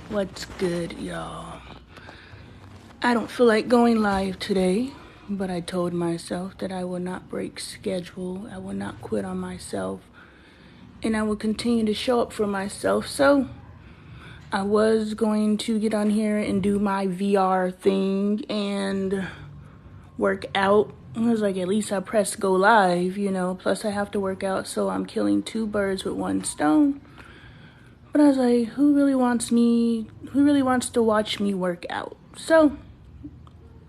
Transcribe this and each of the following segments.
What's good, y'all? I don't feel like going live today, but I told myself that I will not break schedule. I will not quit on myself, and I will continue to show up for myself. So I was going to get on here and do my VR thing and work out. I was like, at least I pressed go live, plus I have to work out, so I'm killing two birds with one stone. But I was like, who really wants to watch me work out? So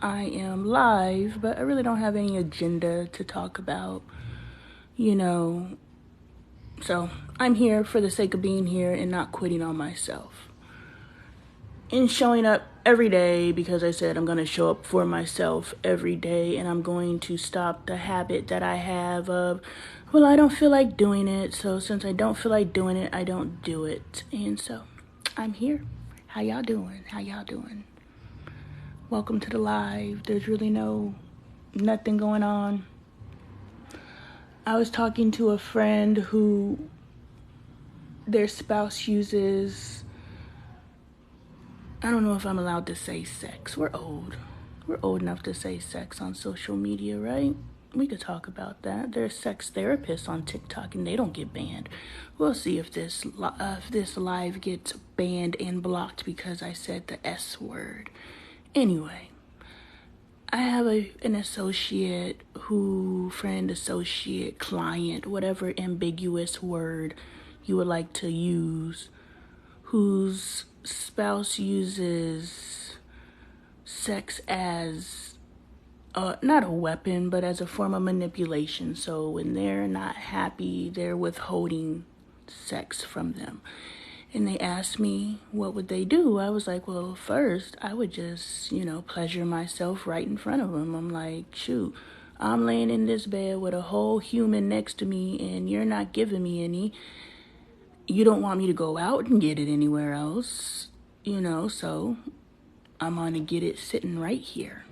I am live, but I really don't have any agenda to talk about, So I'm here for the sake of being here and not quitting on myself. And showing up every day, because I said I'm going to show up for myself every day, and I'm going to stop the habit that I have of, well, I don't feel like doing it, so since I don't feel like doing it, I don't do it. And so I'm here. How y'all doing? Welcome to the live. There's really nothing going on. I was talking to a friend who their spouse uses, I don't know if I'm allowed to say sex. We're old enough to say sex on social media, right? We could talk about that. There's sex therapists on TikTok and they don't get banned. We'll see if this live gets banned and blocked because I said the S word. Anyway, I have an associate friend, associate, client, whatever ambiguous word you would like to use, whose spouse uses sex as not a weapon, but as a form of manipulation. So when they're not happy, they're withholding sex from them. And they asked me, what would they do? I was like, well, first, I would just, pleasure myself right in front of them. I'm like, shoot, I'm laying in this bed with a whole human next to me, and you're not giving me any. You don't want me to go out and get it anywhere else, so I'm going to get it sitting right here.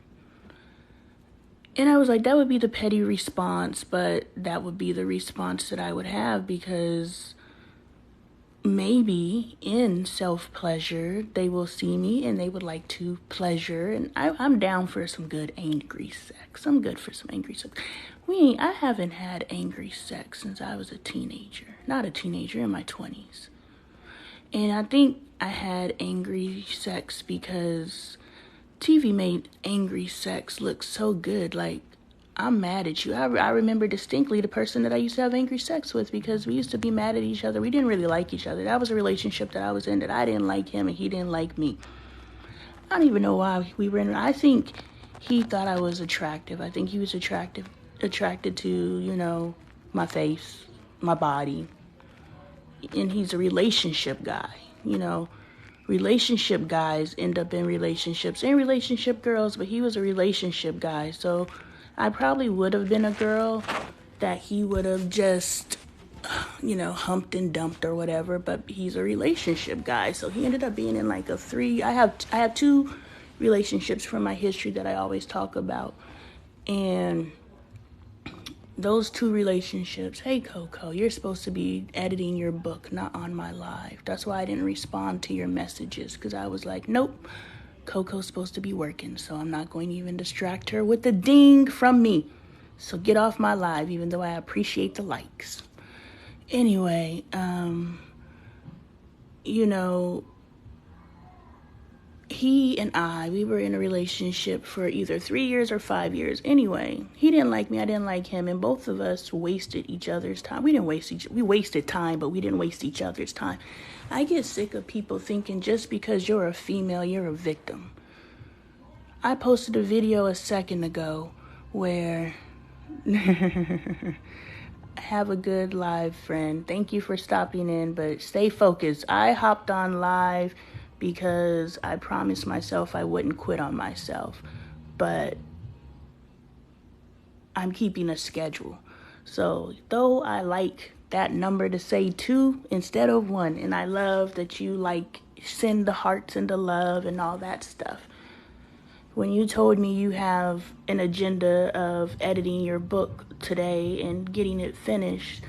And I was like, that would be the petty response, but that would be the response that I would have, because maybe in self-pleasure, they will see me and they would like to pleasure. And I'm down for some good angry sex. I'm good for some angry sex. I haven't had angry sex since I was a teenager. Not a teenager, in my 20s. And I think I had angry sex because TV made angry sex look so good. Like, I'm mad at you. I remember distinctly the person that I used to have angry sex with, because we used to be mad at each other. We didn't really like each other. That was a relationship that I was in, that I didn't like him and he didn't like me. I don't even know why we were in. I think he thought I was attractive. I think he was attracted to, my face, my body. And he's a relationship guy, Relationship guys end up in relationships, and relationship girls, but he was a relationship guy. So I probably would have been a girl that he would have just, humped and dumped or whatever, but he's a relationship guy. So he ended up being in like a 3. I have 2 relationships from my history that I always talk about. And those 2 relationships, hey Coco, you're supposed to be editing your book, not on my live. That's why I didn't respond to your messages, because I was like, nope, Coco's supposed to be working, so I'm not going to even distract her with the ding from me. So get off my live, even though I appreciate the likes. Anyway, he and we were in a relationship for either 3 years or 5 years. Anyway, he didn't like me, I didn't like him, and both of us wasted each other's time. We wasted time, but we didn't waste each other's time. I get sick of people thinking just because you're a female, you're a victim. I posted a video a second ago where have a good live, friend. Thank you for stopping in, but stay focused. I hopped on live because I promised myself I wouldn't quit on myself, but I'm keeping a schedule. So though I like that number to say 2 instead of 1, and I love that you send the hearts and the love and all that stuff. When you told me you have an agenda of editing your book today and getting it finished,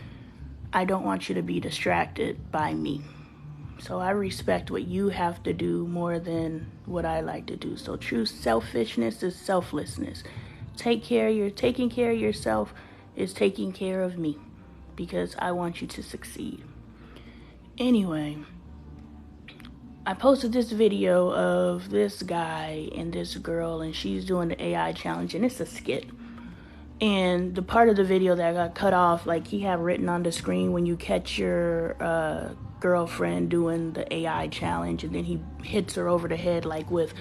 I don't want you to be distracted by me. So I respect what you have to do more than what I like to do. So true selfishness is selflessness. Taking care of yourself is taking care of me, because I want you to succeed. Anyway, I posted this video of this guy and this girl, and she's doing the AI challenge, and it's a skit. And the part of the video that got cut off, like he had written on the screen, when you catch your girlfriend doing the AI challenge, and then he hits her over the head, like with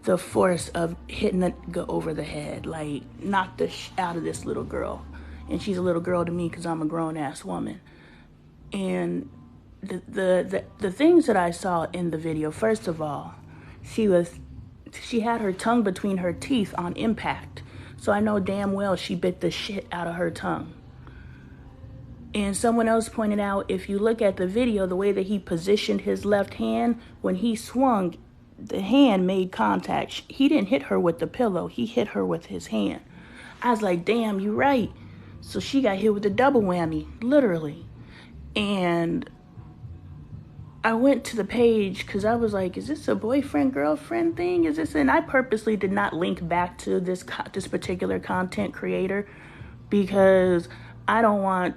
the force of hitting it over the head, like knocked the out of this little girl. And she's a little girl to me because I'm a grown-ass woman. And the things that I saw in the video, first of all, she had her tongue between her teeth on impact. So I know damn well she bit the shit out of her tongue. And someone else pointed out, if you look at the video, the way that he positioned his left hand, when he swung, the hand made contact. He didn't hit her with the pillow. He hit her with his hand. I was like, damn, you're right. So she got hit with a double whammy, literally. And I went to the page because I was like, is this a boyfriend-girlfriend thing? Is this? And I purposely did not link back to this particular content creator, because I don't want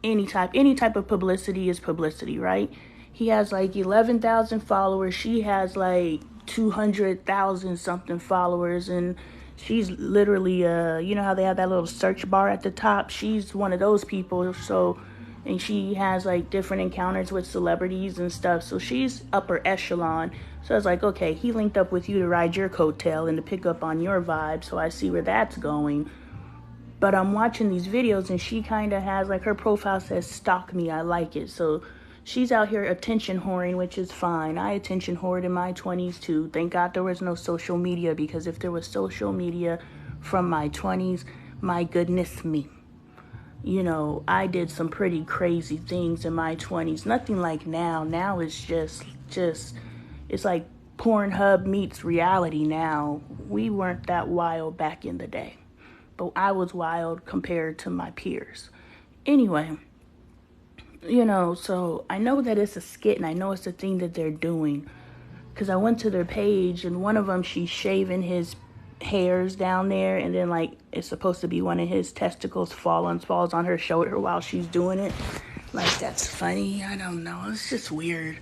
any type of publicity is publicity, right? He has like 11,000 followers. She has like 200,000 something followers, and she's literally, you know how they have that little search bar at the top? She's one of those people. So, and she has like different encounters with celebrities and stuff. So she's upper echelon. So I was like, okay, he linked up with you to ride your coattail and to pick up on your vibe. So I see where that's going. But I'm watching these videos, and she kind of has like, her profile says stalk me, I like it. So she's out here attention whoring, which is fine. I attention whored in my 20s too. Thank God there was no social media, because if there was social media from my 20s, my goodness me. You know, I did some pretty crazy things in my 20s. Nothing like now. Now it's just it's like Pornhub meets reality now. We weren't that wild back in the day. But I was wild compared to my peers. Anyway, you know, so I know that it's a skit, and I know it's a thing that they're doing, because I went to their page, and one of them, she's shaving his hairs down there, and then like it's supposed to be one of his testicles falls on her shoulder while she's doing it. Like, that's funny. I don't know, it's just weird,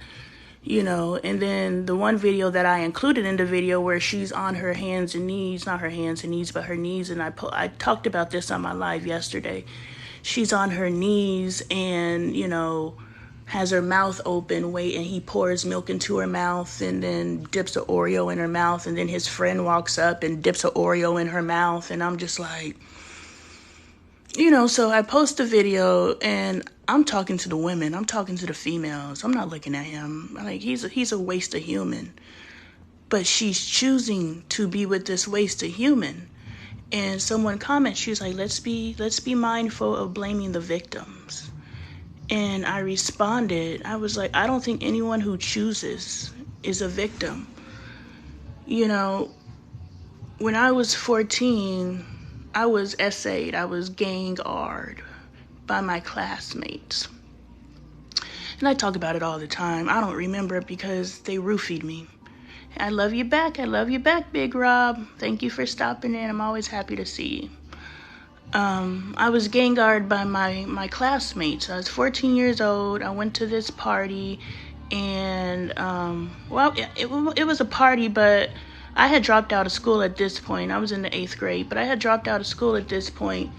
you know. And then the one video that I included in the video, where she's on her hands and knees, not her hands and knees, but her knees, and I talked about this on my live yesterday. She's on her knees and, you know, has her mouth open, and he pours milk into her mouth and then dips an Oreo in her mouth, and then his friend walks up and dips an Oreo in her mouth, and I'm just like, you know. So I post a video, and I'm talking to the women, I'm talking to the females, I'm not looking at him. Like, he's a waste of human. But she's choosing to be with this waste of human. And someone comments, she's like, let's be mindful of blaming the victims. And I responded, I was like, I don't think anyone who chooses is a victim. You know, when I was 14, I was essayed, I was gang-ard by my classmates. And I talk about it all the time. I don't remember it because they roofied me. I love you back, Big Rob. Thank you for stopping in. I'm always happy to see you. I was gang-guarded by my classmates. I was 14 years old. I went to this party, and well, it was a party, but I had dropped out of school at this point. I was in the 8th grade, but I had dropped out of school at this point,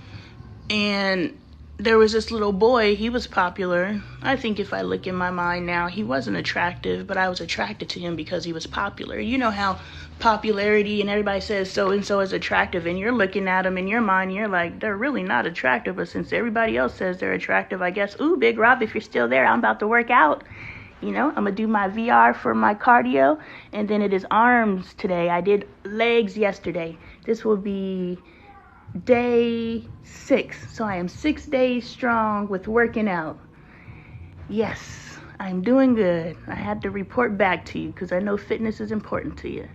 and there was this little boy. He was popular. I think if I look in my mind now, he wasn't attractive, but I was attracted to him because he was popular. You know how popularity and everybody says so-and-so is attractive, and you're looking at them in your mind, you're like, they're really not attractive, but since everybody else says they're attractive, I guess, ooh, Big Rob, if you're still there, I'm about to work out. You know, I'm going to do my VR for my cardio, and then it is arms today. I did legs yesterday. This will be day 6, so I am 6 days strong with working out. Yes, I'm doing good. I had to report back to you because I know fitness is important to you.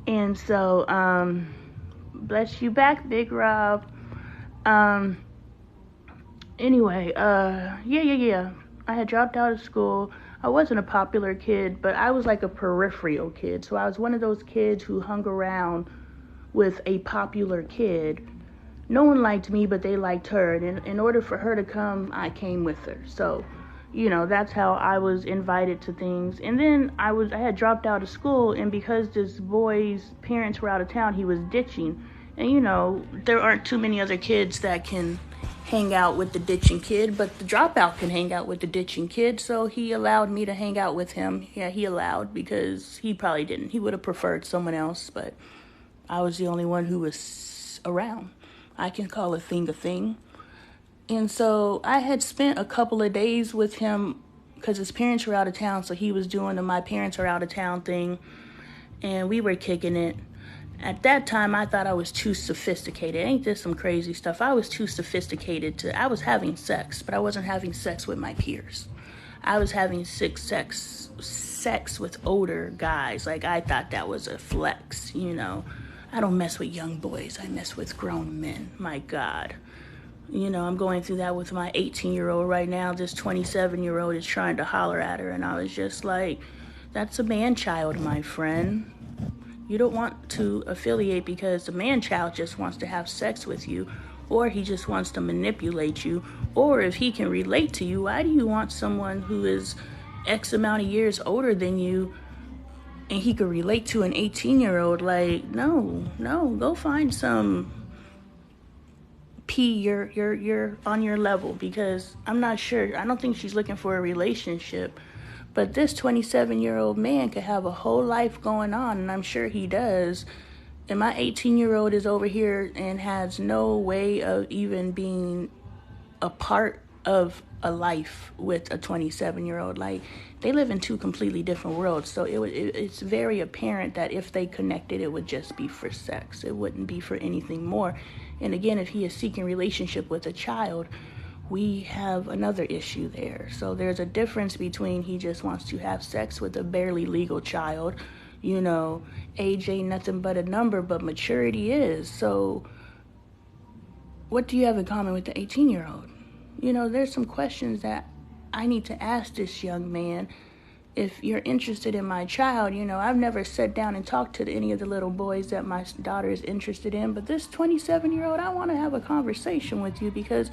And so, bless you back, Big Rob. Anyway, yeah. I had dropped out of school. I wasn't a popular kid, but I was like a peripheral kid. So I was one of those kids who hung around with a popular kid. No one liked me, but they liked her. And in order for her to come, I came with her. So, that's how I was invited to things. And then I had dropped out of school, and because this boy's parents were out of town, he was ditching. And there aren't too many other kids that can hang out with the ditching kid, but the dropout can hang out with the ditching kid, so he allowed me to hang out with him. Yeah, he allowed, because he probably didn't. He would have preferred someone else, but I was the only one who was around. I can call a thing. And so I had spent a couple of days with him because his parents were out of town, so he was doing the my parents are out of town thing, and we were kicking it. At that time, I thought I was too sophisticated. Ain't this some crazy stuff? I was too sophisticated I was having sex, but I wasn't having sex with my peers. I was having sex with older guys. Like, I thought that was a flex, I don't mess with young boys. I mess with grown men. My God. I'm going through that with my 18-year-old right now. This 27-year-old is trying to holler at her, and I was just like, that's a man-child, my friend. You don't want to affiliate because the man-child just wants to have sex with you, or he just wants to manipulate you, or if he can relate to you, why do you want someone who is X amount of years older than you and he could relate to an 18-year-old? Like, no, go find some you're on your level, because I'm not sure. I don't think she's looking for a relationship. But this 27-year-old man could have a whole life going on, and I'm sure he does. And my 18-year-old is over here and has no way of even being a part of a life with a 27-year-old. Like, they live in two completely different worlds. So it's very apparent that if they connected, it would just be for sex. It wouldn't be for anything more. And again, if he is seeking relationship with a child, we have another issue there. So there's a difference between he just wants to have sex with a barely legal child. Age ain't nothing but a number, but maturity is. So what do you have in common with the 18-year-old? There's some questions that I need to ask this young man. If you're interested in my child, I've never sat down and talked to any of the little boys that my daughter is interested in, but this 27-year-old, I want to have a conversation with you, because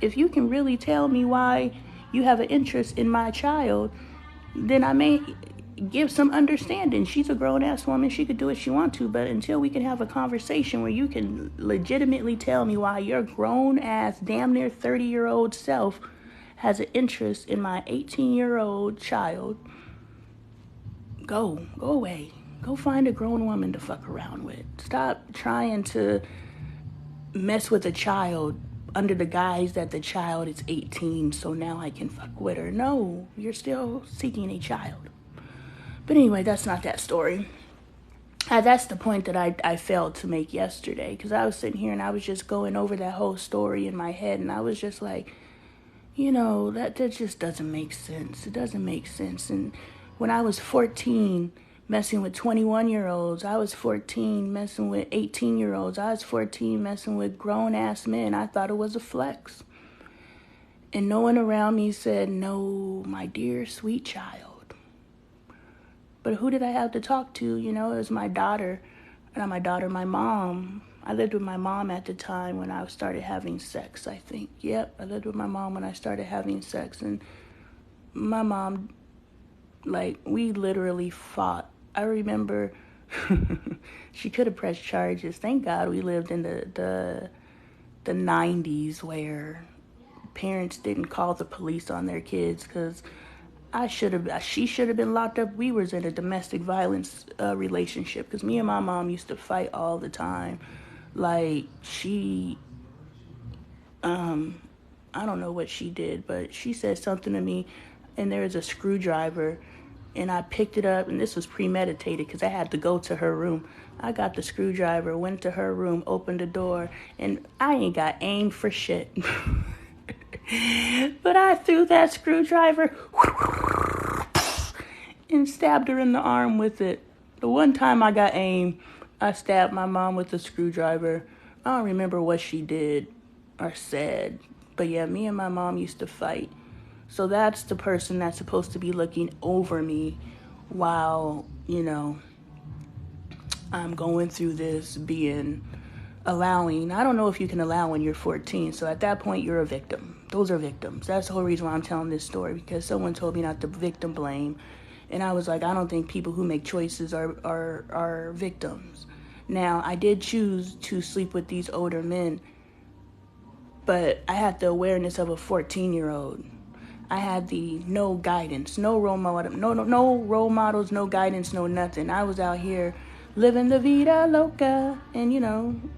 if you can really tell me why you have an interest in my child, then I may give some understanding. She's a grown-ass woman. She could do what she wants to, but until we can have a conversation where you can legitimately tell me why your grown-ass, damn near 30-year-old self has an interest in my 18-year-old child, go away. Go find a grown woman to fuck around with. Stop trying to mess with a child under the guise that the child is 18, so now I can fuck with her. No, you're still seeking a child. But anyway, that's not that story. That's the point that I failed to make yesterday, because I was sitting here and I was just going over that whole story in my head, and I was just like, that just doesn't make sense. It doesn't make sense. And when I was 14, messing with 21-year-olds, I was 14 messing with 18-year-olds, I was 14 messing with grown-ass men, I thought it was a flex. And no one around me said, no, my dear sweet child. But who did I have to talk to? It was my daughter. Not my daughter, my mom. I lived with my mom at the time when I started having sex, I think. Yep, I lived with my mom when I started having sex. And my mom, we literally fought. I remember she could have pressed charges. Thank God we lived in the 90s where parents didn't call the police on their kids, because she should have been locked up. We was in a domestic violence relationship, because me and my mom used to fight all the time. She, I don't know what she did, but she said something to me, and there was a screwdriver, and I picked it up, and this was premeditated because I had to go to her room. I got the screwdriver, went to her room, opened the door, and I ain't got aim for shit. But I threw that screwdriver and stabbed her in the arm with it. The one time I got aim, I stabbed my mom with a screwdriver. I don't remember what she did or said. But yeah, me and my mom used to fight. So that's the person that's supposed to be looking over me while, I'm going through this, allowing. I don't know if you can allow when you're 14. So at that point, you're a victim. Those are victims. That's the whole reason why I'm telling this story, because someone told me not to victim blame. And I was like, I don't think people who make choices are victims. Now, I did choose to sleep with these older men, but I had the awareness of a 14-year-old. I had the no guidance, no role model, no role models, no guidance, no nothing. I was out here living the vida loca, and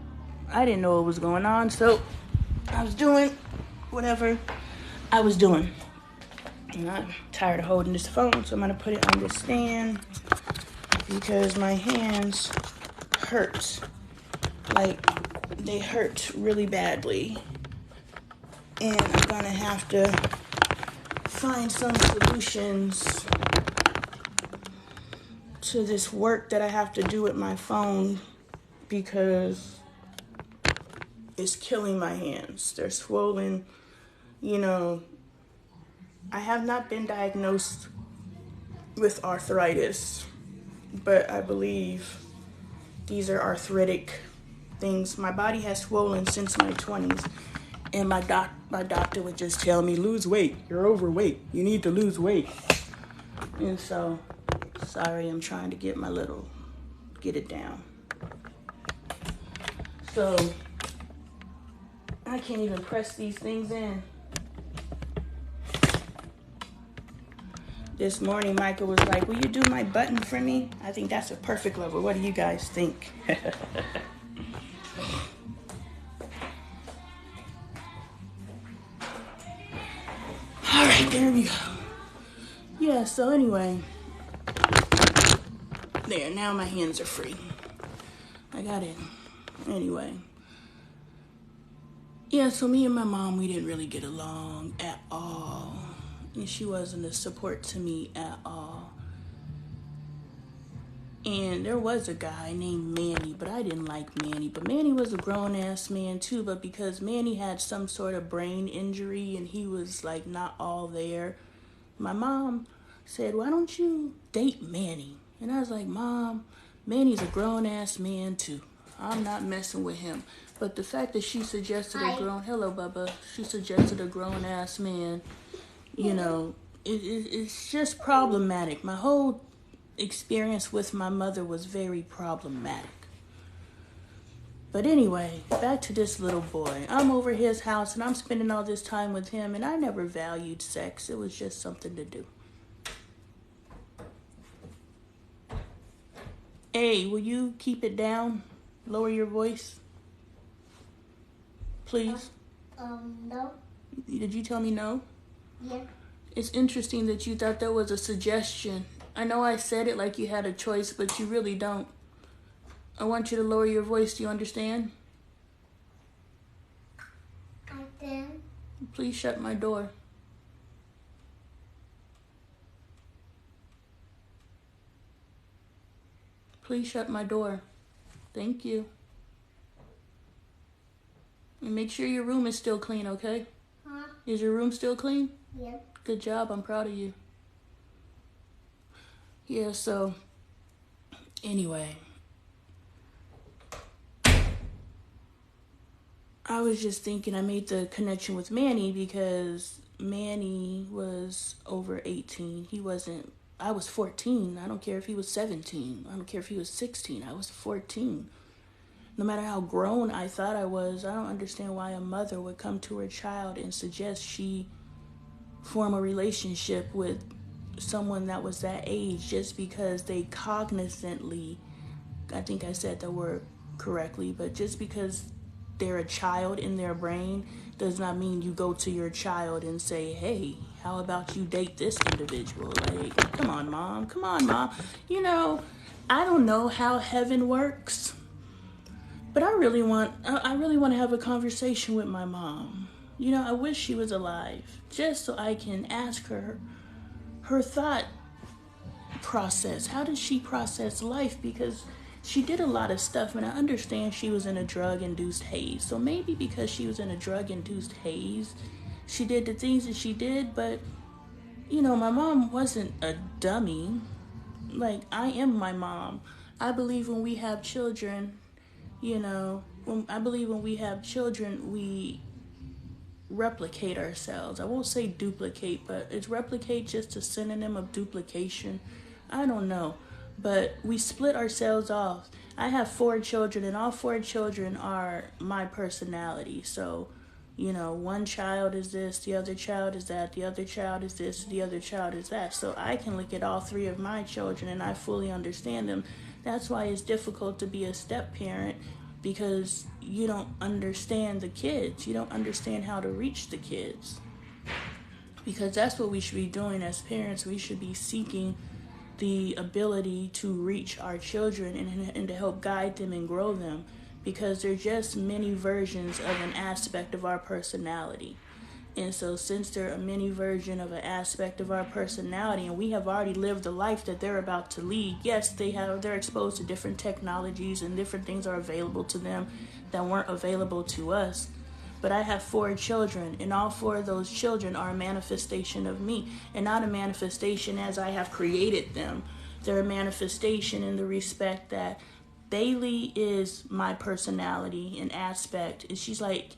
I didn't know what was going on, so I was doing whatever I was doing. And I'm tired of holding this phone, so I'm gonna put it on the stand because my hands hurt. Like, they hurt really badly. And I'm gonna have to find some solutions to this work that I have to do with my phone because it's killing my hands. They're swollen. I have not been diagnosed with arthritis, but I believe these are arthritic things. My body has swollen since my 20s, and my doctor would just tell me, lose weight, you're overweight, you need to lose weight. And so, sorry, I'm trying to get it down. So, I can't even press these things in. This morning, Michael was like, will you do my button for me? I think that's a perfect level. What do you guys think? All right, there we go. Yeah, so anyway. There, now my hands are free. I got it. Anyway. Yeah, so me and my mom, we didn't really get along at all. And she wasn't a support to me at all. And there was a guy named Manny, but I didn't like Manny. But Manny was a grown-ass man too, but because Manny had some sort of brain injury and he was like not all there, my mom said, why don't you date Manny? And I was like, Mom, Manny's a grown-ass man too. I'm not messing with him. But the fact that she suggested hello, Bubba, she suggested a grown-ass man, it's just problematic. My whole experience with my mother was very problematic. But anyway, back to this little boy. I'm over his house and I'm spending all this time with him, and I never valued sex. It was just something to do. Hey, will you keep it down? Lower your voice? Please? No. Did you tell me no? Yeah. It's interesting that you thought that was a suggestion. I know I said it like you had a choice, but you really don't. I want you to lower your voice. Do you understand? I do. Please shut my door. Please shut my door. Thank you. And make sure your room is still clean, okay? Huh? Is your room still clean? Yeah. Good job. I'm proud of you. Yeah, so anyway, I was just thinking, I made the connection with Manny because Manny was over 18. I was 14. I don't care if he was 17. I don't care if he was 16. I was 14. No matter how grown I thought I was, I don't understand why a mother would come to her child and suggest she form a relationship with someone that was that age just because they cognizantly, I think I said the word correctly, but just because they're a child in their brain does not mean you go to your child and say, hey, how about you date this individual? Like, come on, mom. I don't know how heaven works, but I really want to have a conversation with my mom. I wish she was alive just so I can ask her thought process. How did she process life? Because she did a lot of stuff, and I understand she was in a drug-induced haze. So maybe because she was in a drug-induced haze, she did the things that she did, but My mom wasn't a dummy. Like, I am my mom. I believe when we have children, when we have children, we replicate ourselves. I won't say duplicate, but it's replicate just a synonym of duplication. I don't know. But we split ourselves off. I have 4 children, and all 4 children are my personality. So, one child is this, the other child is that, the other child is this, the other child is that. So I can look at all 3 of my children and I fully understand them. That's why it's difficult to be a step parent, because you don't understand the kids. You don't understand how to reach the kids. Because that's what we should be doing as parents. We should be seeking the ability to reach our children and to help guide them and grow them, because they're just many versions of an aspect of our personality. And so since they're a mini version of an aspect of our personality, and we have already lived the life that they're about to lead, yes, they're exposed to different technologies and different things are available to them that weren't available to us. But I have 4 children, and all 4 of those children are a manifestation of me, and not a manifestation as I have created them. They're a manifestation in the respect that Bailey is my personality and aspect. And she's like,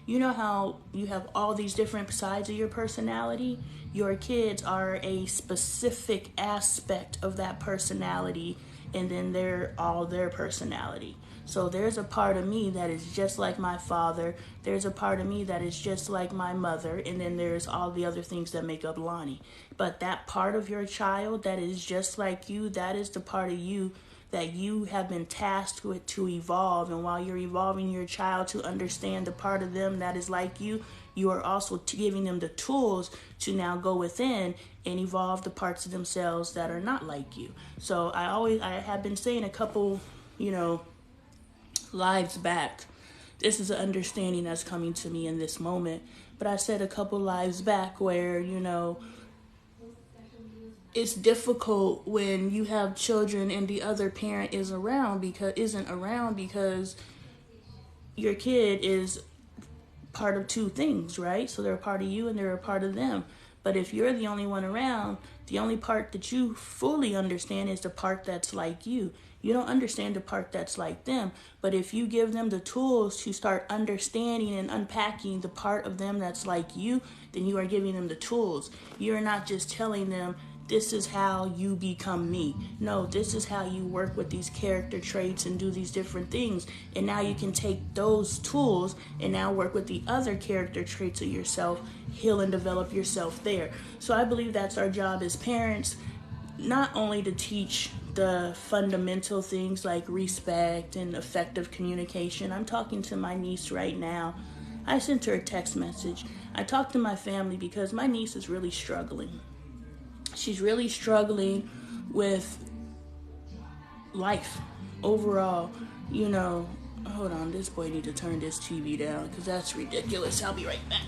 how you have all these different sides of your personality? Your kids are a specific aspect of that personality, and then they're all their personality. So there's a part of me that is just like my father. There's a part of me that is just like my mother. And then there's all the other things that make up Lonnie. But that part of your child that is just like you, that is the part of you that you have been tasked with to evolve. And while you're evolving your child to understand the part of them that is like you, you are also giving them the tools to now go within and evolve the parts of themselves that are not like you. So I have been saying a couple, lives back. This is an understanding that's coming to me in this moment. But I said a couple lives back where, it's difficult when you have children and the other parent isn't around because your kid is part of 2 things, right? So they're a part of you and they're a part of them. But if you're the only one around, the only part that you fully understand is the part that's like you. You don't understand the part that's like them. But if you give them the tools to start understanding and unpacking the part of them that's like you, then you are giving them the tools. You're not just telling them, this is how you become me. No, this is how you work with these character traits and do these different things. And now you can take those tools and now work with the other character traits of yourself, heal and develop yourself there. So I believe that's our job as parents, not only to teach the fundamental things like respect and effective communication. I'm talking to my niece right now. I sent her a text message. I talked to my family because my niece is really struggling. She's really struggling with life overall. Hold on, this boy need to turn this TV down because that's ridiculous. I'll be right back.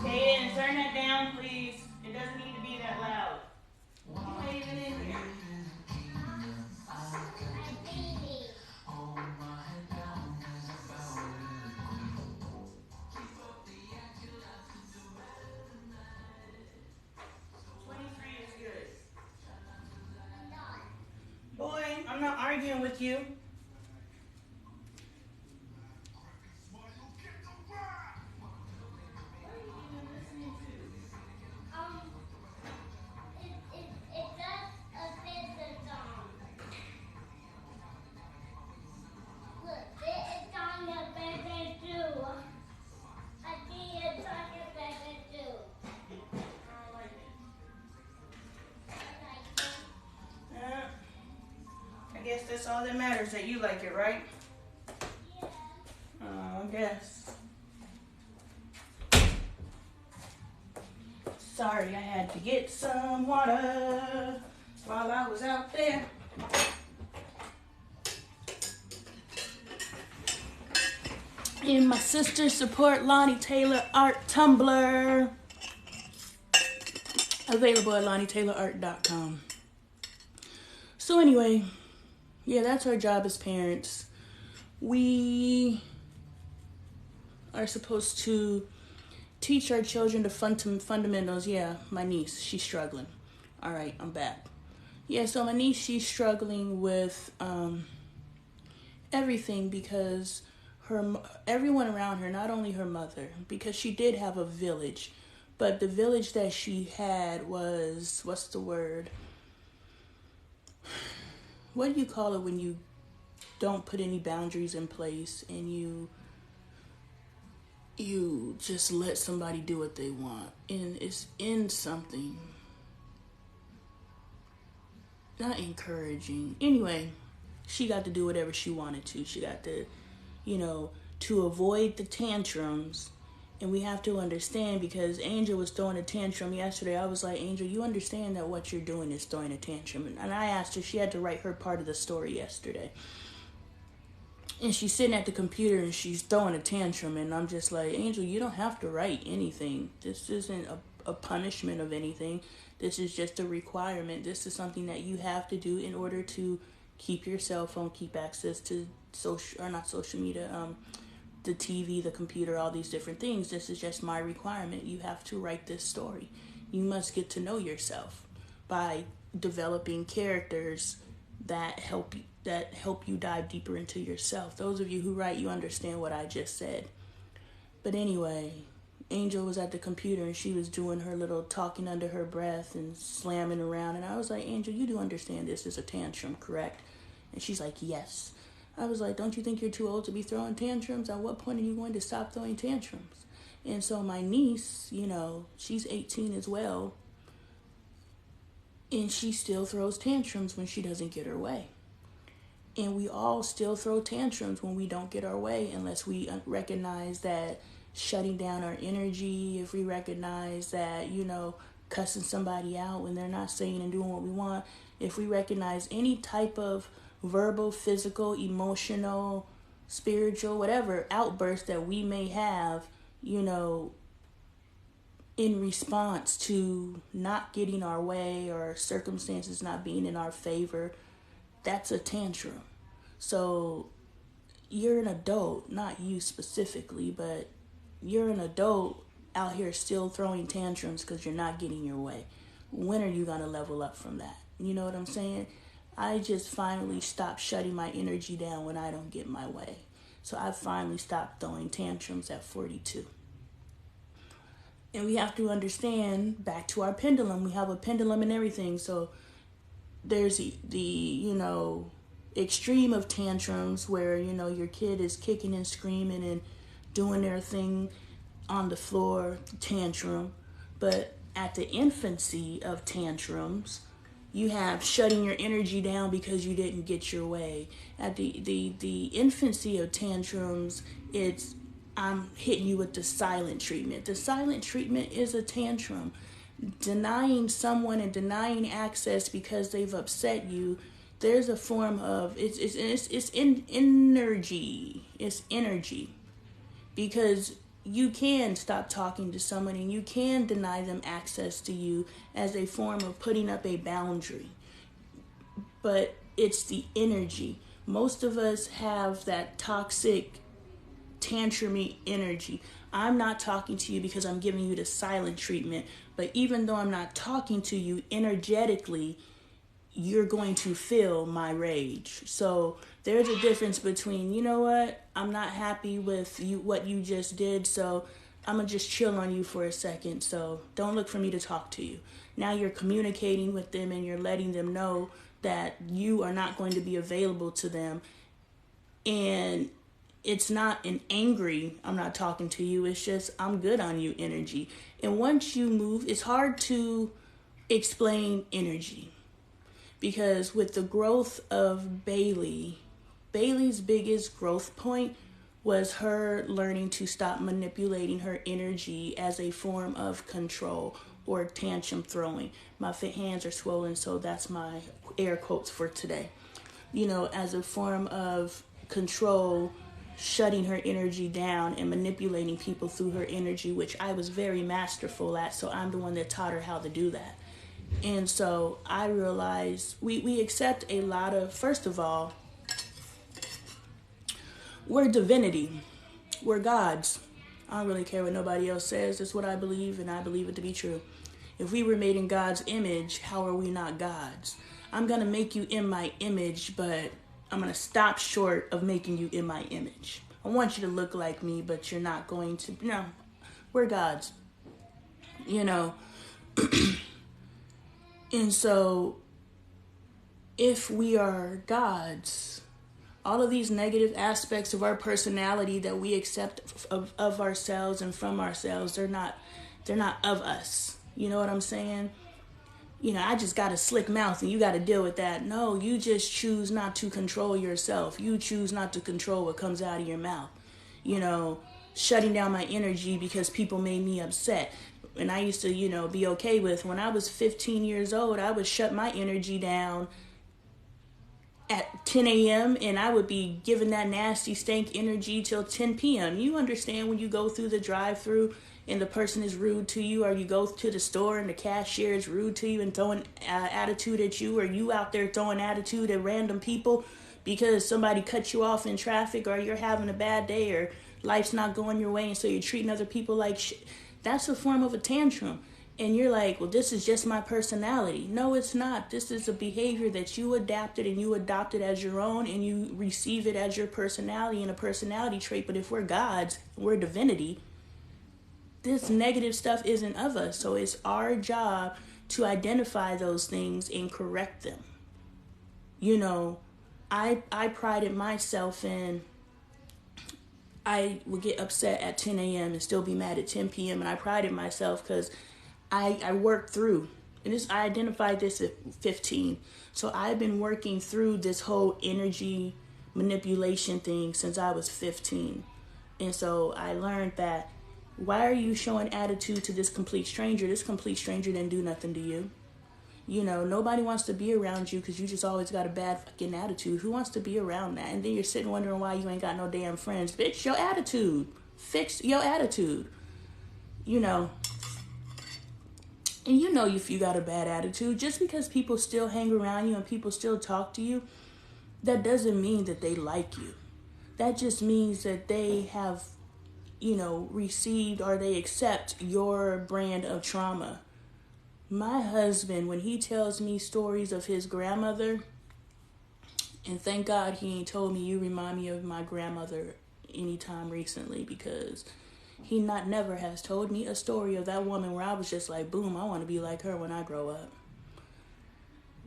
Hey, turn that down, please. It doesn't need to be that loud. Why are you even in here? Boy, I'm not arguing with you. I guess that's all that matters, that you like it, right? Yeah. I guess. Sorry, I had to get some water while I was out there. And my sister support Lonnie Taylor Art Tumblr. Available at LoneeTaylorArt.com. So anyway, yeah, that's our job as parents. we are supposed to teach our children the fundamentals. Yeah, my niece, she's struggling. All right, I'm back. Yeah, so my niece, she's struggling with everything because everyone around her, not only her mother, because she did have a village, but the village that she had was, what's the word? What do you call it when you don't put any boundaries in place and you just let somebody do what they want, and it's in something not encouraging. Anyway, she got to do whatever she wanted to. She got to, to avoid the tantrums. And we have to understand, because Angel was throwing a tantrum yesterday. I was like, Angel, you understand that what you're doing is throwing a tantrum. And I asked her, she had to write her part of the story yesterday. And she's sitting at the computer and she's throwing a tantrum. And I'm just like, Angel, you don't have to write anything. This isn't a punishment of anything. This is just a requirement. This is something that you have to do in order to keep your cell phone, keep access to not social media, the TV, the computer, all these different things. This is just my requirement. You have to write this story. You must get to know yourself by developing characters that help you dive deeper into yourself. Those of you who write, you understand what I just said. But anyway, Angel was at the computer and she was doing her little talking under her breath and slamming around. And I was like, Angel, you do understand this is a tantrum, correct? And she's like, yes. I was like, don't you think you're too old to be throwing tantrums? At what point are you going to stop throwing tantrums? And so my niece, she's 18 as well. And she still throws tantrums when she doesn't get her way. And we all still throw tantrums when we don't get our way, unless we recognize that shutting down our energy, if we recognize that, cussing somebody out when they're not saying and doing what we want, if we recognize any type of verbal, physical, emotional, spiritual, whatever outburst that we may have, in response to not getting our way or circumstances not being in our favor, that's a tantrum. So you're an adult, not you specifically, but you're an adult out here still throwing tantrums because you're not getting your way. When are you going to level up from that? You know what I'm saying? I just finally stopped shutting my energy down when I don't get my way. So I finally stopped throwing tantrums at 42. And we have to understand, back to our pendulum, we have a pendulum and everything. So there's the extreme of tantrums where, your kid is kicking and screaming and doing their thing on the floor, tantrum. But at the infancy of tantrums, you have shutting your energy down because you didn't get your way. At the infancy of tantrums, it's I'm hitting you with the silent treatment. The silent treatment is a tantrum. Denying someone and denying access because they've upset you, there's a form of it's energy. It's energy. Because you can stop talking to someone and you can deny them access to you as a form of putting up a boundary. But it's the energy. Most of us have that toxic, tantrumy energy. I'm not talking to you because I'm giving you the silent treatment. But even though I'm not talking to you energetically, you're going to feel my rage. So there's a difference between, I'm not happy with what you just did, so I'm going to just chill on you for a second. So don't look for me to talk to you. Now you're communicating with them and you're letting them know that you are not going to be available to them. And it's not an angry, I'm not talking to you. It's just, I'm good on you energy. And once you move, it's hard to explain energy. Because with the growth of Bailey's biggest growth point was her learning to stop manipulating her energy as a form of control or tantrum throwing. My hands are swollen, so that's my air quotes for today. As a form of control, shutting her energy down and manipulating people through her energy, which I was very masterful at, so I'm the one that taught her how to do that. And so I realized we accept a lot of, first of all, We're divinity. We're gods. I don't really care what nobody else says. That's what I believe, and I believe it to be true. If we were made in God's image, how are we not gods? I'm going to make you in my image, but I'm going to stop short of making you in my image. I want you to look like me, but you're not going to. No, we're gods. You know, and so if we are gods, all of these negative aspects of our personality that we accept of ourselves and from ourselves, they're not of us. You know what I'm saying? I just got a slick mouth and you got to deal with that. No, you just choose not to control yourself. You choose not to control what comes out of your mouth. Shutting down my energy because people made me upset. And I used to, be okay with when I was 15 years old, I would shut my energy down at 10 a.m. and I would be giving that nasty stank energy till 10 p.m. You understand when you go through the drive-through and the person is rude to you, or you go to the store and the cashier is rude to you and throwing attitude at you, or you out there throwing attitude at random people because somebody cut you off in traffic, or you're having a bad day, or life's not going your way, and so you're treating other people like shit. That's a form of a tantrum. And you're like, well, this is just my personality. No, it's not. This is a behavior that you adapted and you adopted as your own, and you receive it as your personality and a personality trait. But if we're gods, we're divinity, this negative stuff isn't of us. So it's our job to identify those things and correct them. I prided myself in, I would get upset at 10 a.m. and still be mad at 10 p.m. And I prided myself because I worked through, and I identified this at 15. So I've been working through this whole energy manipulation thing since I was 15. And so I learned that, why are you showing attitude to this complete stranger? This complete stranger didn't do nothing to you. Nobody wants to be around you because you just always got a bad fucking attitude. Who wants to be around that? And then you're sitting wondering why you ain't got no damn friends. Bitch, your attitude. Fix your attitude. And if you got a bad attitude, just because people still hang around you and people still talk to you, that doesn't mean that they like you. That just means that they have, received, or they accept your brand of trauma. My husband, when he tells me stories of his grandmother, and thank God he ain't told me you remind me of my grandmother anytime recently, because he never has told me a story of that woman where I was just like, boom, I want to be like her when I grow up.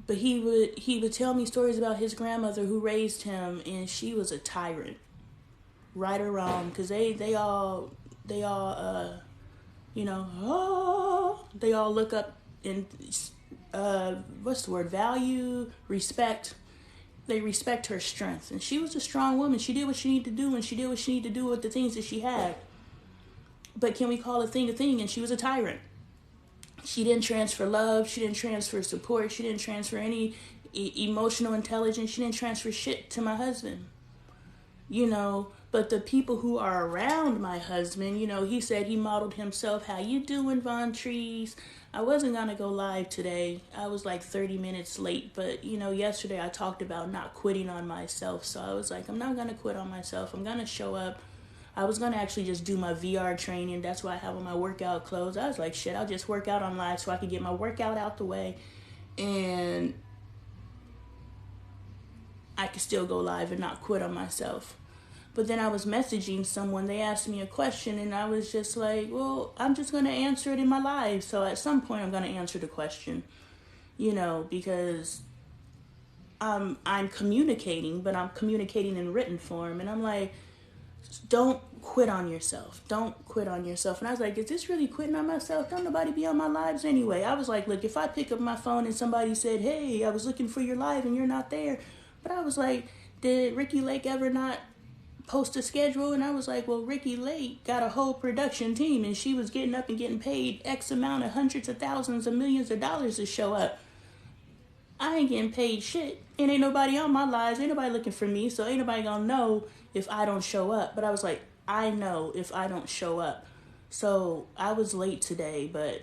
But he would tell me stories about his grandmother who raised him, and she was a tyrant, right or wrong, because they all they all look up and value, respect. They respect her strength, and she was a strong woman. She did what she needed to do, and she did what she needed to do with the things that she had. But can we call a thing a thing? And she was a tyrant. She didn't transfer love. She didn't transfer support. She didn't transfer any emotional intelligence. She didn't transfer shit to my husband. But the people who are around my husband, he said he modeled himself. How you doing, Von Trees? I wasn't going to go live today. I was like 30 minutes late. But, yesterday I talked about not quitting on myself. So I was like, I'm not going to quit on myself. I'm going to show up. I was going to actually just do my VR training. That's why I have on my workout clothes. I was like, shit, I'll just work out on live so I can get my workout out the way. And I could still go live and not quit on myself. But then I was messaging someone. They asked me a question, and I was just like, well, I'm just going to answer it in my live. So at some point, I'm going to answer the question, because I'm communicating, but I'm communicating in written form. And I'm like, don't quit on yourself. Don't quit on yourself. And I was like, is this really quitting on myself? Don't nobody be on my lives anyway. I was like, look, if I pick up my phone and somebody said, hey, I was looking for your live and you're not there. But I was like, did Ricky Lake ever not post a schedule? And I was like, well, Ricky Lake got a whole production team, and she was getting up and getting paid X amount of hundreds of thousands of millions of dollars to show up. I ain't getting paid shit, and ain't nobody on my lives, ain't nobody looking for me, so ain't nobody gonna know if I don't show up. But I was like, I know if I don't show up. So I was late today, but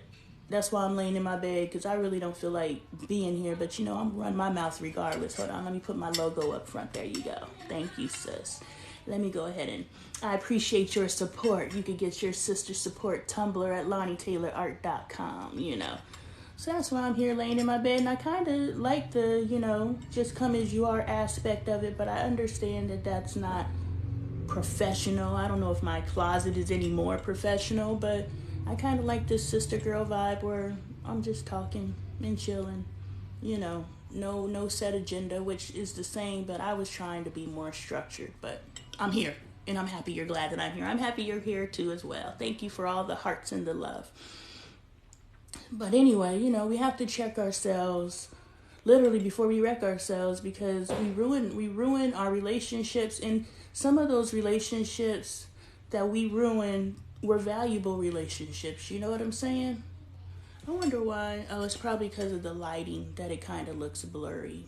that's why I'm laying in my bed, because I really don't feel like being here. But I'm gonna run my mouth regardless. Hold on, let me put my logo up front. There you go. Thank you, sis. Let me go ahead and I appreciate your support. You could get your sister support Tumblr at LoneeTaylorArt.com, So that's why I'm here laying in my bed, and I kind of like the, just come as you are aspect of it, but I understand that that's not professional. I don't know if my closet is any more professional, but I kind of like this sister girl vibe where I'm just talking and chilling, no set agenda, which is the same, but I was trying to be more structured, but I'm here, and I'm happy you're glad that I'm here. I'm happy you're here too as well. Thank you for all the hearts and the love. But anyway, we have to check ourselves literally before we wreck ourselves, because we ruin our relationships, and some of those relationships that we ruin were valuable relationships. You know what I'm saying? I wonder why. Oh, it's probably because of the lighting that it kind of looks blurry.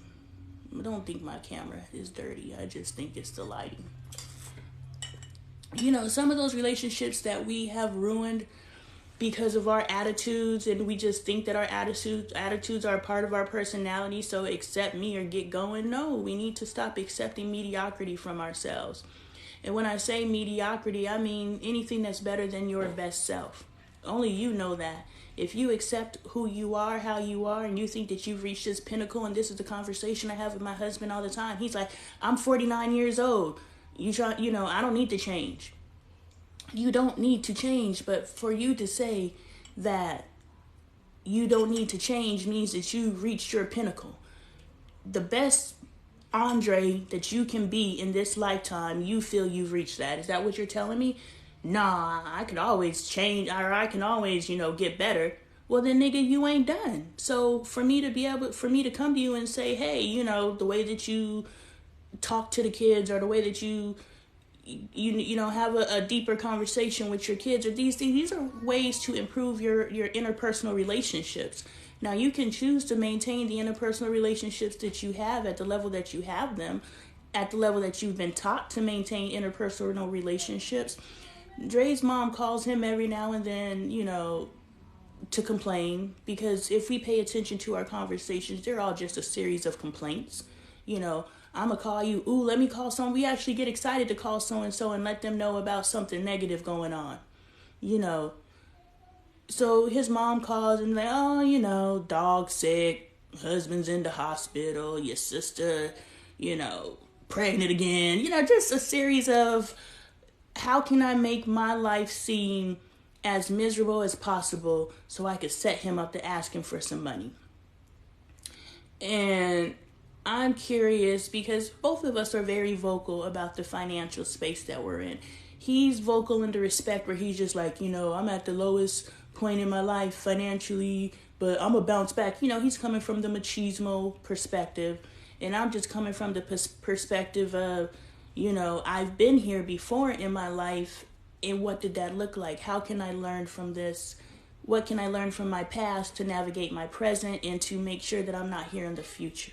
I don't think my camera is dirty. I just think it's the lighting. Some of those relationships that we have ruined because of our attitudes, and we just think that our attitudes are a part of our personality, so accept me or get going. No, we need to stop accepting mediocrity from ourselves. And when I say mediocrity, I mean anything that's better than your best self. Only you know that. If you accept who you are, how you are, and you think that you've reached this pinnacle, and this is the conversation I have with my husband all the time. He's like, I'm 49 years old. I don't need to change. You don't need to change, but for you to say that you don't need to change means that you've reached your pinnacle. The best Andre that you can be in this lifetime, you feel you've reached that. Is that what you're telling me? Nah, I could always change, or I can always, get better. Well, then, nigga, you ain't done. So for me to come to you and say, hey, the way that you talk to the kids, or the way that you have a deeper conversation with your kids, or these things, these are ways to improve your interpersonal relationships. Now, you can choose to maintain the interpersonal relationships that you have at the level that you have them, at the level that you've been taught to maintain interpersonal relationships. Dre's mom calls him every now and then, to complain, because if we pay attention to our conversations, they're all just a series of complaints. I'm going to call you. Ooh, let me call someone. We actually get excited to call so-and-so and let them know about something negative going on. So his mom calls and like, oh, dog sick, husband's in the hospital, your sister, pregnant again. Just a series of, how can I make my life seem as miserable as possible so I could set him up to ask him for some money? And I'm curious, because both of us are very vocal about the financial space that we're in. He's vocal in the respect where he's just like, I'm at the lowest point in my life financially, but I'm going to bounce back. He's coming from the machismo perspective, and I'm just coming from the perspective of, I've been here before in my life, and what did that look like? How can I learn from this? What can I learn from my past to navigate my present and to make sure that I'm not here in the future?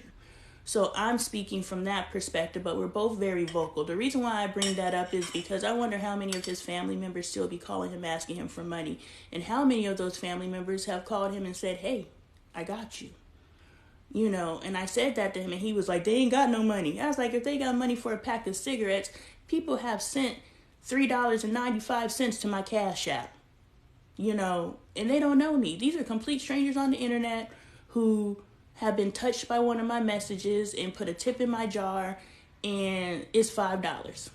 So I'm speaking from that perspective, but we're both very vocal. The reason why I bring that up is because I wonder how many of his family members still be calling him, asking him for money, and how many of those family members have called him and said, hey, I got you. And I said that to him, and he was like, they ain't got no money. I was like, if they got money for a pack of cigarettes, people have sent $3.95 to my Cash App, and they don't know me. These are complete strangers on the internet who have been touched by one of my messages and put a tip in my jar, and it's $5.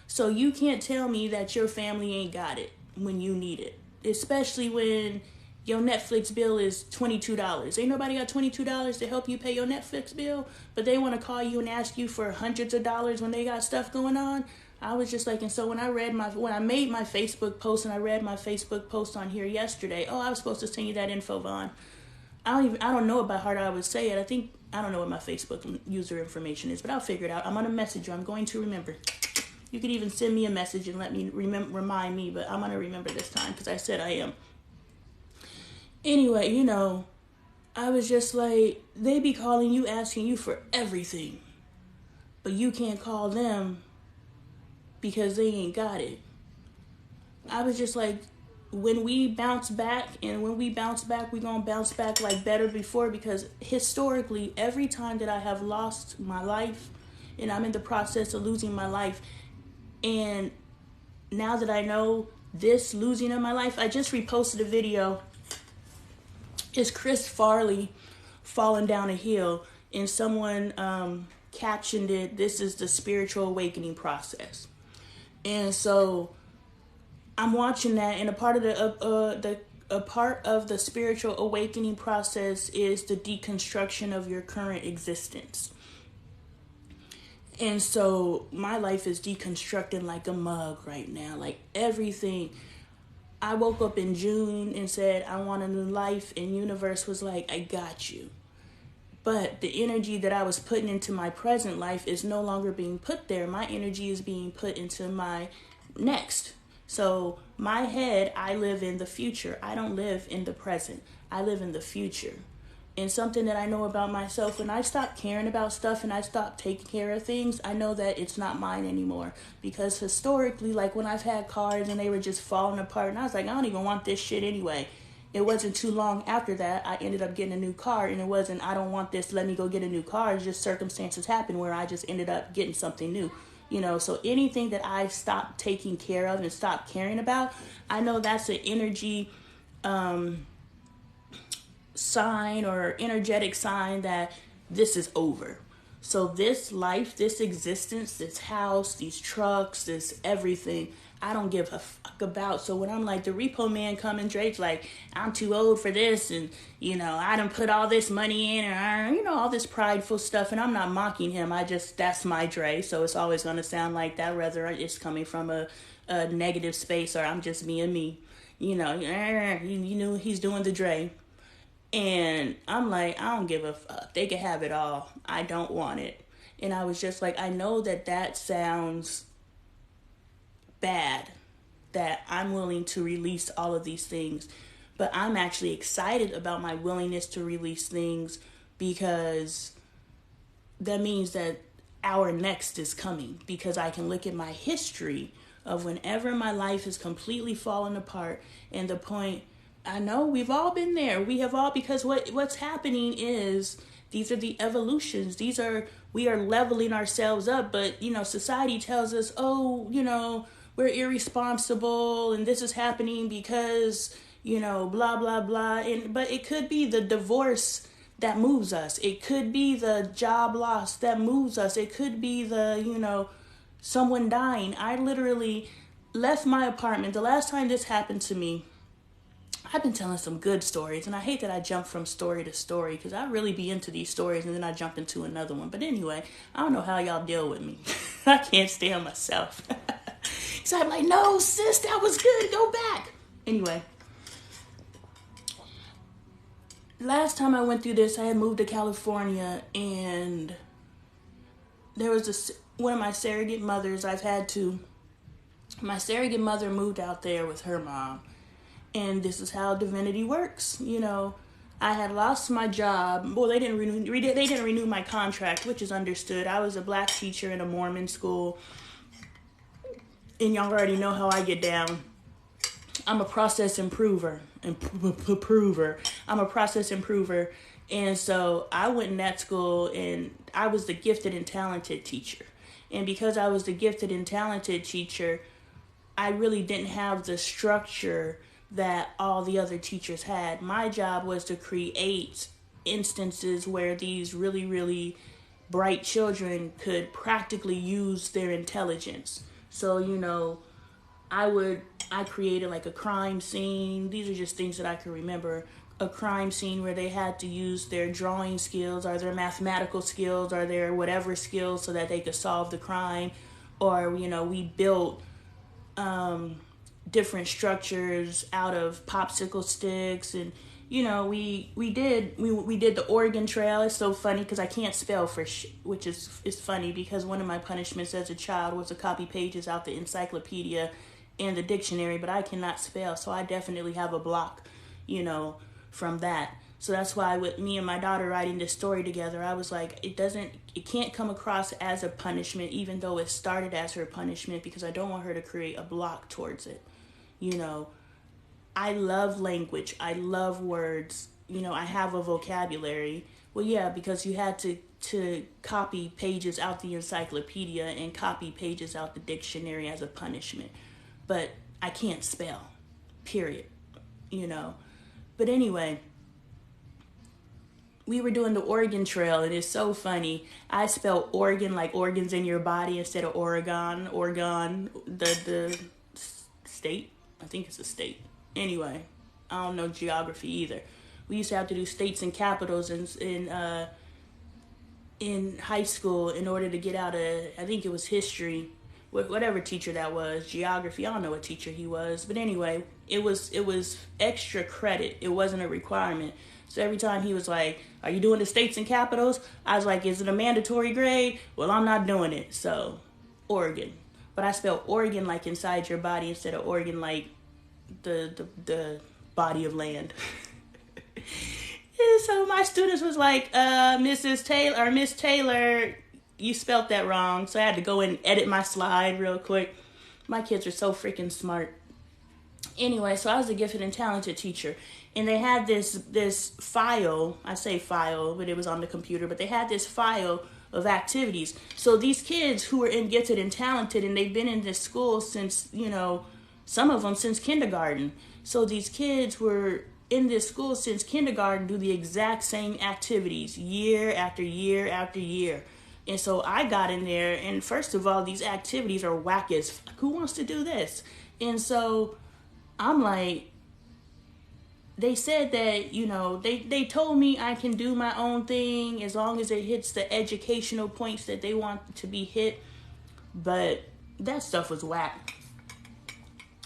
So you can't tell me that your family ain't got it when you need it, especially when your Netflix bill is $22. Ain't nobody got $22 to help you pay your Netflix bill, but they want to call you and ask you for hundreds of dollars when they got stuff going on. I was just like, and so when I made my Facebook post, and I read my Facebook post on here yesterday, I was supposed to send you that info, Vaughn. I don't know about how I would say it. I don't know what my Facebook user information is, but I'll figure it out. I'm going to message you. I'm going to remember. You could even send me a message and let me remind me, but I'm going to remember this time because I said I am. Anyway, I was just like, they be calling you, asking you for everything, but you can't call them because they ain't got it. I was just like, when we bounce back, we're going to bounce back like better before, because historically, every time that I have lost my life and I'm in the process of losing my life, And now that I know this losing of my life, I just reposted a video. It's Chris Farley falling down a hill, and someone captioned it, "This is the spiritual awakening process." And so I'm watching that, and a part of the spiritual awakening process is the deconstruction of your current existence. And so my life is deconstructing like a mug right now. Like everything. I woke up in June and said, I want a new life. And universe was like, I got you. But the energy that I was putting into my present life is no longer being put there. My energy is being put into my next. So my head, I live in the future. I don't live in the present. I live in the future. And something that I know about myself, when I stop caring about stuff and I stop taking care of things, I know that it's not mine anymore. Because historically, like when I've had cars and they were just falling apart, and I was like, I don't even want this shit anyway. It wasn't too long after that, I ended up getting a new car, and it wasn't, I don't want this, let me go get a new car. It's just circumstances happened where I just ended up getting something new. So anything that I stopped taking care of and stopped caring about, I know that's an energy sign or energetic sign that this is over. So this life, this existence, this house, these trucks, this everything, I don't give a fuck about. So when I'm like, the repo man coming, Drake's like, I'm too old for this, and I done put all this money in, and all this prideful stuff, and I'm not mocking him. That's my Dre, so it's always gonna sound like that, whether it's coming from a negative space or I'm just being me. He's doing the Dre. And I'm like, I don't give a fuck. They can have it all. I don't want it. And I was just like, I know that sounds bad, that I'm willing to release all of these things. But I'm actually excited about my willingness to release things, because that means that our next is coming. Because I can look at my history of whenever my life is completely falling apart, and the point, I know we've all been there. We have all, because what's happening is these are the evolutions. We are leveling ourselves up, but society tells us, we're irresponsible and this is happening because, blah blah blah. But it could be the divorce that moves us. It could be the job loss that moves us. It could be the, someone dying. I literally left my apartment. The last time this happened to me, I've been telling some good stories, and I hate that I jump from story to story, because I really be into these stories and then I jump into another one. But anyway, I don't know how y'all deal with me. I can't stand myself. So I'm like, no, sis, that was good. Go back. Anyway, last time I went through this, I had moved to California, and there was one of my surrogate mothers. My surrogate mother moved out there with her mom. And this is how divinity works. I had lost my job. Well, they didn't renew my contract, which is understood. I was a black teacher in a Mormon school. And y'all already know how I get down. I'm a process improver. I'm a process improver. And so I went in that school, and I was the gifted and talented teacher. And because I was the gifted and talented teacher, I really didn't have the structure that all the other teachers had. My job was to create instances where these really, really bright children could practically use their intelligence. So, I created like a crime scene. These are just things that I can remember. A crime scene where they had to use their drawing skills or their mathematical skills or their whatever skills so that they could solve the crime. Or, we built different structures out of popsicle sticks, and we did the Oregon Trail. It's so funny because I can't spell for which is funny, because one of my punishments as a child was to copy pages out the encyclopedia and the dictionary, but I cannot spell, so I definitely have a block from that. So that's why with me and my daughter writing this story together, I was like, it can't come across as a punishment, even though it started as her punishment, because I don't want her to create a block towards it. I love language. I love words. I have a vocabulary. Well, yeah, because you had to to copy pages out the encyclopedia and copy pages out the dictionary as a punishment. But I can't spell, period, you know. But anyway, we were doing the Oregon Trail, and it's so funny. I spelled Oregon like organs in your body instead of Oregon. Oregon, the state. I think it's a state. Anyway, I don't know geography either. We used to have to do states and capitals in high school in order to get out of, I think it was history, whatever teacher that was, geography. I don't know what teacher he was, but anyway, it was extra credit. It wasn't a requirement. So every time he was like, "Are you doing the states and capitals?" I was like, "Is it a mandatory grade?" "Well, I'm not doing it." So, Oregon. But I spelled Oregon like inside your body instead of Oregon like the body of land. And so my students was like, Mrs. Taylor or Miss Taylor, you spelt that wrong. So I had to go and edit my slide real quick. My kids are so freaking smart. Anyway, so I was a gifted and talented teacher, and they had this file. I say file, but it was on the computer. But they had this file of activities. So these kids who were in gifted and talented, and they've been in this school since, some of them since kindergarten. So these kids were in this school since kindergarten, do the exact same activities year after year after year. And so I got in there, and first of all, these activities are whack as fuck. Who wants to do this? And so I'm like, they said that, they told me I can do my own thing as long as it hits the educational points that they want to be hit. But that stuff was whack.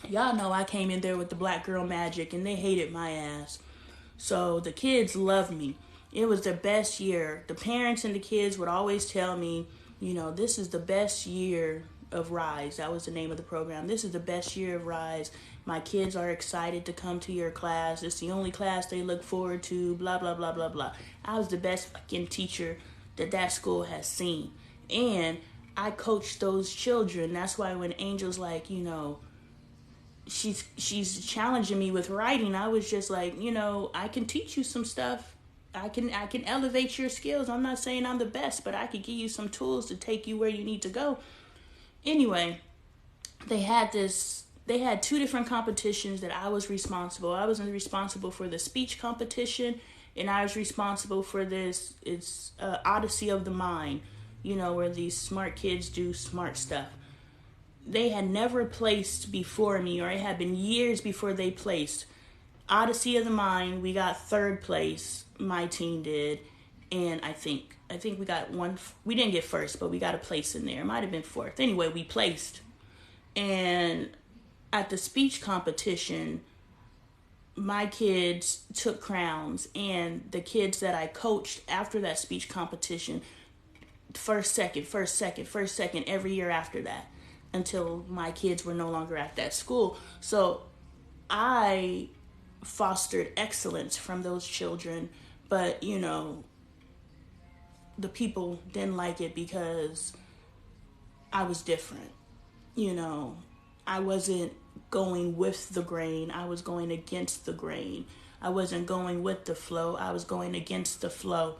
Y'all know I came in there with the black girl magic, and they hated my ass. So the kids loved me. It was the best year. The parents and the kids would always tell me, this is the best year of Rise. That was the name of the program. This is the best year of Rise. My kids are excited to come to your class. It's the only class they look forward to, blah, blah, blah, blah, blah. I was the best fucking teacher that school has seen. And I coached those children. That's why when Angel's like, she's challenging me with writing, I was just like, I can teach you some stuff. I can elevate your skills. I'm not saying I'm the best, but I could give you some tools to take you where you need to go. Anyway, they had 2 different competitions that I was responsible. I was responsible for the speech competition, and I was responsible for this. It's Odyssey of the Mind, where these smart kids do smart stuff. They had never placed before me, or it had been years before they placed. Odyssey of the Mind, we got 3rd place. My team did, and I think we got one. We didn't get first, but we got a place in there. It might have been 4th. Anyway, we placed. And at the speech competition, my kids took crowns, and the kids that I coached after that speech competition, first, second, every year after that, until my kids were no longer at that school. So I fostered excellence from those children, but the people didn't like it because I was different. I wasn't going with the grain. I was going against the grain. I wasn't going with the flow. I was going against the flow.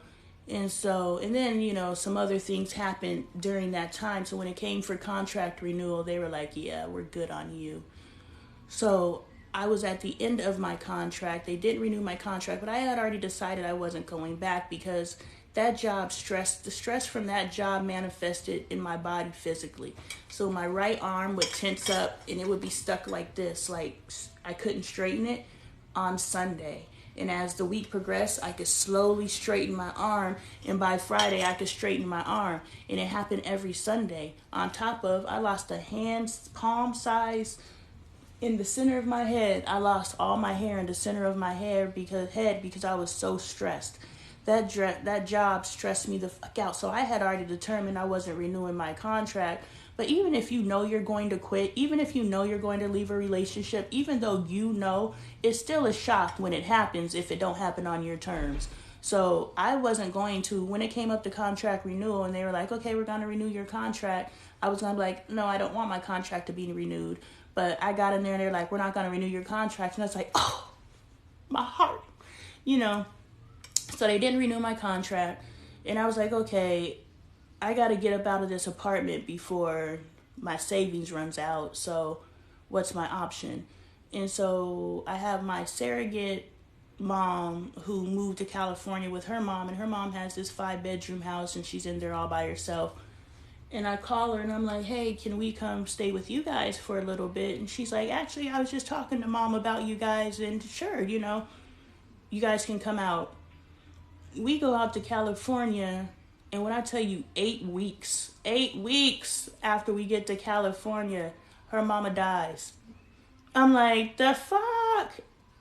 And then, some other things happened during that time. So when it came for contract renewal, they were like, yeah, we're good on you. So I was at the end of my contract. They didn't renew my contract, but I had already decided I wasn't going back because the stress from that job manifested in my body physically. So my right arm would tense up, and it would be stuck like this. Like I couldn't straighten it on Sunday. And as the week progressed, I could slowly straighten my arm. And by Friday, I could straighten my arm. And it happened every Sunday. On top of, I lost a palm size in the center of my head. I lost all my hair in the center of my head because I was so stressed. That job stressed me the fuck out. So I had already determined I wasn't renewing my contract. But even if you're going to quit, even if you're going to leave a relationship, even though it's still a shock when it happens if it don't happen on your terms. So I wasn't going to, when it came up to contract renewal and they were like, okay, we're going to renew your contract, I was going to be like, no, I don't want my contract to be renewed. But I got in there and they're like, we're not going to renew your contract. And I was like, oh, my heart, So they didn't renew my contract. And I was like, okay, I got to get up out of this apartment before my savings runs out. So what's my option? And so I have my surrogate mom who moved to California with her mom, and her mom has this 5-bedroom house and she's in there all by herself. And I call her and I'm like, hey, can we come stay with you guys for a little bit? And she's like, actually, I was just talking to mom about you guys, and sure, you know, you guys can come out. We go out to California, and when I tell you 8 weeks after we get to California, her mama dies. I'm like, the fuck?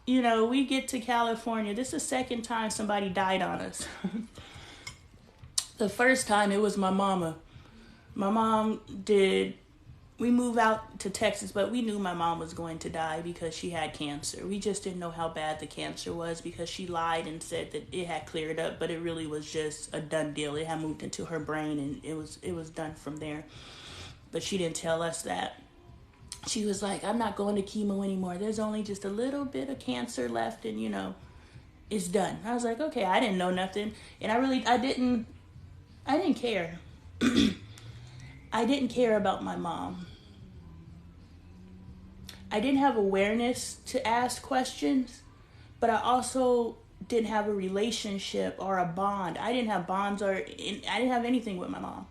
You know, we get to California. This is the second time somebody died on us. The first time it was my mama. My mom we moved out to Texas, but we knew my mom was going to die because she had cancer. We just didn't know how bad the cancer was because she lied and said that it had cleared up, but it really was just a done deal. It had moved into her brain and it was done from there. But she didn't tell us that. She was like, I'm not going to chemo anymore. There's only just a little bit of cancer left and, you know, it's done. I was like, okay, I didn't know nothing. And I didn't care. I didn't care about my mom. I didn't have awareness to ask questions, but I also didn't have a relationship or a bond. I didn't have bonds I didn't have anything with my mom.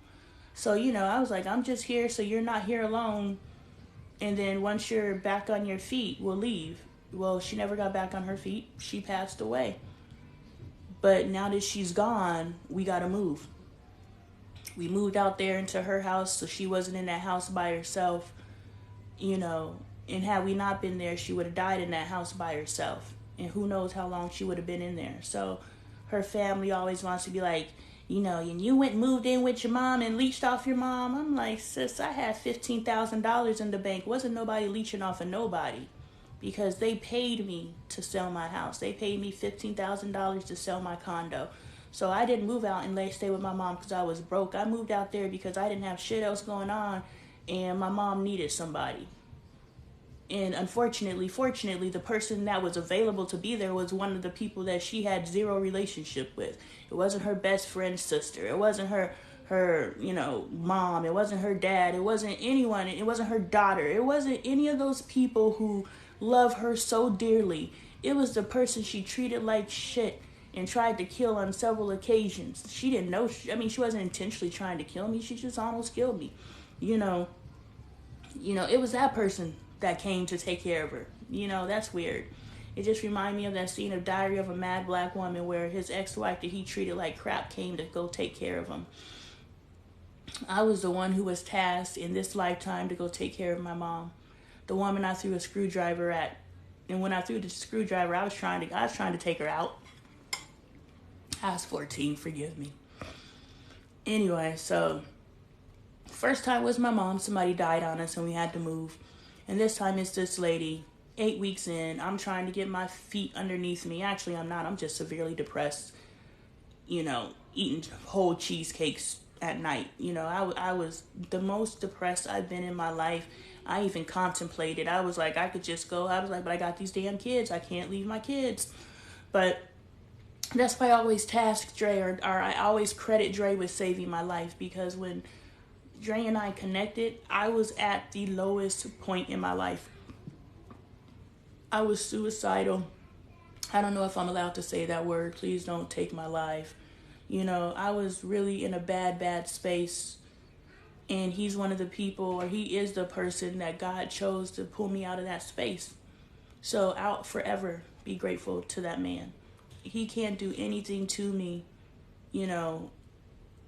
So, you know, I was like, I'm just here so you're not here alone. And then once you're back on your feet, we'll leave. Well, she never got back on her feet. She passed away. But now that she's gone, we got to move. We moved out there into her house, so she wasn't in that house by herself, you know. And had we not been there, she would have died in that house by herself. And who knows how long she would have been in there. So her family always wants to be like, you know, and you went and moved in with your mom and leached off your mom. I'm like, sis, I had $15,000 in the bank. Wasn't nobody leeching off of nobody. Because they paid me to sell my house. They paid me $15,000 to sell my condo. So I didn't move out and stay with my mom because I was broke. I moved out there because I didn't have shit else going on and my mom needed somebody. And fortunately, the person that was available to be there was one of the people that she had zero relationship with. It wasn't her best friend's sister. It wasn't her, you know, mom. It wasn't her dad. It wasn't anyone. It wasn't her daughter. It wasn't any of those people who love her so dearly. It was the person she treated like shit and tried to kill on several occasions. She didn't know. She wasn't intentionally trying to kill me. She just almost killed me. You know, it was that person that came to take care of her. You know, that's weird. It just reminded me of that scene of Diary of a Mad Black Woman where his ex-wife that he treated like crap came to go take care of him. I was the one who was tasked in this lifetime to go take care of my mom. The woman I threw a screwdriver at. And when I threw the screwdriver, I was trying to take her out. I was 14, forgive me. Anyway, so first time was my mom. Somebody died on us and we had to move. And this time it's this lady, 8 weeks in. I'm trying to get my feet underneath me. Actually, I'm not. I'm just severely depressed. You know, eating whole cheesecakes at night. You know, I was the most depressed I've been in my life. I even contemplated. I was like, I could just go. I was like, but I got these damn kids. I can't leave my kids. But that's why I always task Dre, or I always credit Dre with saving my life, because when Dre and I connected, I was at the lowest point in my life. I was suicidal. I don't know if I'm allowed to say that word. Please don't take my life. You know, I was really in a bad space. And he's one of the people, or he is the person that God chose to pull me out of that space. So I'll forever be grateful to that man. He can't do anything to me. You know,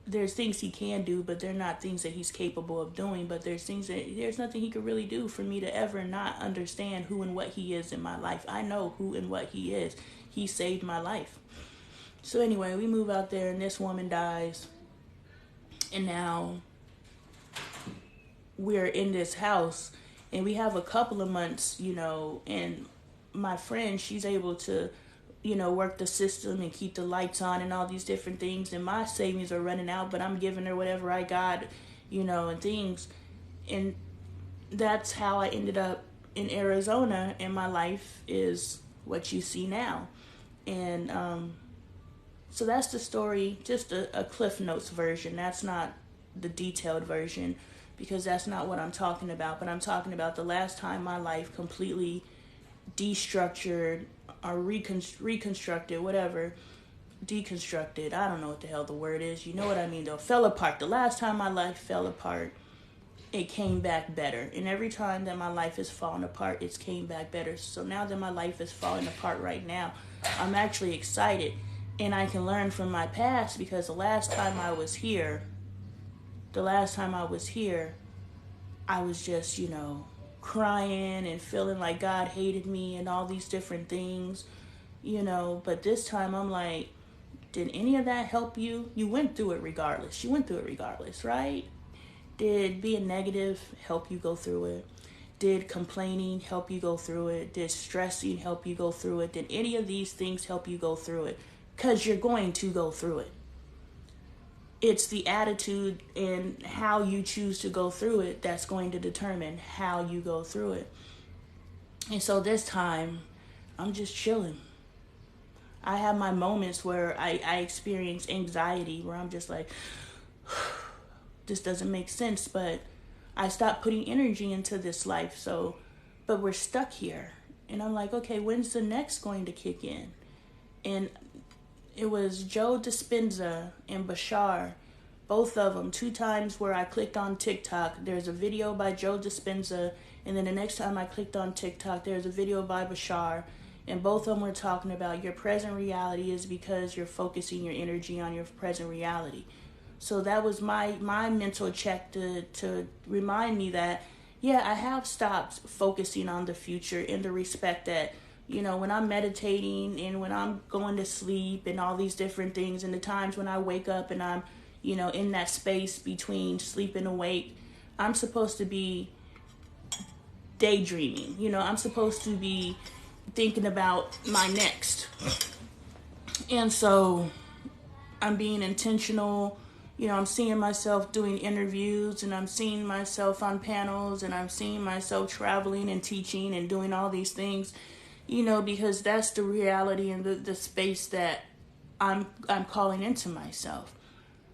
there's things he can do, but they're not things that he's capable of doing. But there's nothing he could really do for me to ever not understand who and what he is in my life. I know who and what he is. He saved my life. So anyway, we move out there and this woman dies. And now we're in this house and we have a couple of months, you know, and my friend, she's able to, you know, work the system and keep the lights on and all these different things. And my savings are running out, but I'm giving her whatever I got, you know, and things. And that's how I ended up in Arizona, and my life is what you see now. And So that's the story, just a Cliff Notes version. That's not the detailed version because that's not what I'm talking about. But I'm talking about the last time my life completely destructured or reconstructed, whatever, deconstructed. I don't know what the hell the word is. You know what I mean, though. Fell apart. The last time my life fell apart, it came back better. And every time that my life has fallen apart, it's came back better. So now that my life is falling apart right now, I'm actually excited. And I can learn from my past because the last time I was here, I was just, crying and feeling like God hated me and all these different things, But this time I'm like, did any of that help you? You went through it regardless. You went through it regardless, right? Did being negative help you go through it? Did complaining help you go through it? Did stressing help you go through it? Did any of these things help you go through it? Because you're going to go through it. It's the attitude and how you choose to go through it that's going to determine how you go through it. And so this time, I'm just chilling. I have my moments where I experience anxiety, where I'm just like, this doesn't make sense, but I stopped putting energy into this life. But we're stuck here. And I'm like, okay, when's the next going to kick in? And it was Joe Dispenza and Bashar, both of them, 2 times where I clicked on TikTok. There's a video by Joe Dispenza, and then the next time I clicked on TikTok, there's a video by Bashar, and both of them were talking about your present reality is because you're focusing your energy on your present reality. So that was my mental check to remind me that, yeah, I have stopped focusing on the future in the respect that, when I'm meditating and when I'm going to sleep and all these different things, and the times when I wake up and I'm, in that space between sleep and awake, I'm supposed to be daydreaming. I'm supposed to be thinking about my next. And so I'm being intentional. I'm seeing myself doing interviews, and I'm seeing myself on panels, and I'm seeing myself traveling and teaching and doing all these things, because that's the reality and the space that I'm calling into myself.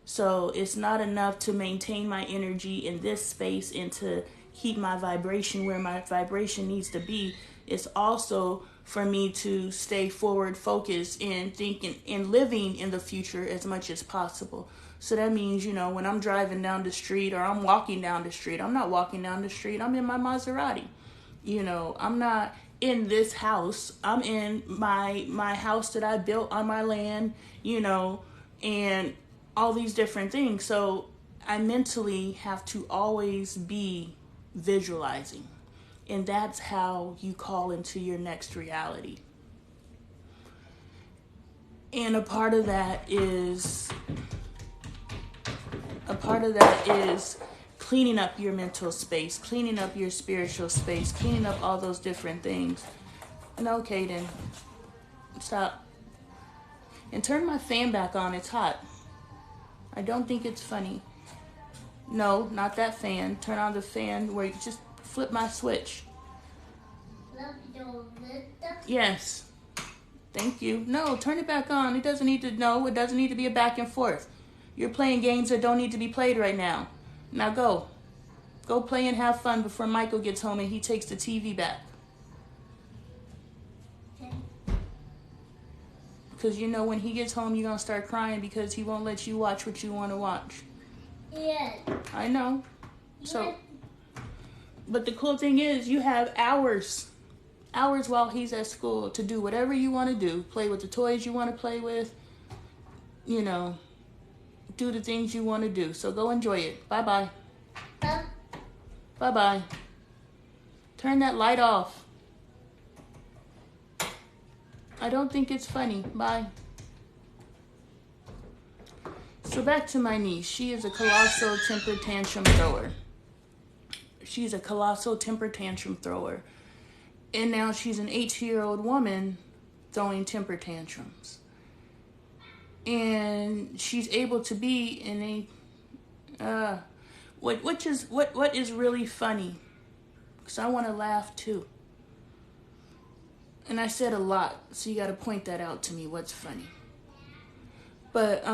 So it's not enough to maintain my energy in this space and to keep my vibration where my vibration needs to be. It's also for me to stay forward focused and thinking and living in the future as much as possible. So that means, when I'm driving down the street or I'm walking down the street, I'm not walking down the street, I'm in my Maserati. I'm not in this house. I'm in my house that I built on my land, and all these different things. So I mentally have to always be visualizing. And that's how you call into your next reality. And a part of that is cleaning up your mental space, cleaning up your spiritual space, cleaning up all those different things. And okay, then stop. And turn my fan back on. It's hot. I don't think it's funny. No, not that fan. Turn on the fan where you just flip my switch. Yes. Thank you. No, turn it back on. It doesn't need to be a back and forth. You're playing games that don't need to be played right now. Now go. Go play and have fun before Michael gets home and he takes the TV back. Because when he gets home, you're going to start crying because he won't let you watch what you want to watch. Yeah. I know. So, but the cool thing is you have hours while he's at school to do whatever you want to do. Play with the toys you want to play with. Do the things you want to do. So go enjoy it. Bye-bye. Bye-bye. Turn that light off. I don't think it's funny. Bye. So back to my niece. She is a colossal temper tantrum thrower. And now she's an 18-year-old woman throwing temper tantrums. And she's able to be in what is really funny, because I want to laugh too. And I said a lot, so you got to point that out to me. What's funny? But,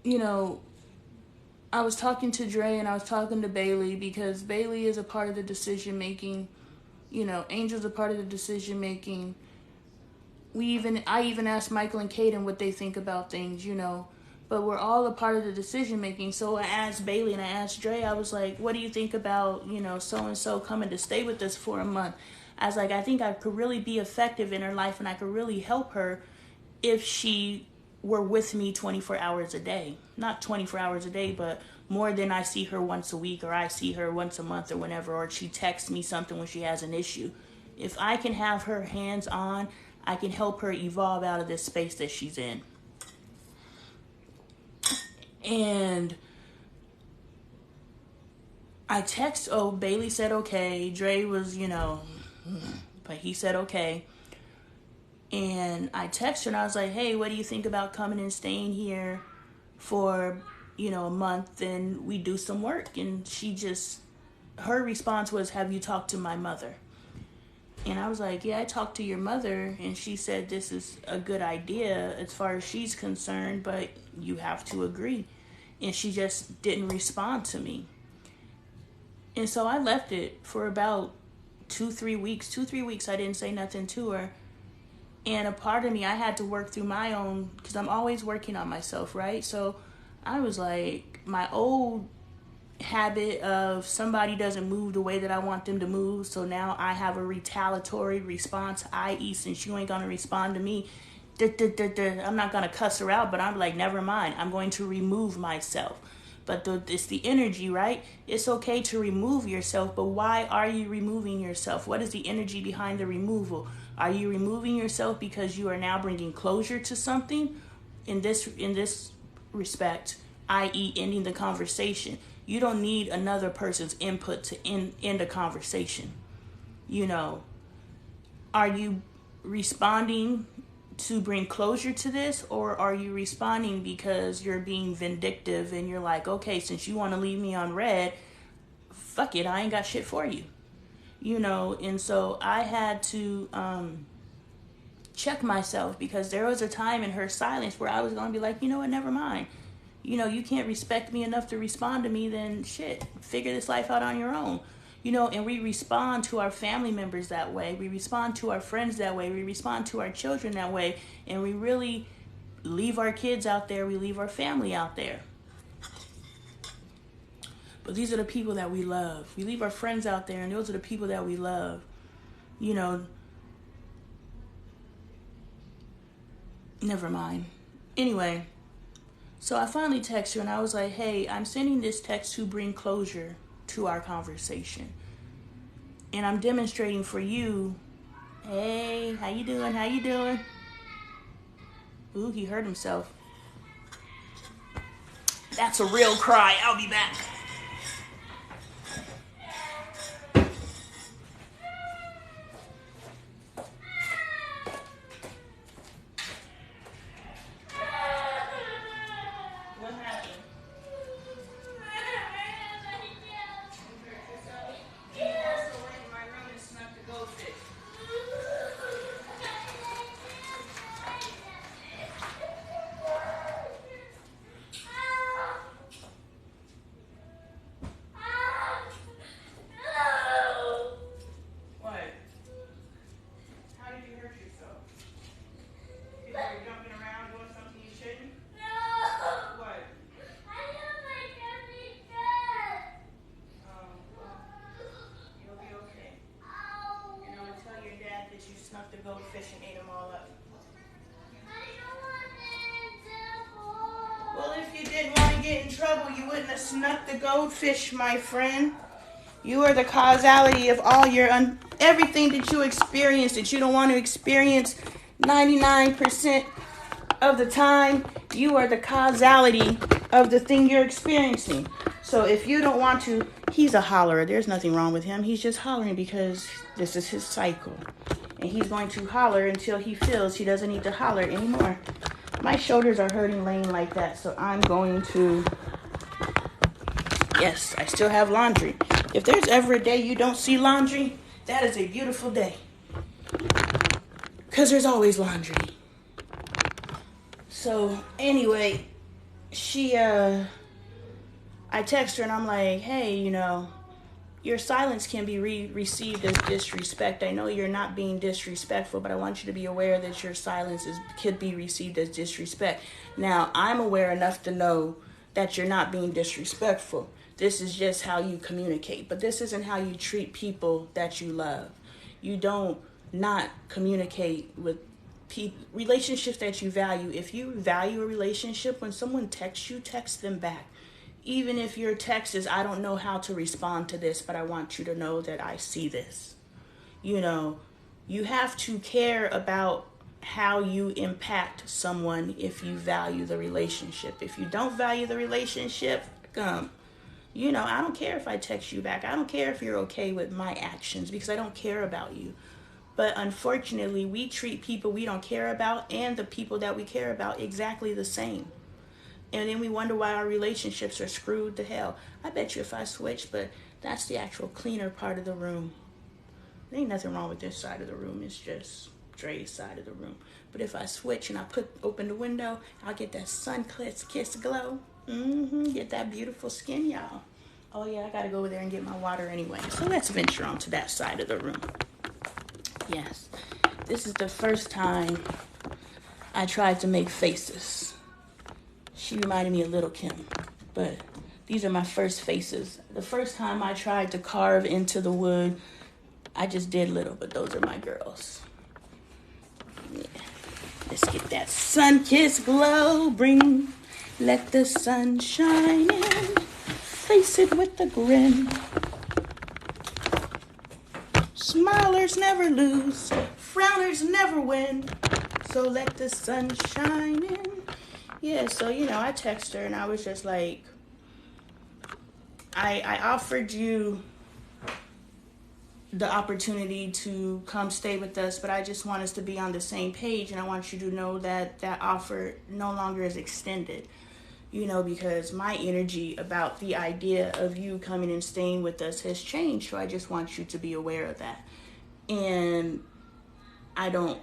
you know, I was talking to Dre and I was talking to Bailey because Bailey is a part of the decision making. You know, Angel's a part of the decision making. I even asked Michael and Kaden what they think about things, you know. But we're all a part of the decision making. So I asked Bailey and I asked Dre, I was like, what do you think about, you know, so and so coming to stay with us for a month? I was like, I think I could really be effective in her life and I could really help her if she were with me 24 hours a day. Not 24 hours a day, but more than I see her once a week or I see her once a month or whenever, or she texts me something when she has an issue. If I can have her hands on, I can help her evolve out of this space that she's in. And I text, Bailey said okay. Dre was, you know, but he said okay. And I texted her and I was like, hey, what do you think about coming and staying here for, you know, a month and we do some work? And her response was, have you talked to my mother? And I was like, yeah, I talked to your mother and she said this is a good idea as far as she's concerned, but you have to agree. And she just didn't respond to me. And so I left it for about 2-3 weeks. 2-3 weeks I didn't say nothing to her. And a part of me, I had to work through my own, because I'm always working on myself, right? So I was like, my old habit of somebody doesn't move the way that I want them to move, so now I have a retaliatory response, i.e. since you ain't going to respond to me, I'm not going to cuss her out, but I'm like, never mind, I'm going to remove myself. But it's the energy, right? It's okay to remove yourself, but why are you removing yourself? What is the energy behind the removal? Are you removing yourself because you are now bringing closure to something? In this respect, i.e. ending the conversation. You don't need another person's input to end a conversation. You know, are you responding to bring closure to this, or are you responding because you're being vindictive and you're like, okay, since you want to leave me on red, fuck it, I ain't got shit for you. You know, and so I had to check myself, because there was a time in her silence where I was going to be like, you know what, never mind. You know, you can't respect me enough to respond to me, then shit, figure this life out on your own. You know, and we respond to our family members that way. We respond to our friends that way. We respond to our children that way. And we really leave our kids out there. We leave our family out there. But these are the people that we love. We leave our friends out there, and those are the people that we love. You know, never mind. Anyway, so I finally texted her, and I was like, hey, I'm sending this text to bring closure to our conversation. And I'm demonstrating for you, hey, how you doing? How you doing? Ooh, he hurt himself. That's a real cry. I'll be back. Snuck the goldfish, my friend. You are the causality of all your everything that you experience that you don't want to experience 99% of the time. You are the causality of the thing you're experiencing. So if you don't want to, he's a hollerer. There's nothing wrong with him. He's just hollering because this is his cycle. And he's going to holler until he feels he doesn't need to holler anymore. My shoulders are hurting laying like that, so I'm going to... Yes, I still have laundry. If there's ever a day you don't see laundry, that is a beautiful day. Because there's always laundry. So anyway, I text her and I'm like, hey, your silence can be received as disrespect. I know you're not being disrespectful, but I want you to be aware that your silence could be received as disrespect. Now, I'm aware enough to know that you're not being disrespectful. This is just how you communicate, but this isn't how you treat people that you love. You don't not communicate with relationships that you value. If you value a relationship, when someone texts you, text them back. Even if your text is, I don't know how to respond to this, but I want you to know that I see this. You have to care about how you impact someone if you value the relationship. If you don't value the relationship, I don't care if I text you back. I don't care if you're okay with my actions because I don't care about you. But unfortunately, we treat people we don't care about and the people that we care about exactly the same. And then we wonder why our relationships are screwed to hell. I bet you if I switch, but that's the actual cleaner part of the room. There ain't nothing wrong with this side of the room. It's just Dre's side of the room. But if I switch and I open the window, I'll get that sun-kiss glow. Get that beautiful skin, y'all. Oh yeah, I gotta go over there and get my water anyway. So let's venture on to that side of the room. Yes, this is the first time I tried to make faces. She reminded me of Little Kim, but these are my first faces. The first time I tried to carve into the wood, I just did little, but those are my girls. Yeah. Let's get that sun-kissed glow. Let the sun shine in. Face it with a grin. Smilers never lose, frowners never win. So let the sun shine in. Yeah, so, I texted her and I was just like, I offered you the opportunity to come stay with us, but I just want us to be on the same page, and I want you to know that that offer no longer is extended, because my energy about the idea of you coming and staying with us has changed, so I just want you to be aware of that. And I don't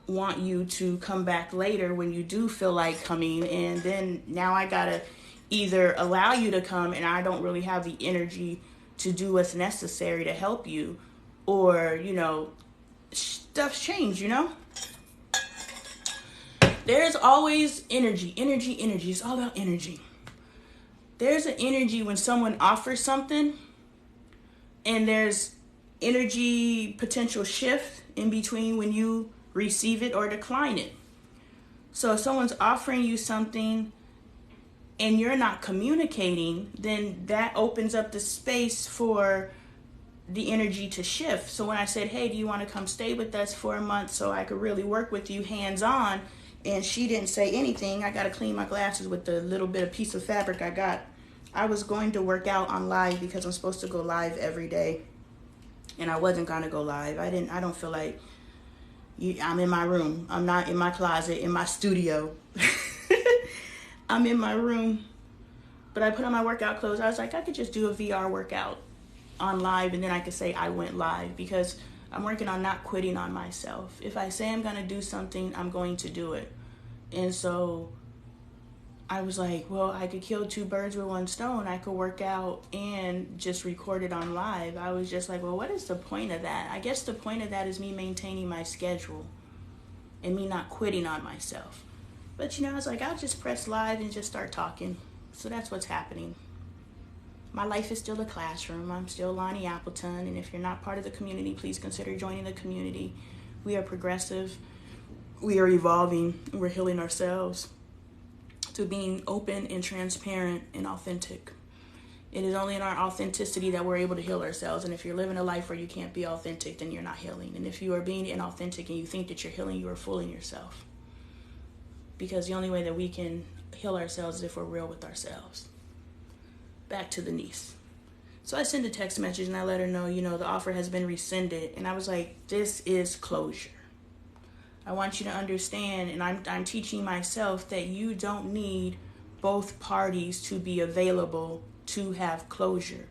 want you to come back later when you do feel like coming, and then now I gotta either allow you to come and I don't really have the energy to do what's necessary to help you, or stuff's changed. There's always energy. It's all about energy. There's an energy when someone offers something, and there's energy potential shift in between when you receive it or decline it. So if someone's offering you something and you're not communicating, then that opens up the space for the energy to shift. So when I said, hey, do you want to come stay with us for a month so I could really work with you hands on, and she didn't say anything, I got to clean my glasses with the little bit of piece of fabric I got. I was going to work out on live because I'm supposed to go live every day, and I wasn't going to go live. I don't feel like I'm in my room. I'm not in my closet, in my studio. I'm in my room. But I put on my workout clothes. I was like, I could just do a VR workout on live, and then I could say I went live, because I'm working on not quitting on myself. If I say I'm going to do something, I'm going to do it. And so I was like, well, I could kill two birds with one stone. I could work out and just record it on live. I was just like, well, what is the point of that? I guess the point of that is me maintaining my schedule and me not quitting on myself. But, I was like, I'll just press live and just start talking. So that's what's happening. My life is still a classroom. I'm still Lonee Appleton. And if you're not part of the community, please consider joining the community. We are progressive. We are evolving. We're healing ourselves to being open and transparent and authentic. It is only in our authenticity that we're able to heal ourselves. And if you're living a life where you can't be authentic, then you're not healing. And if you are being inauthentic and you think that you're healing, you are fooling yourself. Because the only way that we can heal ourselves is if we're real with ourselves. Back to the niece. So I sent a text message and I let her know, the offer has been rescinded. And I was like, this is closure. I want you to understand, and I'm teaching myself that you don't need both parties to be available to have closure.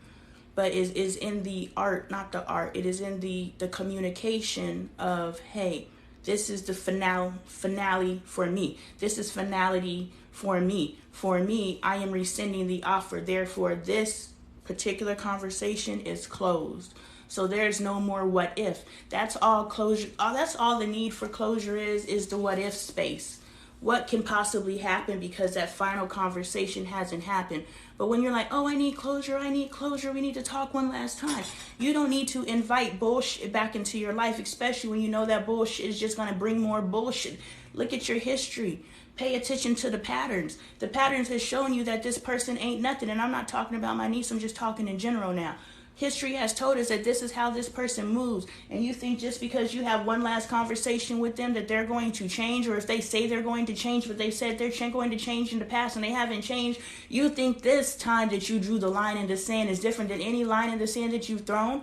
But it is in the art, not the art. It is in the communication of, hey, This is the finale for me. This is finality for me. For me, I am rescinding the offer. Therefore, this particular conversation is closed. So there's no more what if. That's all closure. That's all the need for closure is the what if space. What can possibly happen because that final conversation hasn't happened. But when you're like, oh, I need closure, we need to talk one last time. You don't need to invite bullshit back into your life, especially when you know that bullshit is just going to bring more bullshit. Look at your history. Pay attention to the patterns. The patterns has shown you that this person ain't nothing. And I'm not talking about my niece, I'm just talking in general now. History has told us that this is how this person moves. And you think just because you have one last conversation with them that they're going to change, or if they say they're going to change, but they said they're going to change in the past and they haven't changed, you think this time that you drew the line in the sand is different than any line in the sand that you've thrown?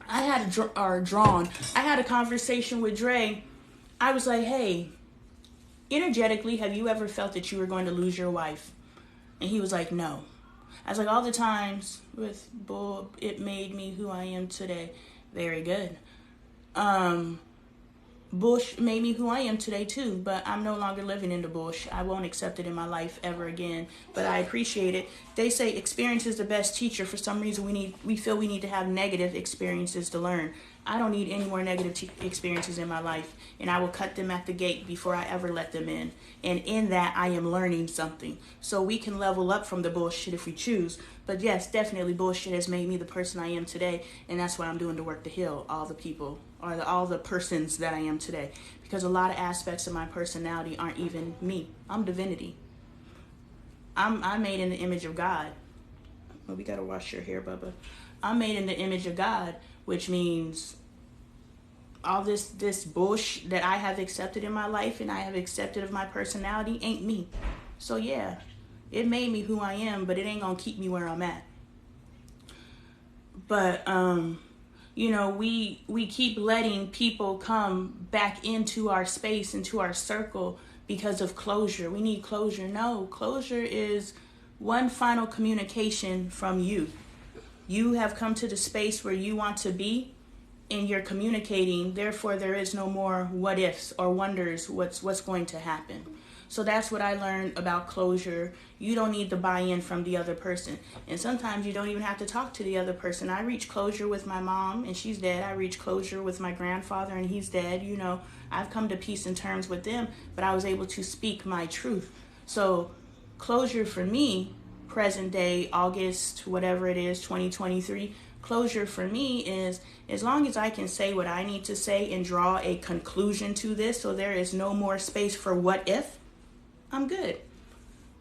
I had a conversation with Dre. I was like, hey, energetically, have you ever felt that you were going to lose your wife? And he was like, no. I was like, all the times with bull, it made me who I am today. Very good. Bush made me who I am today too, but I'm no longer living in the bush. I won't accept it in my life ever again, but I appreciate it. They say experience is the best teacher. For some reason, we feel we need to have negative experiences to learn. I don't need any more negative experiences in my life, and I will cut them at the gate before I ever let them in. And in that, I am learning something. So we can level up from the bullshit if we choose. But yes, definitely bullshit has made me the person I am today, and that's what I'm doing to work to heal all the people, or all the persons that I am today. Because a lot of aspects of my personality aren't even me. I'm divinity. I'm made in the image of God. Well, we gotta wash your hair, Bubba. I'm made in the image of God, which means all this bullshit that I have accepted in my life and I have accepted of my personality ain't me. So yeah, it made me who I am, but it ain't gonna keep me where I'm at. But you know, we keep letting people come back into our space, into our circle because of closure. We need closure. No, closure is one final communication from you. You have come to the space where you want to be and you're communicating. Therefore, there is no more what ifs or wonders what's going to happen. So that's what I learned about closure. You don't need the buy-in from the other person. And sometimes you don't even have to talk to the other person. I reached closure with my mom and she's dead. I reached closure with my grandfather and he's dead. You know, I've come to peace and terms with them, but I was able to speak my truth. So closure for me, present day, August, whatever it is, 2023, closure for me is as long as I can say what I need to say and draw a conclusion to this so there is no more space for what if, I'm good.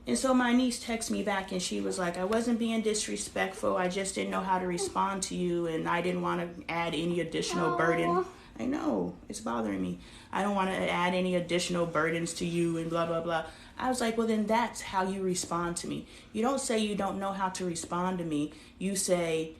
And so my niece texted me back and she was like, I wasn't being disrespectful. I just didn't know how to respond to you and I didn't want to add any additional burden. I know, it's bothering me. I don't want to add any additional burdens to you and blah, blah, blah. I was like, well, then that's how you respond to me. You don't say you don't know how to respond to me. You say,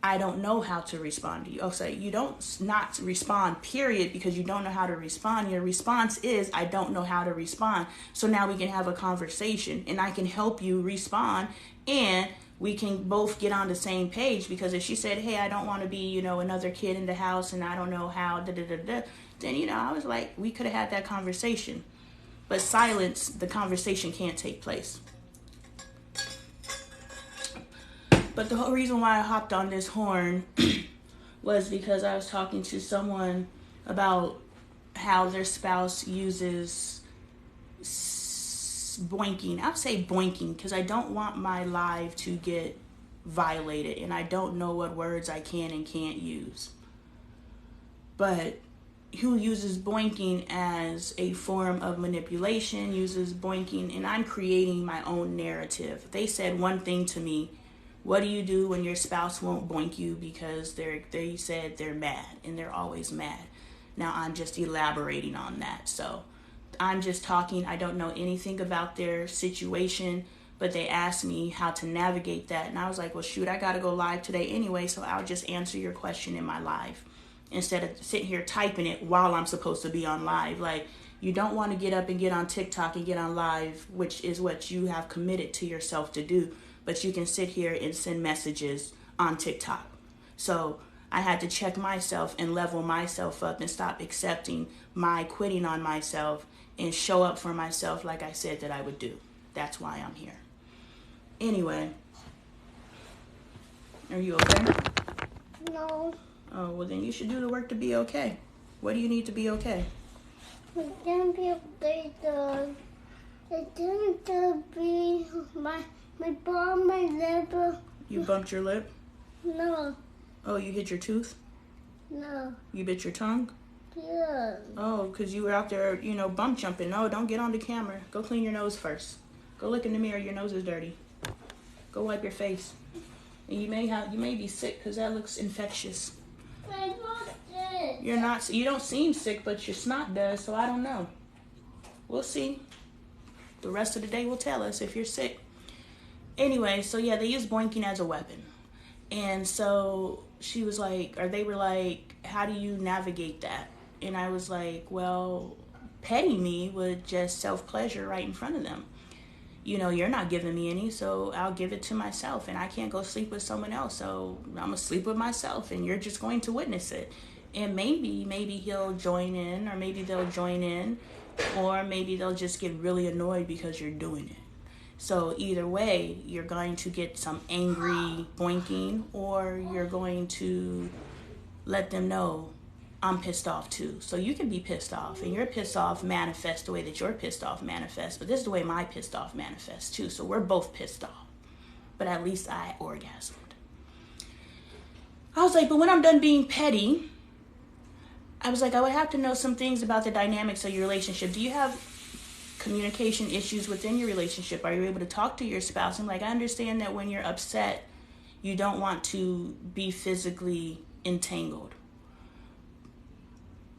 I don't know how to respond to you. Oh, say you don't not respond, period, because you don't know how to respond. Your response is, I don't know how to respond. So now we can have a conversation and I can help you respond and we can both get on the same page. Because if she said, hey, I don't want to be, you know, another kid in the house and I don't know how, then, you know, I was like, we could have had that conversation. But silence, the conversation can't take place. But the whole reason why I hopped on this horn was because I was talking to someone about how their spouse uses boinking. I'll say boinking because I don't want my life to get violated and I don't know what words I can and can't use. But who uses boinking as a form of manipulation, uses boinking, and I'm creating my own narrative. They said one thing to me, what do you do when your spouse won't boink you because they said they're mad and they're always mad? Now I'm just elaborating on that. So I'm just talking, I don't know anything about their situation, but they asked me how to navigate that. And I was like, well, shoot, I got to go live today anyway, so I'll just answer your question in my live. Instead of sitting here typing it while I'm supposed to be on live. Like, you don't want to get up and get on TikTok and get on live, which is what you have committed to yourself to do. But you can sit here and send messages on TikTok. So I had to check myself and level myself up and stop accepting my quitting on myself and show up for myself like I said that I would do. That's why I'm here. Anyway, are you okay? No. Oh, well then you should do the work to be okay. What do you need to be okay? I can't be a big dog. I didn't be my bum, my lip. You bumped your lip? No. Oh, you hit your tooth? No. You bit your tongue? Yeah. Oh, because you were out there, bump jumping. No, don't get on the camera. Go clean your nose first. Go look in the mirror. Your nose is dirty. Go wipe your face. And you may be sick because that looks infectious. I'm not sick. You don't seem sick, but your snot does, so I don't know. We'll see. The rest of the day will tell us if you're sick. Anyway, so yeah, they use boinking as a weapon. And so she was like, or they were like, how do you navigate that? And I was like, well, petting me with just self-pleasure right in front of them. You're not giving me any, so I'll give it to myself. And I can't go sleep with someone else, so I'm going to sleep with myself, and you're just going to witness it. And maybe he'll join in, or maybe they'll join in, or maybe they'll just get really annoyed because you're doing it. So either way, you're going to get some angry boinking, or you're going to let them know I'm pissed off too. So you can be pissed off, and your pissed off manifests the way that your pissed off manifests, but this is the way my pissed off manifests too. So we're both pissed off, but at least I orgasmed. I was like, but when I'm done being petty, I was like, I would have to know some things about the dynamics of your relationship. Do you have communication issues within your relationship? Are you able to talk to your spouse? I'm like, I understand that when you're upset, you don't want to be physically entangled,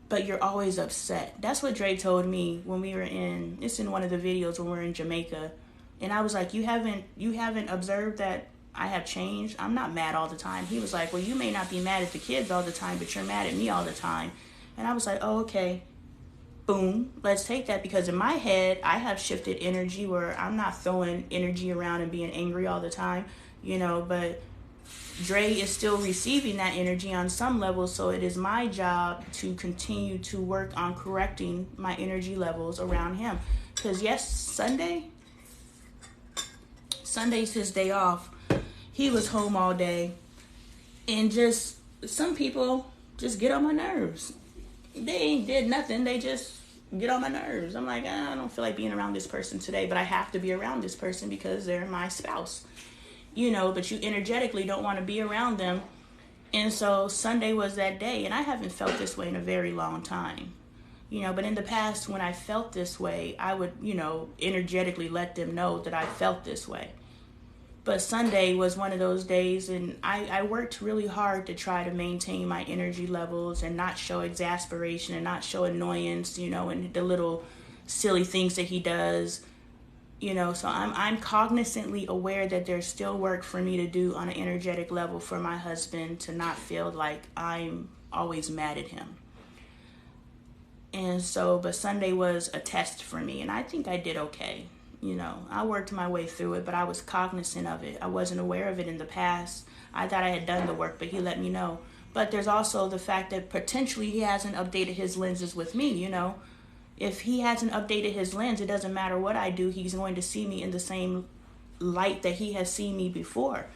but you're always upset. That's what Dre told me when we were it's in one of the videos when we were in Jamaica. And I was like, you haven't observed that I have changed? I'm not mad all the time. He was like, well, you may not be mad at the kids all the time, but you're mad at me all the time. And I was like, oh, okay. Boom, let's take that, because in my head, I have shifted energy where I'm not throwing energy around and being angry all the time, but Dre is still receiving that energy on some level, so it is my job to continue to work on correcting my energy levels around him. Because yes, Sunday's his day off. He was home all day, and just some people just get on my nerves. They ain't did nothing, they just get on my nerves. I'm like, I don't feel like being around this person today, but I have to be around this person because they're my spouse. But you energetically don't want to be around them. And so Sunday was that day, and I haven't felt this way in a very long time. But in the past, when I felt this way, I would, energetically let them know that I felt this way. But Sunday was one of those days, and I worked really hard to try to maintain my energy levels and not show exasperation and not show annoyance, and the little silly things that he does. So I'm cognizantly aware that there's still work for me to do on an energetic level for my husband to not feel like I'm always mad at him. And so, but Sunday was a test for me, and I think I did okay. I worked my way through it, but I was cognizant of it. I wasn't aware of it in the past. I thought I had done the work, but he let me know. But there's also the fact that potentially he hasn't updated his lenses with me, If he hasn't updated his lens, it doesn't matter what I do. He's going to see me in the same light that he has seen me before,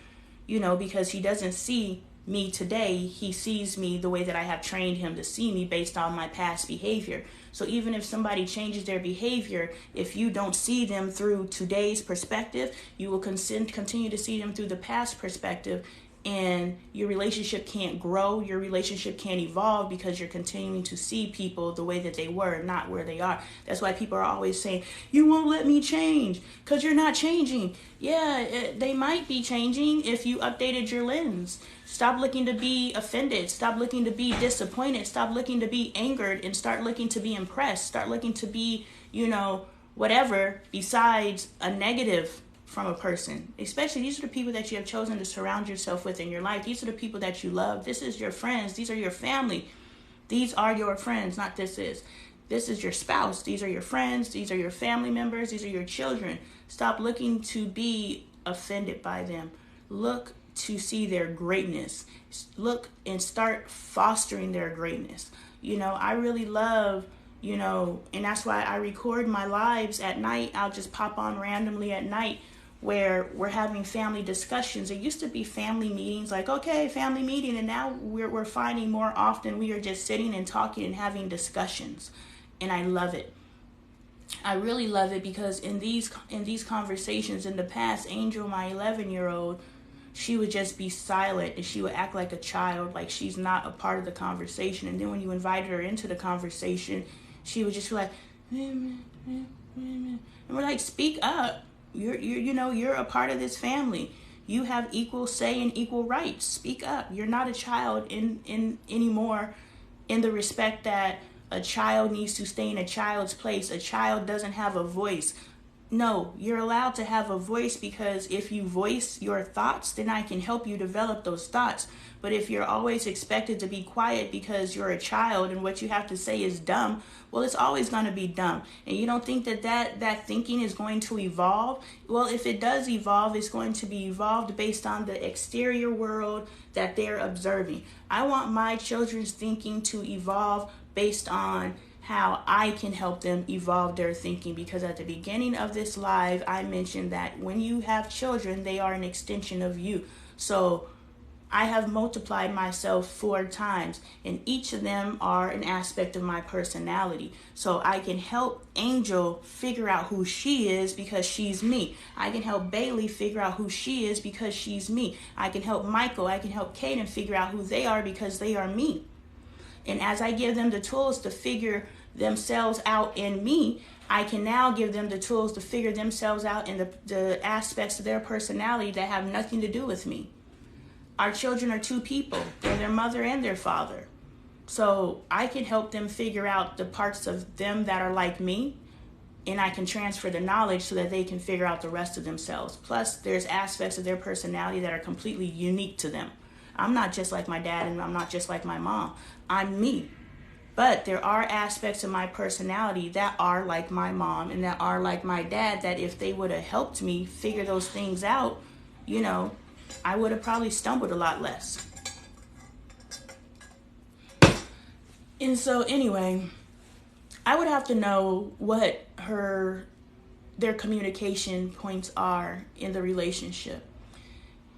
because he doesn't see me today. He sees me the way that I have trained him to see me based on my past behavior. So even if somebody changes their behavior, if you don't see them through today's perspective, you will continue to see them through the past perspective. And your relationship can't grow, your relationship can't evolve, because you're continuing to see people the way that they were, not where they are. That's why people are always saying, you won't let me change because you're not changing. Yeah, they might be changing if you updated your lens. Stop looking to be offended. Stop looking to be disappointed. Stop looking to be angered, and start looking to be impressed. Start looking to be, whatever besides a negative from a person. Especially, these are the people that you have chosen to surround yourself with in your life. These are the people that you love. This is your friends. These are your family. These are your friends, not this is. This is your spouse. These are your friends. These are your family members. These are your children. Stop looking to be offended by them. Look to see their greatness. Look and start fostering their greatness. I really love, and that's why I record my lives at night. I'll just pop on randomly at night where we're having family discussions. It used to be family meetings, like, okay, family meeting, and now we're finding more often we are just sitting and talking and having discussions. And I love it. I really love it, because in these conversations in the past, Angel, my 11-year-old, she would just be silent and she would act like a child, like she's not a part of the conversation. And then when you invited her into the conversation, she would just be like, and we're like, speak up. You're a part of this family. You have equal say and equal rights. Speak up. You're not a child in anymore, in the respect that a child needs to stay in a child's place. A child doesn't have a voice. No, you're allowed to have a voice, because if you voice your thoughts, then I can help you develop those thoughts. But if you're always expected to be quiet because you're a child and what you have to say is dumb, well, it's always going to be dumb. And you don't think that thinking is going to evolve? Well, if it does evolve, it's going to be evolved based on the exterior world that they're observing. I want my children's thinking to evolve based on how I can help them evolve their thinking, because at the beginning of this live, I mentioned that when you have children, they are an extension of you. So I have multiplied myself 4 times, and each of them are an aspect of my personality. So I can help Angel figure out who she is because she's me. I can help Bailey figure out who she is because she's me. I can help Michael, I can help Kaden figure out who they are because they are me. And as I give them the tools to figure themselves out in me, I can now give them the tools to figure themselves out in the aspects of their personality that have nothing to do with me. Our children are 2 people. They're their mother and their father. So I can help them figure out the parts of them that are like me, and I can transfer the knowledge so that they can figure out the rest of themselves. Plus, there's aspects of their personality that are completely unique to them. I'm not just like my dad, and I'm not just like my mom. I'm me. But there are aspects of my personality that are like my mom and that are like my dad, that if they would have helped me figure those things out, I would have probably stumbled a lot less. And so anyway, I would have to know what their communication points are in the relationship.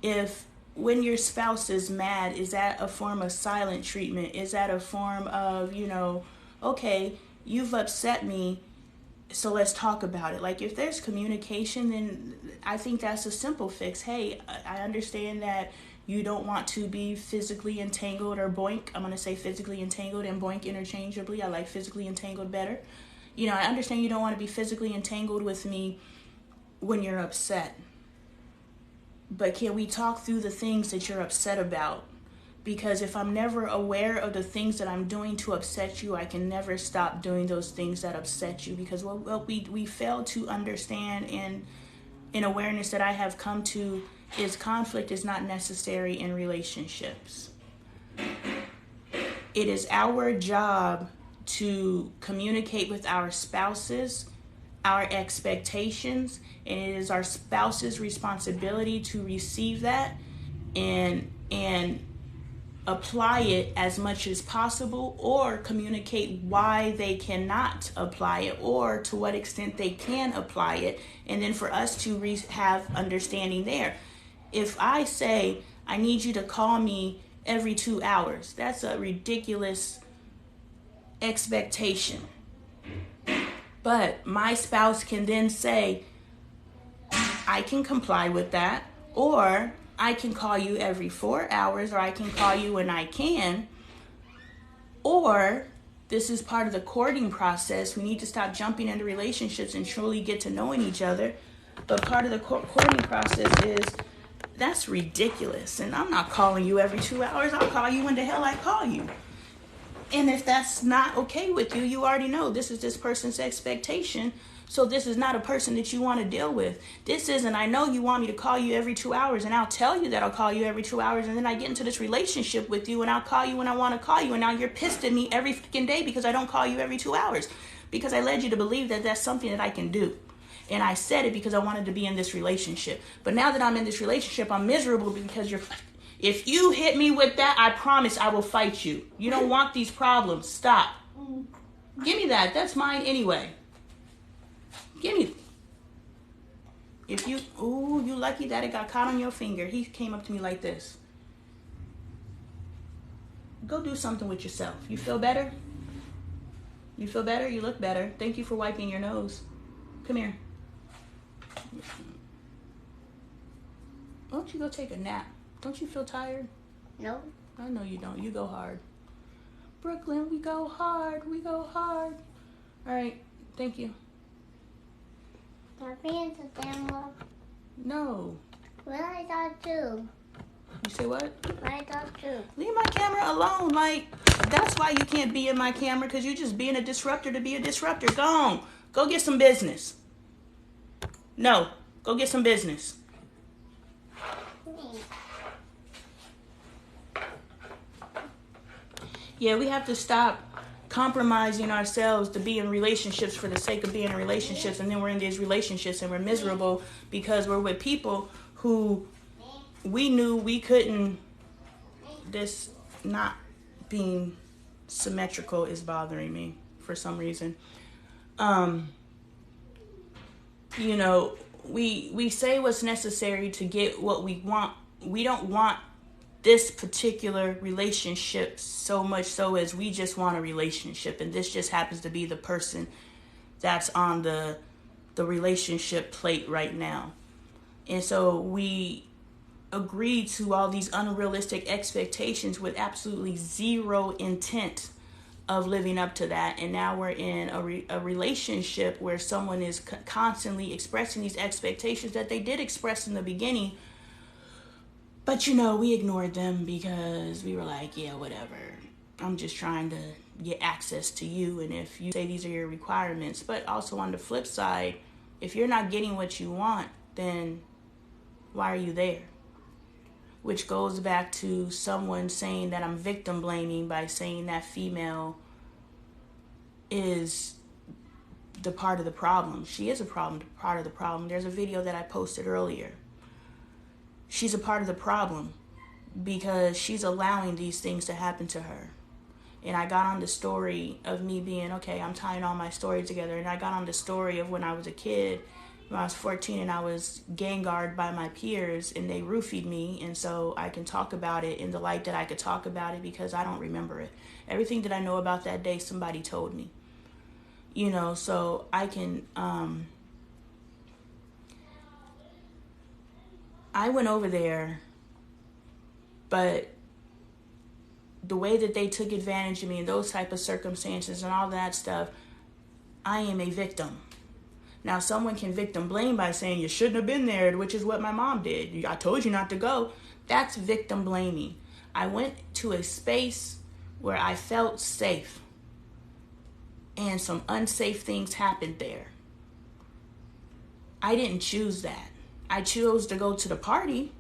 If when your spouse is mad, is that a form of silent treatment? Is that a form of, okay, you've upset me, so let's talk about it? Like, if there's communication, then I think that's a simple fix. Hey, I understand that you don't want to be physically entangled, or boink. I'm going to say physically entangled and boink interchangeably. I like physically entangled better. I understand you don't want to be physically entangled with me when you're upset. But can we talk through the things that you're upset about? Because if I'm never aware of the things that I'm doing to upset you, I can never stop doing those things that upset you. Because we fail to understand, in awareness that I have come to, is conflict is not necessary in relationships. It is our job to communicate with our spouses our expectations, and it is our spouse's responsibility to receive that and apply it as much as possible, or communicate why they cannot apply it, or to what extent they can apply it, and then for us to have understanding there. If I say, I need you to call me every 2 hours, that's a ridiculous expectation. But my spouse can then say, I can comply with that, or I can call you every 4 hours, or I can call you when I can, or this is part of the courting process. We need to stop jumping into relationships and truly get to knowing each other. But part of the courting process is, that's ridiculous. And I'm not calling you every 2 hours. I'll call you when the hell I call you. And if that's not okay with you, you already know this is this person's expectation. So this is not a person that you want to deal with. This isn't, I know you want me to call you every 2 hours, and I'll tell you that I'll call you every 2 hours, and then I get into this relationship with you, and I'll call you when I want to call you, and now you're pissed at me every freaking day because I don't call you every 2 hours, because I led you to believe that that's something that I can do. And I said it because I wanted to be in this relationship. But now that I'm in this relationship, I'm miserable because if you hit me with that, I promise I will fight you. You don't want these problems. Stop. Give me that. That's mine anyway. Give me. If you, ooh, you lucky that it got caught on your finger. He came up to me like this. Go do something with yourself. You feel better? You feel better? You look better. Thank you for wiping your nose. Come here. Why don't you go take a nap? Don't you feel tired? No. I know you don't. You go hard. Brooklyn, we go hard. We go hard. All right. Thank you. My pants are damn. No. What I thought too. You say what? What I thought too. Leave my camera alone. Like, that's why you can't be in my camera, because you're just being a disruptor to be a disruptor. Go on. Go get some business. No. Go get some business. Yeah, we have to stop compromising ourselves to be in relationships for the sake of being in relationships, and then we're in these relationships and we're miserable because we're with people who we knew we couldn't. This not being symmetrical is bothering me for some reason. You know, we say what's necessary to get what we want. We don't want this particular relationship so much so as we just want a relationship, and this just happens to be the person that's on the relationship plate right now. And so we agree to all these unrealistic expectations with absolutely zero intent of living up to that. And now we're in a relationship where someone is constantly expressing these expectations that they did express in the beginning. But, you know, we ignored them because we were like, yeah, whatever. I'm just trying to get access to you. And if you say these are your requirements, but also on the flip side, if you're not getting what you want, then why are you there? Which goes back to someone saying that I'm victim blaming by saying that female is the part of the problem. She is a part of the problem. There's a video that I posted earlier. She's a part of the problem because she's allowing these things to happen to her. And I got on the story of me being, okay, I'm tying all my stories together. And I got on the story of when I was a kid, when I was 14 and I was gang-guarded by my peers and they roofied me. And so I can talk about it in the light that I could talk about it because I don't remember it. Everything that I know about that day, somebody told me. You know, so I can... I went over there, but the way that they took advantage of me and those type of circumstances and all that stuff, I am a victim. Now, someone can victim blame by saying you shouldn't have been there, which is what my mom did. I told you not to go. That's victim blaming. I went to a space where I felt safe, and some unsafe things happened there. I didn't choose that. I chose to go to the party.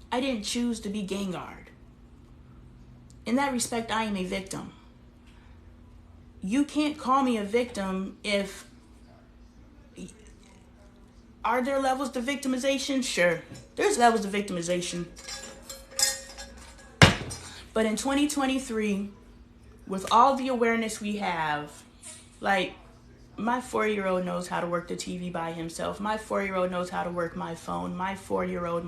I didn't choose to be gang-guarded. In that respect, I am a victim. You can't call me a victim if... Are there levels to victimization? Sure. There's levels to victimization. But in 2023, with all the awareness we have, like... My 4-year-old knows how to work the TV by himself. My 4-year-old knows how to work my phone. My 4-year-old.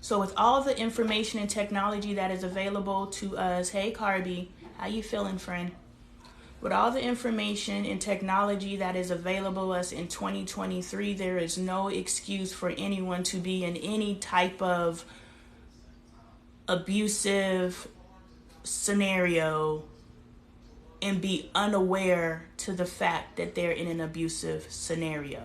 So with all the information and technology that is available to us, hey, Carby, how you feeling, friend? With all the information and technology that is available to us in 2023, there is no excuse for anyone to be in any type of abusive scenario and be unaware to the fact that they're in an abusive scenario.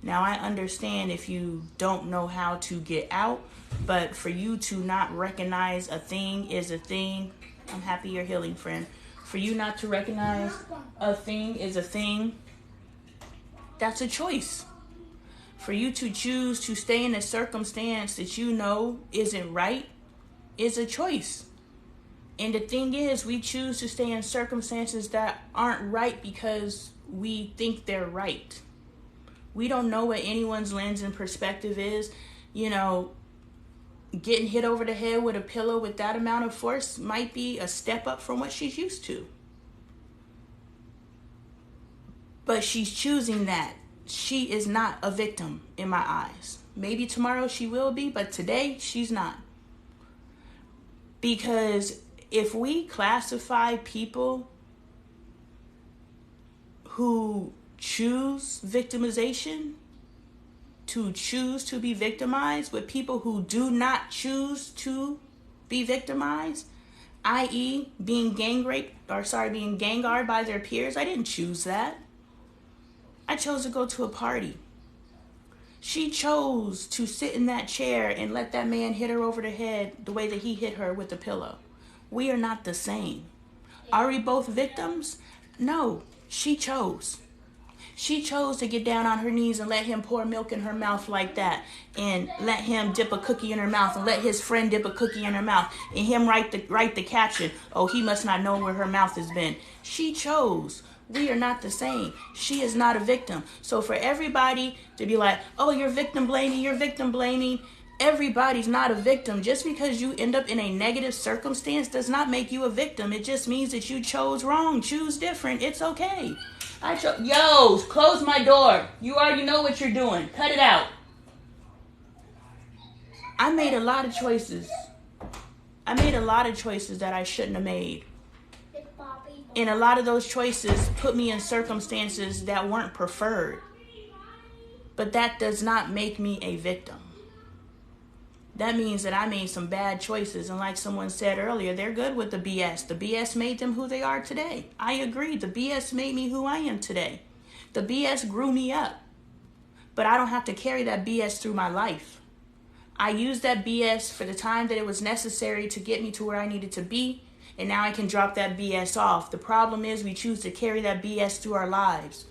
Now, I understand if you don't know how to get out, but for you to not recognize a thing is a thing, I'm happy you're healing, friend. For you not to recognize a thing is a thing, that's a choice. For you to choose to stay in a circumstance that you know isn't right is a choice. And the thing is, we choose to stay in circumstances that aren't right because we think they're right. We don't know what anyone's lens and perspective is. You know, getting hit over the head with a pillow with that amount of force might be a step up from what she's used to. But she's choosing that. She is not a victim in my eyes. Maybe tomorrow she will be, but today she's not. Because if we classify people who choose victimization to choose to be victimized with people who do not choose to be victimized, i.e. being gang ganged by their peers, I didn't choose that. I chose to go to a party. She chose to sit in that chair and let that man hit her over the head the way that he hit her with the pillow. We are not the same. Are we both victims? No, she chose. She chose to get down on her knees and let him pour milk in her mouth like that, and let him dip a cookie in her mouth, and let his friend dip a cookie in her mouth, and him write the caption, "Oh, he must not know where her mouth has been." She chose. We are not the same. She is not a victim. So for everybody to be like, "Oh, you're victim blaming," everybody's not a victim. Just because you end up in a negative circumstance does not make you a victim. It just means that you chose wrong. Choose different. It's okay. Yo, close my door. You already know what you're doing. Cut it out. I made a lot of choices. That I shouldn't have made. And a lot of those choices put me in circumstances that weren't preferred. But that does not make me a victim. That means that I made some bad choices. And like someone said earlier, they're good with the BS. The BS made them who they are today. I agree. The BS made me who I am today. The BS grew me up. But I don't have to carry that BS through my life. I used that BS for the time that it was necessary to get me to where I needed to be. And now I can drop that BS off. The problem is we choose to carry that BS through our lives.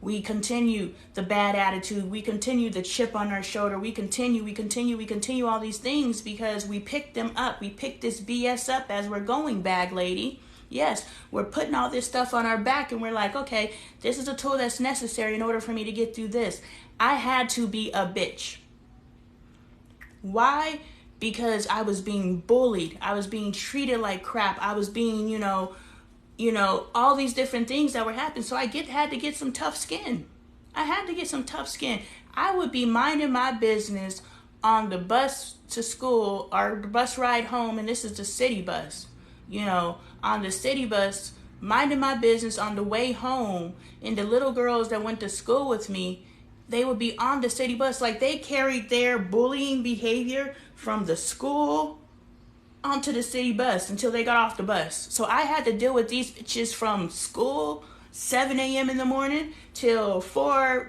We continue the bad attitude. We continue the chip on our shoulder. We continue all these things because we pick them up. We pick this BS up as we're going, bag lady. Yes, we're putting all this stuff on our back and we're like, okay, this is a tool that's necessary in order for me to get through this. I had to be a bitch. Why? Because I was being bullied. I was being treated like crap. I was being, all these different things that were happening. So I had to get some tough skin. I would be minding my business on the bus to school or the bus ride home, and this is the city bus. On the city bus, minding my business on the way home, and the little girls that went to school with me, they would be on the city bus. Like they carried their bullying behavior from the school onto the city bus until they got off the bus. So I had to deal with these bitches from school, 7 a.m. in the morning till 5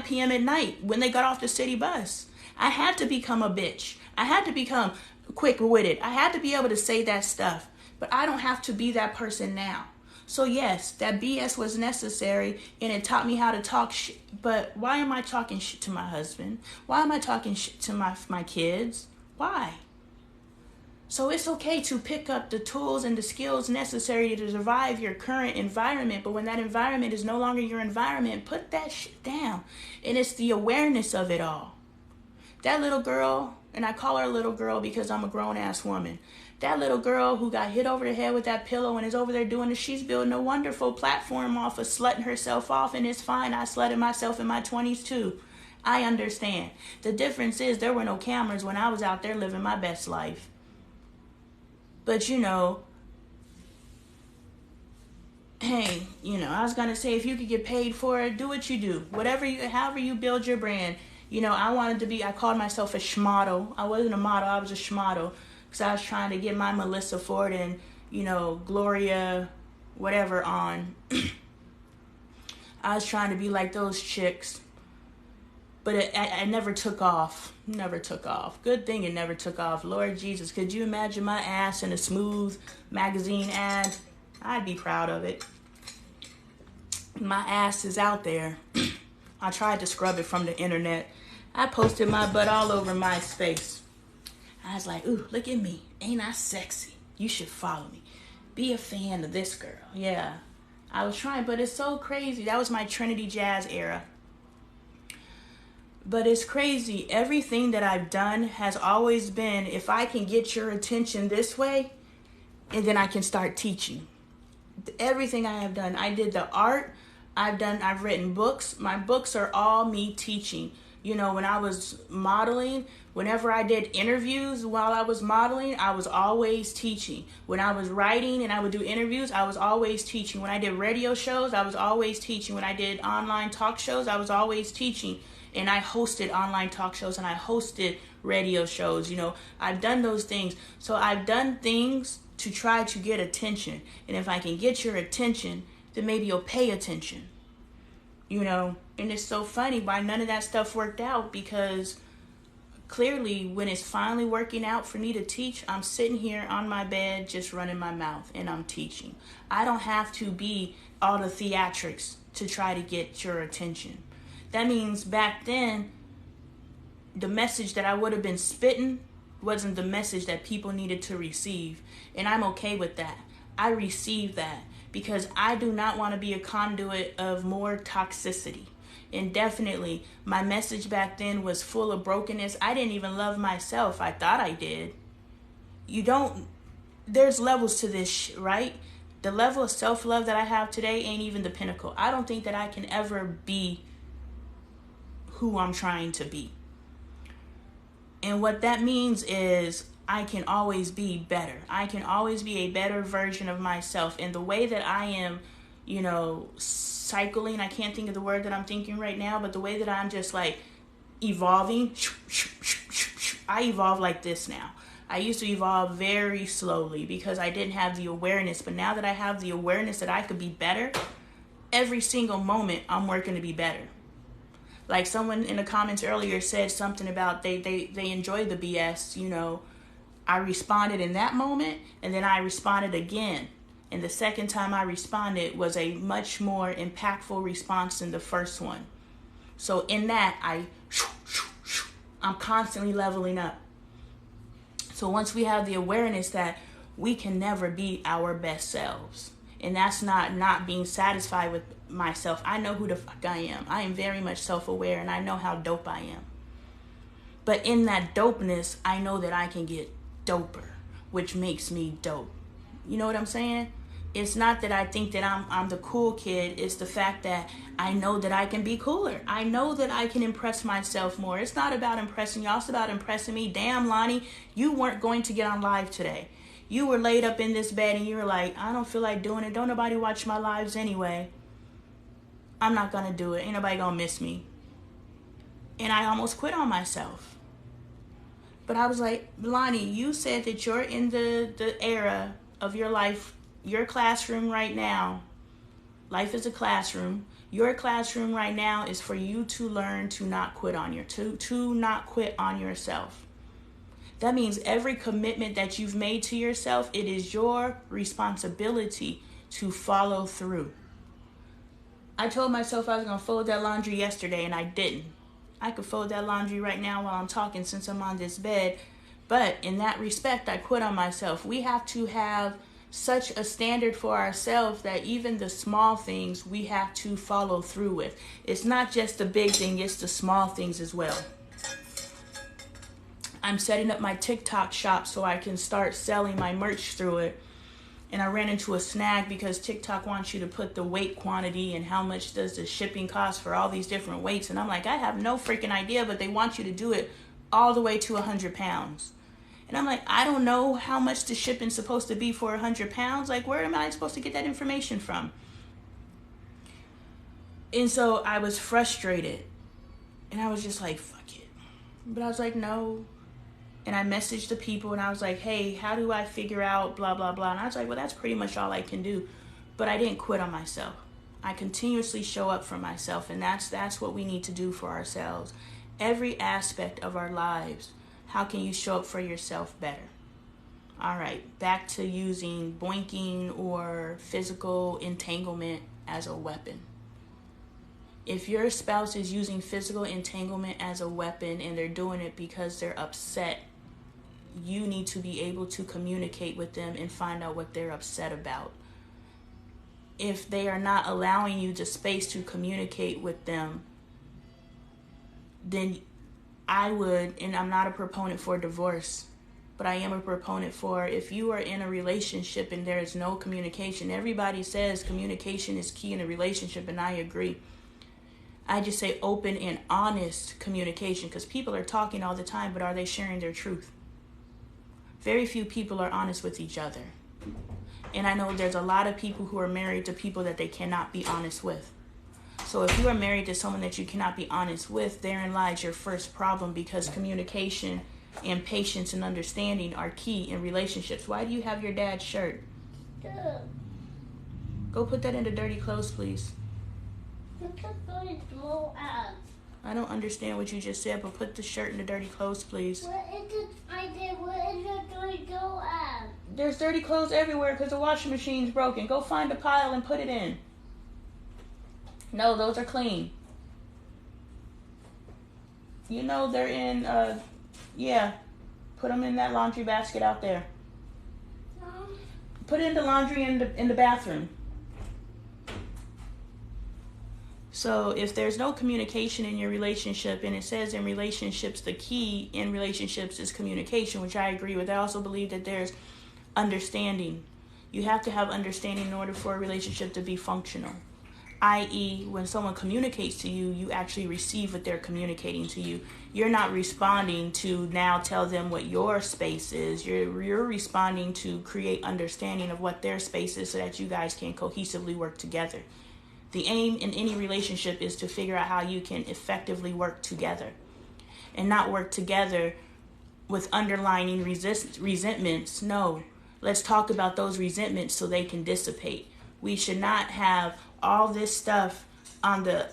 p.m. at night when they got off the city bus. I had to become a bitch. I had to become quick-witted. I had to be able to say that stuff. But I don't have to be that person now. So yes, that BS was necessary and it taught me how to talk shit. But why am I talking shit to my husband? Why am I talking shit to my kids? Why? So it's okay to pick up the tools and the skills necessary to survive your current environment. But when that environment is no longer your environment, put that shit down. And it's the awareness of it all. That little girl, and I call her a little girl because I'm a grown-ass woman. That little girl who got hit over the head with that pillow and is over there doing this, she's building a wonderful platform off of slutting herself off, and it's fine. I slutted myself in my 20s too. I understand. The difference is there were no cameras when I was out there living my best life. But hey, I was going to say, if you could get paid for it, do what you do. However you build your brand. I called myself a schmodel. I wasn't a model, I was a schmodel. Because I was trying to get my Melissa Ford and, Gloria, whatever on. I was trying to be like those chicks. But I never took off. Good thing it never took off. Lord Jesus, could you imagine my ass in a Smooth magazine ad? I'd be proud of it. My ass is out there. I tried to scrub it from the internet. I posted my butt all over MySpace. I was like, ooh, look at me. Ain't I sexy? You should follow me. Be a fan of this girl. Yeah. I was trying, but it's so crazy. That was my Trinity Jazz era. But it's crazy. Everything that I've done has always been, if I can get your attention this way, and then I can start teaching. Everything I have done. I did the art. I've written books. My books are all me teaching. You know, when I was modeling, whenever I did interviews while I was modeling, I was always teaching. When I was writing and I would do interviews, I was always teaching. When I did radio shows, I was always teaching. When I did online talk shows, I was always teaching. And I hosted online talk shows and I hosted radio shows. You know, I've done those things. So I've done things to try to get attention. And if I can get your attention, then maybe you'll pay attention. You know, and it's so funny why none of that stuff worked out, because clearly when it's finally working out for me to teach, I'm sitting here on my bed just running my mouth and I'm teaching. I don't have to be all the theatrics to try to get your attention. That means back then, the message that I would have been spitting wasn't the message that people needed to receive. And I'm okay with that. I receive that because I do not want to be a conduit of more toxicity. And definitely, my message back then was full of brokenness. I didn't even love myself. I thought I did. There's levels to this, right? The level of self-love that I have today ain't even the pinnacle. I don't think that I can ever be who I'm trying to be. And what that means is I can always be better. I can always be a better version of myself. And the way that I am, you know, cycling, I can't think of the word that I'm thinking right now, but the way that I'm just like evolving, I evolve like this now. I used to evolve very slowly because I didn't have the awareness. But now that I have the awareness that I could be better, every single moment I'm working to be better. Like someone in the comments earlier said something about they enjoy the BS, you know. I responded in that moment, and then I responded again. And the second time I responded was a much more impactful response than the first one. So in that, I'm constantly leveling up. So once we have the awareness that we can never be our best selves, and that's not being satisfied with myself. I know who the fuck I am. I am very much self-aware, and I know how dope I am. But in that dopeness, I know that I can get doper, which makes me dope. You know what I'm saying? It's not that I think that I'm the cool kid. It's the fact that I know that I can be cooler. I know that I can impress myself more. It's not about impressing y'all. It's about impressing me. Damn, Lonnie, you weren't going to get on live today. You were laid up in this bed and you were like, I don't feel like doing it. Don't nobody watch my lives anyway. I'm not going to do it. Ain't nobody going to miss me. And I almost quit on myself. But I was like, Lonnie, you said that you're in the era of your life, your classroom right now. Life is a classroom. Your classroom right now is for you to learn to not quit on to not quit on yourself. That means every commitment that you've made to yourself, it is your responsibility to follow through. I told myself I was going to fold that laundry yesterday, and I didn't. I could fold that laundry right now while I'm talking since I'm on this bed. But in that respect, I quit on myself. We have to have such a standard for ourselves that even the small things we have to follow through with. It's not just the big thing, it's the small things as well. I'm setting up my TikTok shop so I can start selling my merch through it. And I ran into a snag because TikTok wants you to put the weight quantity and how much does the shipping cost for all these different weights. And I'm like, I have no freaking idea, but they want you to do it all the way to 100 pounds. And I'm like, I don't know how much the shipping's supposed to be for 100 pounds. Like, where am I supposed to get that information from? And so I was frustrated. And I was just like, fuck it. But I was like, no. And I messaged the people and I was like, hey, how do I figure out blah, blah, blah. And I was like, well, that's pretty much all I can do. But I didn't quit on myself. I continuously show up for myself. And that's what we need to do for ourselves. Every aspect of our lives. How can you show up for yourself better? All right, back to using boinking or physical entanglement as a weapon. If your spouse is using physical entanglement as a weapon and they're doing it because they're upset, you need to be able to communicate with them and find out what they're upset about. If they are not allowing you the space to communicate with them, then I would, and I'm not a proponent for divorce, but I am a proponent for, if you are in a relationship and there is no communication, everybody says communication is key in a relationship, and I agree. I just say open and honest communication, because people are talking all the time, but are they sharing their truth? Very few people are honest with each other. And I know there's a lot of people who are married to people that they cannot be honest with. So if you are married to someone that you cannot be honest with, therein lies your first problem, because communication and patience and understanding are key in relationships. Why do you have your dad's shirt? Go put that into dirty clothes, please. I don't understand what you just said, but put the shirt in the dirty clothes, please. What is it? Where is it going to go at? There's dirty clothes everywhere because the washing machine's broken. Go find a pile and put it in. No, those are clean. You know they're in, yeah. Put them in that laundry basket out there. Put it in the laundry in the bathroom. So if there's no communication in your relationship, and it says in relationships, the key in relationships is communication, which I agree with. I also believe that there's understanding. You have to have understanding in order for a relationship to be functional. I.e., when someone communicates to you, you actually receive what they're communicating to you. You're not responding to now tell them what your space is. You're responding to create understanding of what their space is so that you guys can cohesively work together. The aim in any relationship is to figure out how you can effectively work together, and not work together with underlying resentments. No, let's talk about those resentments so they can dissipate. We should not have all this stuff on the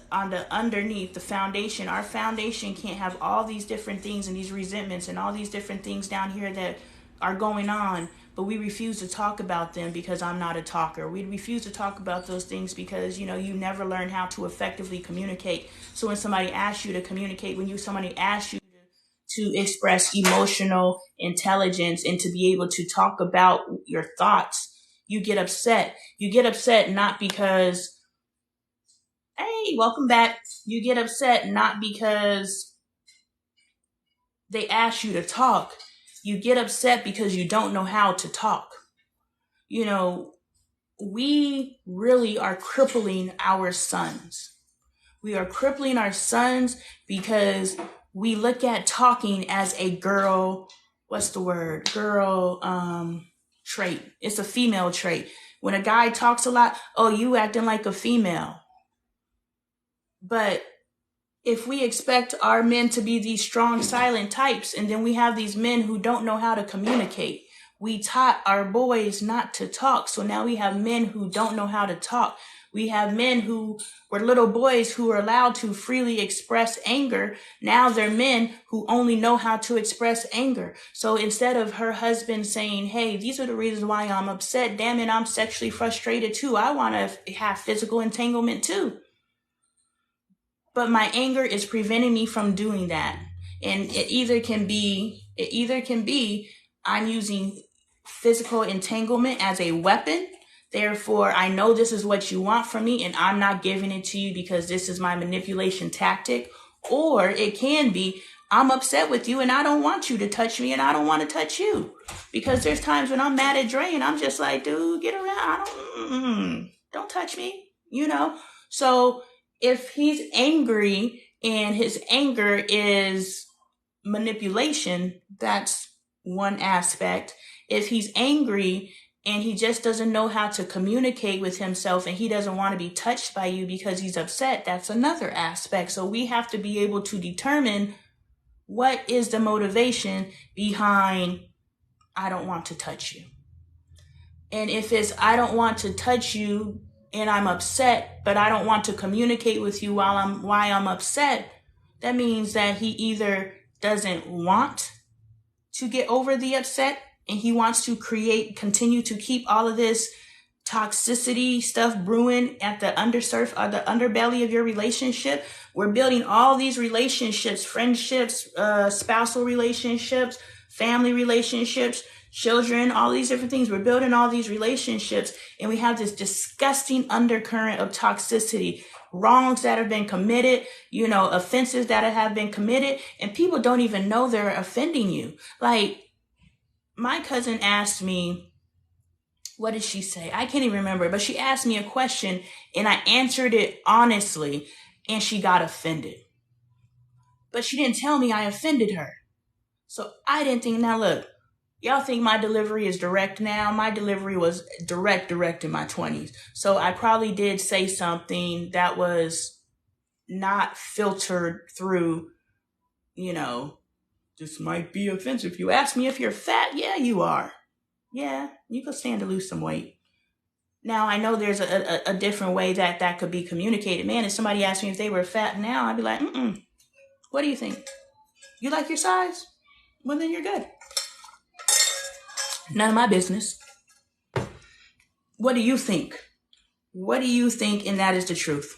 underneath the foundation. Our foundation can't have all these different things and these resentments and all these different things down here that are going on, but we refuse to talk about them because I'm not a talker. We refuse to talk about those things because, you never learn how to effectively communicate. So when somebody asks you to communicate, somebody asks you to express emotional intelligence and to be able to talk about your thoughts, you get upset. You get upset not because, hey, welcome back. You get upset not because they ask you to talk. You get upset because you don't know how to talk. We really are crippling our sons. We are crippling our sons because we look at talking as a girl, trait. It's a female trait. When a guy talks a lot, oh, you acting like a female. But if we expect our men to be these strong, silent types, and then we have these men who don't know how to communicate, we taught our boys not to talk. So now we have men who don't know how to talk. We have men who were little boys who were allowed to freely express anger. Now they're men who only know how to express anger. So instead of her husband saying, hey, these are the reasons why I'm upset. Damn it, I'm sexually frustrated too. I want to have physical entanglement too. But my anger is preventing me from doing that. And it either can be I'm using physical entanglement as a weapon. Therefore, I know this is what you want from me and I'm not giving it to you because this is my manipulation tactic. Or it can be, I'm upset with you and I don't want you to touch me and I don't want to touch you. Because there's times when I'm mad at Dre and I'm just like, dude, get around. Don't touch me, So if he's angry and his anger is manipulation, that's one aspect. If he's angry and he just doesn't know how to communicate with himself and he doesn't want to be touched by you because he's upset, that's another aspect. So we have to be able to determine what is the motivation behind I don't want to touch you. And if it's I don't want to touch you and I'm upset, but I don't want to communicate with you why I'm upset, that means that he either doesn't want to get over the upset and he wants to continue to keep all of this toxicity stuff brewing at the underbelly of your relationship. We're building all these relationships, friendships, spousal relationships, family relationships, children, all these different things. We're building all these relationships, and we have this disgusting undercurrent of toxicity, wrongs that have been committed, offenses that have been committed, and people don't even know they're offending you. Like, my cousin asked me, what did she say? I can't even remember, but she asked me a question and I answered it honestly, and she got offended. But she didn't tell me I offended her. So I didn't think, now look, y'all think my delivery is direct now. My delivery was direct in my 20s. So I probably did say something that was not filtered through, this might be offensive. You ask me if you're fat. Yeah, you are. Yeah, you could stand to lose some weight. Now, I know there's a different way that could be communicated. Man, if somebody asked me if they were fat now, I'd be like, what do you think? You like your size? Well, then you're good. None of my business. What do you think? What do you think? And that is the truth.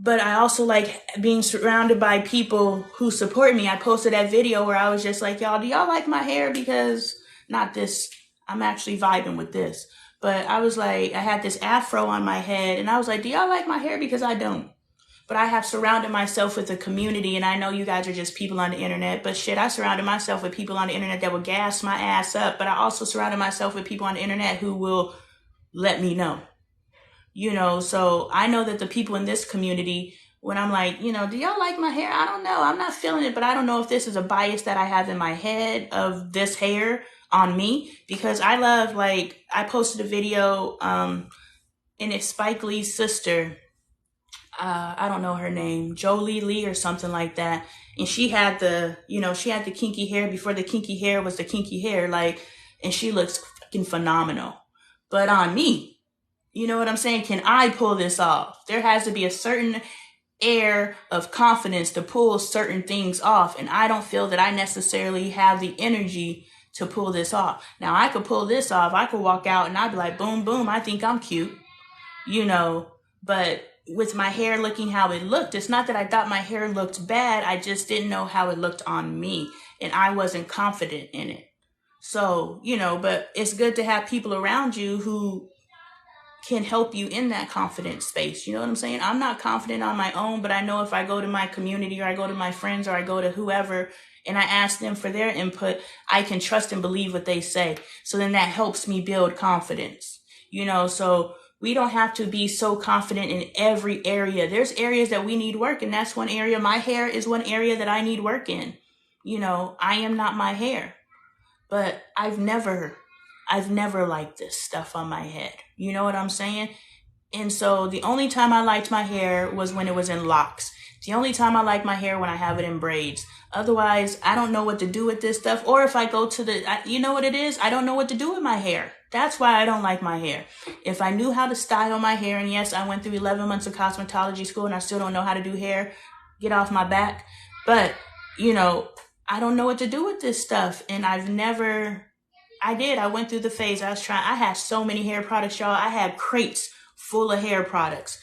But I also like being surrounded by people who support me. I posted that video where I was just like, y'all, do y'all like my hair? Because not this, I'm actually vibing with this. But I was like, I had this afro on my head and I was like, do y'all like my hair? Because I don't. But I have surrounded myself with a community, and I know you guys are just people on the internet, but shit, I surrounded myself with people on the internet that will gas my ass up. But I also surrounded myself with people on the internet who will let me know. So I know that the people in this community, when I'm like, do y'all like my hair? I don't know. I'm not feeling it, but I don't know if this is a bias that I have in my head of this hair on me, because I love, like, I posted a video, and it's Spike Lee's sister. I don't know her name, Jolie Lee or something like that. And she had the kinky hair before the kinky hair was the kinky hair, like, and she looks fucking phenomenal. But on me, you know what I'm saying? Can I pull this off? There has to be a certain air of confidence to pull certain things off. And I don't feel that I necessarily have the energy to pull this off. Now, I could pull this off. I could walk out and I'd be like, boom, boom, I think I'm cute, but with my hair looking how it looked, it's not that I thought my hair looked bad. I just didn't know how it looked on me, and I wasn't confident in it. So, but it's good to have people around you who can help you in that confident space. You know what I'm saying? I'm not confident on my own, but I know if I go to my community or I go to my friends or I go to whoever and I ask them for their input, I can trust and believe what they say. So then that helps me build confidence, so we don't have to be so confident in every area. There's areas that we need work, and that's one area. My hair is one area that I need work in. I am not my hair, but I've never liked this stuff on my head. You know what I'm saying? And so the only time I liked my hair was when it was in locks. The only time I like my hair when I have it in braids. Otherwise, I don't know what to do with this stuff. Or if I go to you know what it is? I don't know what to do with my hair. That's why I don't like my hair. If I knew how to style my hair, and yes, I went through 11 months of cosmetology school and I still don't know how to do hair, get off my back. But, I don't know what to do with this stuff. And I went through the phase. I had so many hair products, y'all. I had crates full of hair products,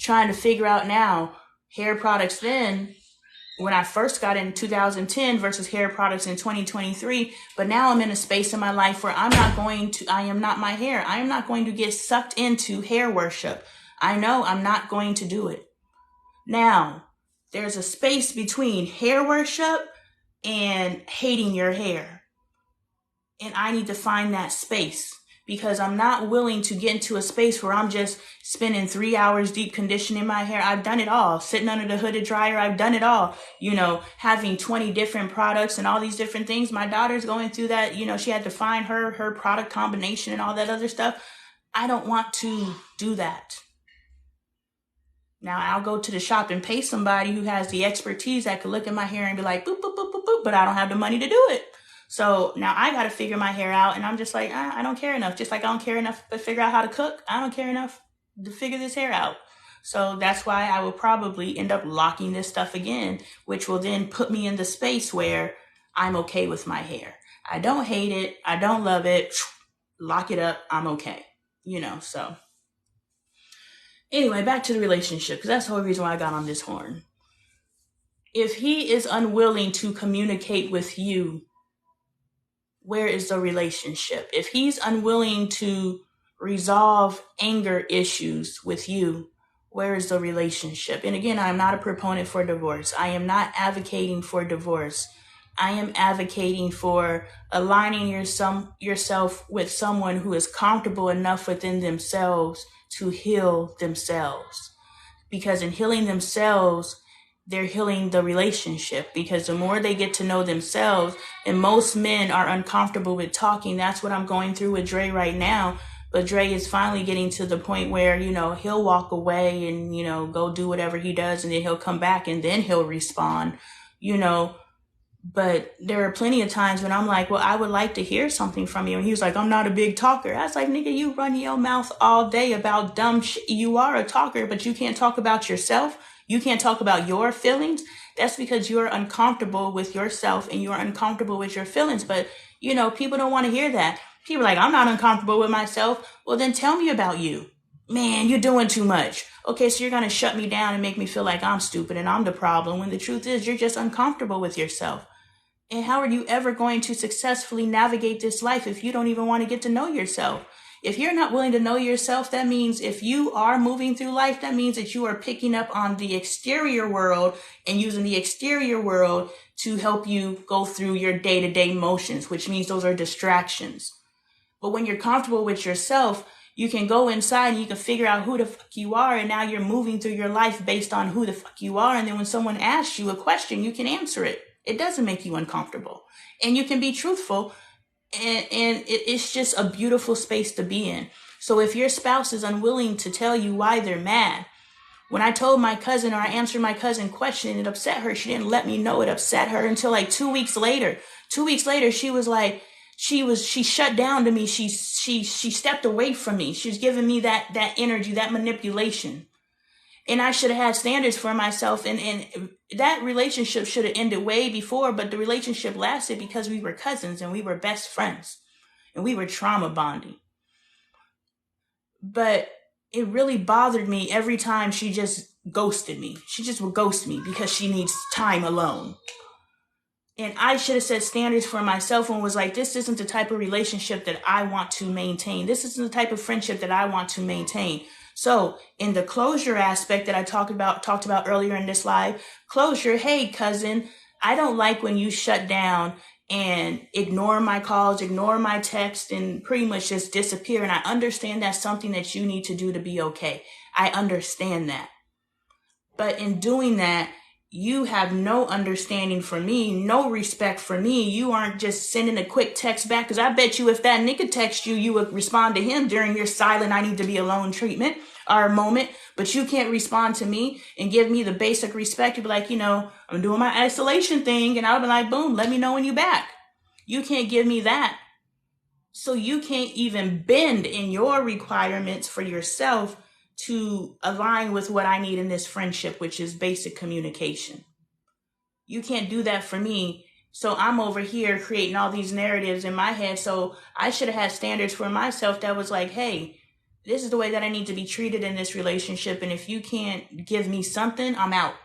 trying to figure out now hair products then when I first got in 2010 versus hair products in 2023. But now I'm in a space in my life where I am not my hair. I am not going to get sucked into hair worship. I know I'm not going to do it. Now, there's a space between hair worship and hating your hair. And I need to find that space, because I'm not willing to get into a space where I'm just spending 3 hours deep conditioning my hair. I've done it all. Sitting under the hooded dryer, I've done it all. Having 20 different products and all these different things. My daughter's going through that. She had to find her product combination and all that other stuff. I don't want to do that. Now, I'll go to the shop and pay somebody who has the expertise that could look at my hair and be like, boop, boop, boop, boop, boop, but I don't have the money to do it. So now I got to figure my hair out, and I'm just like, I don't care enough. Just like I don't care enough to figure out how to cook, I don't care enough to figure this hair out. So that's why I will probably end up locking this stuff again, which will then put me in the space where I'm okay with my hair. I don't hate it. I don't love it. Lock it up. I'm okay. So anyway, back to the relationship, because that's the whole reason why I got on this horn. If he is unwilling to communicate with you, where is the relationship? If he's unwilling to resolve anger issues with you, where is the relationship? And again, I'm not a proponent for divorce. I am not advocating for divorce. I am advocating for aligning yourself with someone who is comfortable enough within themselves to heal themselves. Because in healing themselves, they're healing the relationship, because the more they get to know themselves, and most men are uncomfortable with talking. That's what I'm going through with Dre right now. But Dre is finally getting to the point where, he'll walk away and, go do whatever he does, and then he'll come back and then he'll respond, But there are plenty of times when I'm like, well, I would like to hear something from you. And he was like, I'm not a big talker. I was like, nigga, you run your mouth all day about dumb shit. You are a talker, but you can't talk about yourself. You can't talk about your feelings. That's because you're uncomfortable with yourself and you're uncomfortable with your feelings. But, people don't want to hear that. People are like, I'm not uncomfortable with myself. Well, then tell me about you. Man, you're doing too much. Okay, so you're going to shut me down and make me feel like I'm stupid and I'm the problem, when the truth is you're just uncomfortable with yourself. And how are you ever going to successfully navigate this life if you don't even want to get to know yourself? If you're not willing to know yourself, that means if you are moving through life, that means that you are picking up on the exterior world and using the exterior world to help you go through your day-to-day motions, which means those are distractions. But when you're comfortable with yourself, you can go inside and you can figure out who the fuck you are. And now you're moving through your life based on who the fuck you are. And then when someone asks you a question, you can answer it. It doesn't make you uncomfortable, and you can be truthful, and it's just a beautiful space to be in. So if your spouse is unwilling to tell you why they're mad, when I told my cousin, or I answered my cousin question, it upset her. She didn't let me know it upset her until like 2 weeks later. 2 weeks later, she was like, she shut down to me. She stepped away from me. She was giving me that energy, that manipulation. And I should have had standards for myself. And that relationship should have ended way before, but the relationship lasted because we were cousins and we were best friends and we were trauma bonding. But it really bothered me every time she just ghosted me. She just would ghost me because she needs time alone. And I should have set standards for myself and was like, this isn't the type of relationship that I want to maintain. This isn't the type of friendship that I want to maintain. So in the closure aspect that I talked about earlier in this live, closure, hey, cousin, I don't like when you shut down and ignore my calls, ignore my text, and pretty much just disappear. And I understand that's something that you need to do to be okay. I understand that. But in doing that, you have no understanding for me, no respect for me. You aren't just sending a quick text back, because I bet you if that nigga texts you, you would respond to him during your silent I need to be alone treatment or moment. But you can't respond to me and give me the basic respect. You'd be like, I'm doing my isolation thing, and I'll be like, boom, let me know when you're back. You can't give me that. So you can't even bend in your requirements for yourself to align with what I need in this friendship, which is basic communication. You can't do that for me. So I'm over here creating all these narratives in my head. So I should have had standards for myself that was like, hey, this is the way that I need to be treated in this relationship. And if you can't give me something, I'm out.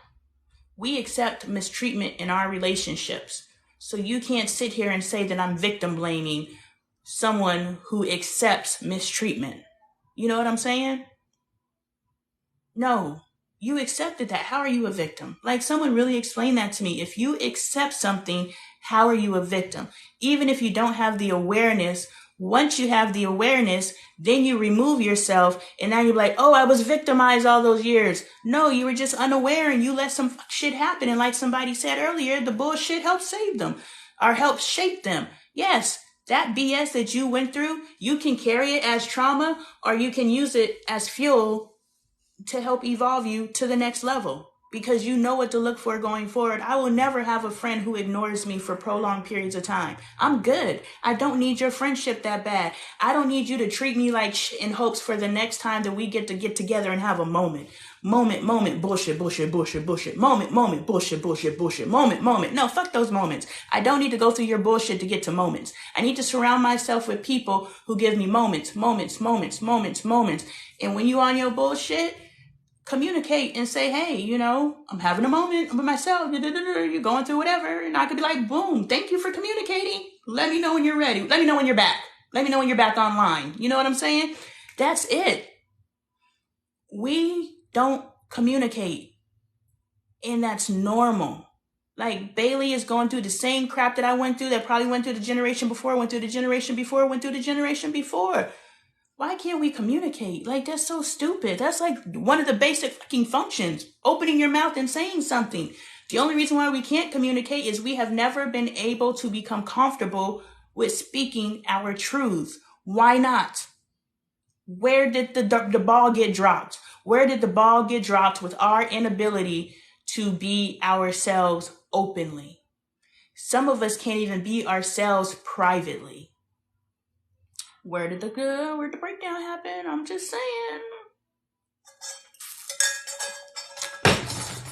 We accept mistreatment in our relationships. So you can't sit here and say that I'm victim blaming someone who accepts mistreatment. You know what I'm saying? No, you accepted that. How are you a victim? Like, someone really explained that to me. If you accept something, how are you a victim? Even if you don't have the awareness, once you have the awareness, then you remove yourself, and now you're like, oh, I was victimized all those years. No, you were just unaware and you let some shit happen. And like somebody said earlier, the bullshit helped save them or helped shape them. Yes, that BS that you went through, you can carry it as trauma, or you can use it as fuel to help evolve you to the next level, because you know what to look for going forward. I will never have a friend who ignores me for prolonged periods of time. I'm good. I don't need your friendship that bad. I don't need you to treat me like shit in hopes for the next time that we get together and have a moment. Moment, bullshit, bullshit. Moment, bullshit, moment. No, fuck those moments. I don't need to go through your bullshit to get to moments. I need to surround myself with people who give me moments. And when you on your bullshit, communicate and say, hey, you know, I'm having a moment with myself. You're going through whatever. And I could be like, boom, thank you for communicating. Let me know when you're ready. Let me know when you're back. Let me know when you're back online. You know what I'm saying? That's it. We don't communicate. And that's normal. Like Bailey is going through the same crap that I went through, that probably went through the generation before, went through the generation before, went through the generation before. Why can't we communicate? Like, that's so stupid. That's like one of the basic fucking functions. Opening your mouth and saying something. The only reason why we can't communicate is we have never been able to become comfortable with speaking our truths. Why not? Where did the ball get dropped? Where did the ball get dropped with our inability to be ourselves openly? Some of us can't even be ourselves privately. Where did the breakdown happen? I'm just saying.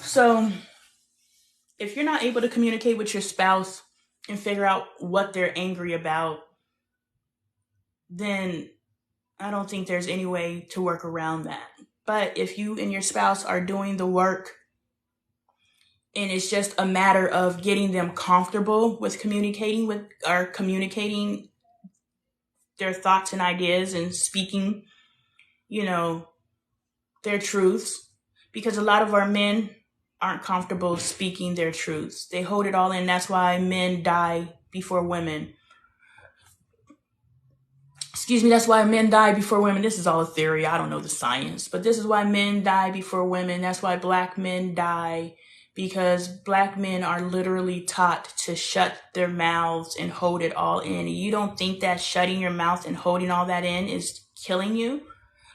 So, if you're not able to communicate with your spouse and figure out what they're angry about, then I don't think there's any way to work around that. But if you and your spouse are doing the work and it's just a matter of getting them comfortable with communicating their thoughts and ideas and speaking, you know, their truths, because a lot of our men aren't comfortable speaking their truths. They hold it all in. That's why men die before women. That's why men die before women. This is all a theory. I don't know the science, but this is why men die before women. That's why black men die, because black men are literally taught to shut their mouths and hold it all in. And you don't think that shutting your mouth and holding all that in is killing you?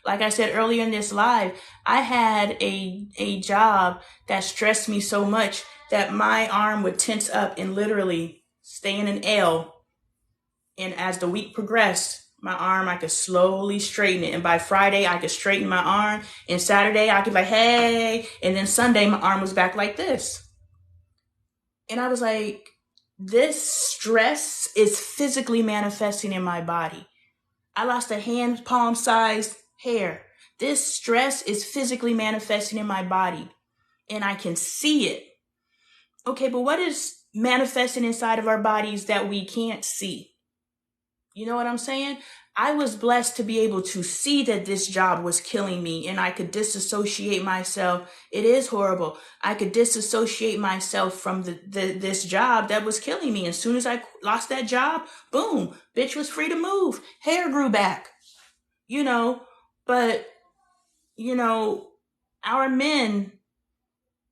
Like I said earlier in this live, I had a job that stressed me so much that my arm would tense up and literally stay in an L. And as the week progressed, my arm, I could slowly straighten it. And by Friday, I could straighten my arm. And Saturday, I could be like, hey. And then Sunday, my arm was back like this. And I was like, this stress is physically manifesting in my body. I lost a hand palm size hair. This stress is physically manifesting in my body. And I can see it. Okay, but what is manifesting inside of our bodies that we can't see? You know what I'm saying? I was blessed to be able to see that this job was killing me, and I could disassociate myself. It is horrible. I could disassociate myself from this job that was killing me. As soon as I lost that job, boom, bitch was free to move. Hair grew back, you know, but, you know, our men,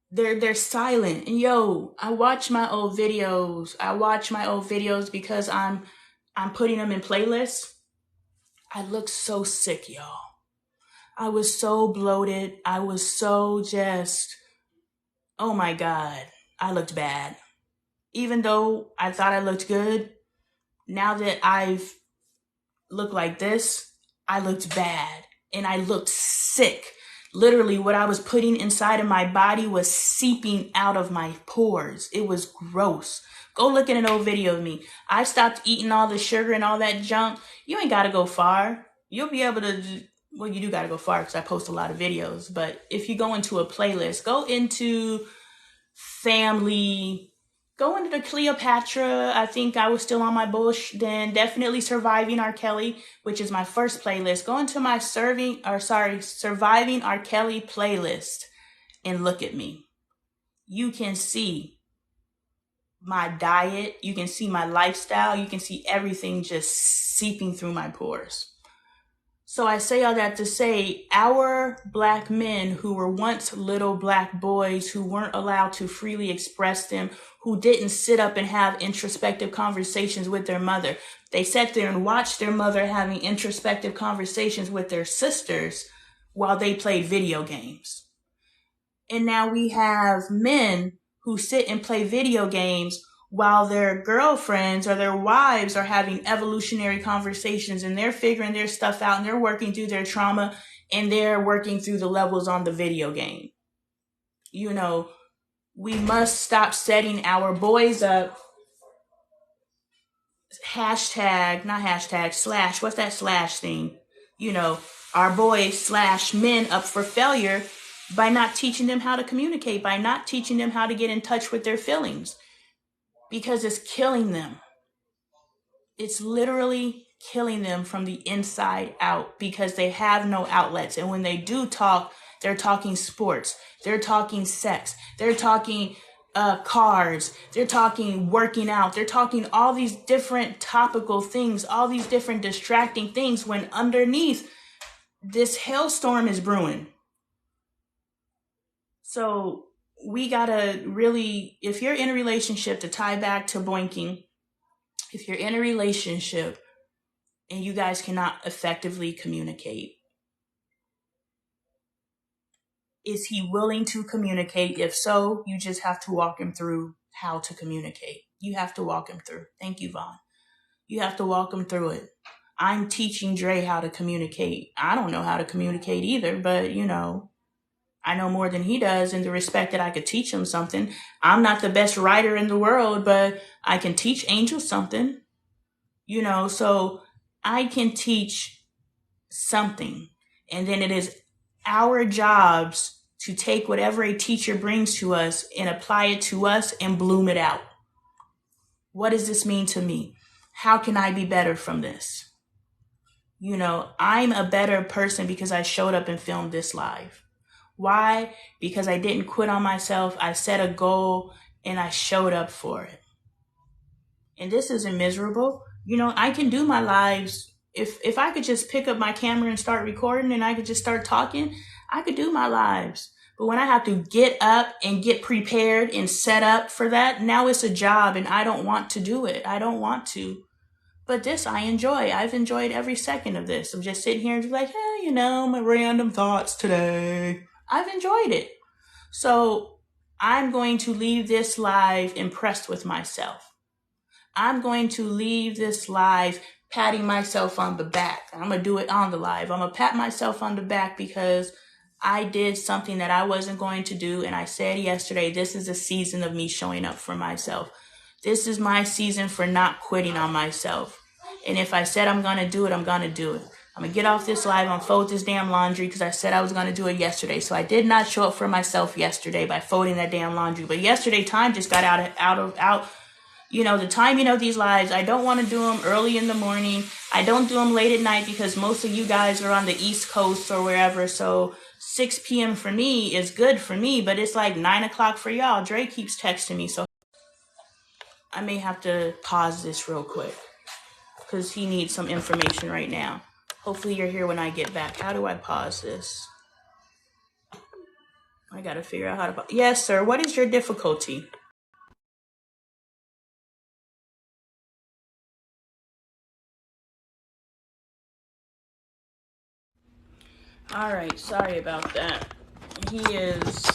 they're silent. And yo, I watch my old videos. Because I'm putting them in playlists. I look so sick, y'all. I was so bloated. I was so just, oh my God, I looked bad. Even though I thought I looked good, now that I've looked like this, I looked bad and I looked sick. Literally, what I was putting inside of my body was seeping out of my pores. It was gross. Go look at an old video of me. I stopped eating all the sugar and all that junk. You ain't got to go far. You'll be able to, well, you do got to go far because I post a lot of videos. But if you go into a playlist, go into family, go into the Cleopatra. I think I was still on my bush. Then definitely Surviving R. Kelly, which is my first playlist. Go into my Surviving R. Kelly playlist and look at me. You can see my diet. You can see my lifestyle. You can see everything just seeping through my pores. So I say all that to say, our black men who were once little black boys, who weren't allowed to freely express them, who didn't sit up and have introspective conversations with their mother. They sat there and watched their mother having introspective conversations with their sisters while they played video games. And now we have men who sit and play video games while their girlfriends or their wives are having evolutionary conversations, and they're figuring their stuff out and they're working through their trauma and they're working through the levels on the video game. You know, we must stop setting our boys up. # what's that slash thing? You know, our boys / men up for failure by not teaching them how to communicate, by not teaching them how to get in touch with their feelings, because it's killing them. It's literally killing them from the inside out because they have no outlets. And when they do talk, they're talking sports, they're talking sex, they're talking cars, they're talking working out, they're talking all these different topical things, all these different distracting things, when underneath this hailstorm is brewing. So we gotta really, if you're in a relationship, to tie back to boinking, if you're in a relationship and you guys cannot effectively communicate, is he willing to communicate? If so, you just have to walk him through how to communicate. You have to walk him through. Thank you, Vaughn. You have to walk him through it. I'm teaching Dre how to communicate. I don't know how to communicate either, but I know more than he does in the respect that I could teach him something. I'm not the best writer in the world, but I can teach Angel something, so I can teach something. And then it is our jobs to take whatever a teacher brings to us and apply it to us and bloom it out. What does this mean to me? How can I be better from this? I'm a better person because I showed up and filmed this live. Why? Because I didn't quit on myself. I set a goal and I showed up for it. And this isn't miserable. I can do my lives. If I could just pick up my camera and start recording and I could just start talking, I could do my lives. But when I have to get up and get prepared and set up for that, now it's a job and I don't want to do it. I don't want to. But this I enjoy. I've enjoyed every second of this. I'm just sitting here and just like, hey, my random thoughts today. I've enjoyed it. So I'm going to leave this live impressed with myself. I'm going to leave this live patting myself on the back. I'm going to do it on the live. I'm going to pat myself on the back because I did something that I wasn't going to do. And I said yesterday, this is a season of me showing up for myself. This is my season for not quitting on myself. And if I said I'm going to do it, I'm going to do it. I'm going to get off this live and fold this damn laundry because I said I was going to do it yesterday. So I did not show up for myself yesterday by folding that damn laundry. But yesterday, time just got out. The timing of these lives, I don't want to do them early in the morning. I don't do them late at night because most of you guys are on the East Coast or wherever. So 6 p.m. for me is good for me, but it's like 9 o'clock for y'all. Dre keeps texting me, so I may have to pause this real quick because he needs some information right now. Hopefully you're here when I get back. How do I pause this? I got to figure out how to pause. Yes, sir. What is your difficulty? All right. Sorry about that. He is...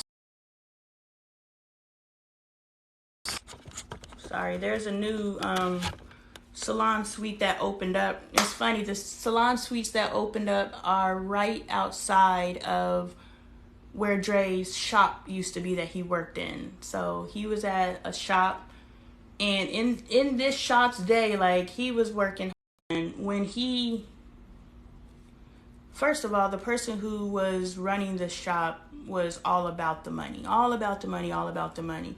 Sorry. There's a new salon suite that opened up. It's funny. The salon suites that opened up are right outside of where Dre's shop used to be that he worked in. So he was at a shop, and in this shop's day, like, he was working. And when he, first of all, the person who was running the shop was all about the money, all about the money, all about the money.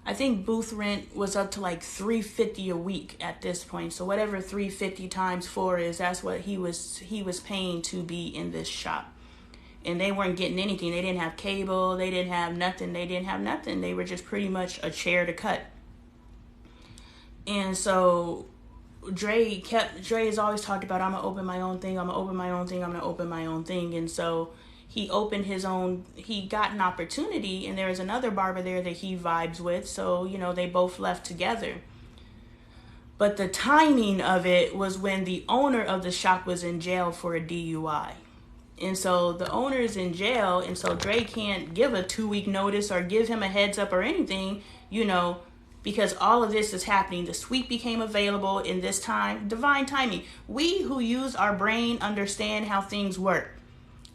I think booth rent was up to like $350 a week at this point. So whatever 350 times 4 is, that's what he was paying to be in this shop. And they weren't getting anything. They didn't have cable. They didn't have nothing. They were just pretty much a chair to cut. And so Dre has always talked about, I'm going to open my own thing. And so he opened his own, he got an opportunity, and there was another barber there that he vibes with. So, they both left together. But the timing of it was when the owner of the shop was in jail for a DUI. And so the owner is in jail, and so Dre can't give a 2-week notice or give him a heads up or anything, because all of this is happening. The suite became available in this time. Divine timing. We who use our brain understand how things work.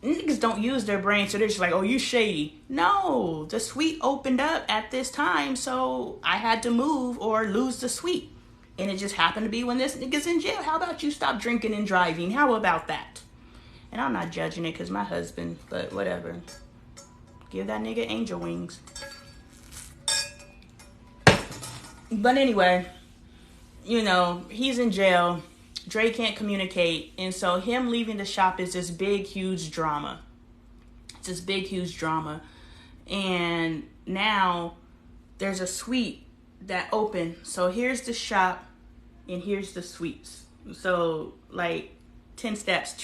Niggas don't use their brain, so they're just like, oh, you shady. No, the suite opened up at this time, so I had to move or lose the suite. And it just happened to be when this nigga's in jail. How about you stop drinking and driving? How about that? And I'm not judging it because my husband, but whatever. Give that nigga angel wings. But anyway, you know, he's in jail. Dre can't communicate. And so him leaving the shop is this big, huge drama. It's this big, huge drama. And now there's a suite that opened. So here's the shop and here's the suites. So like 10 steps.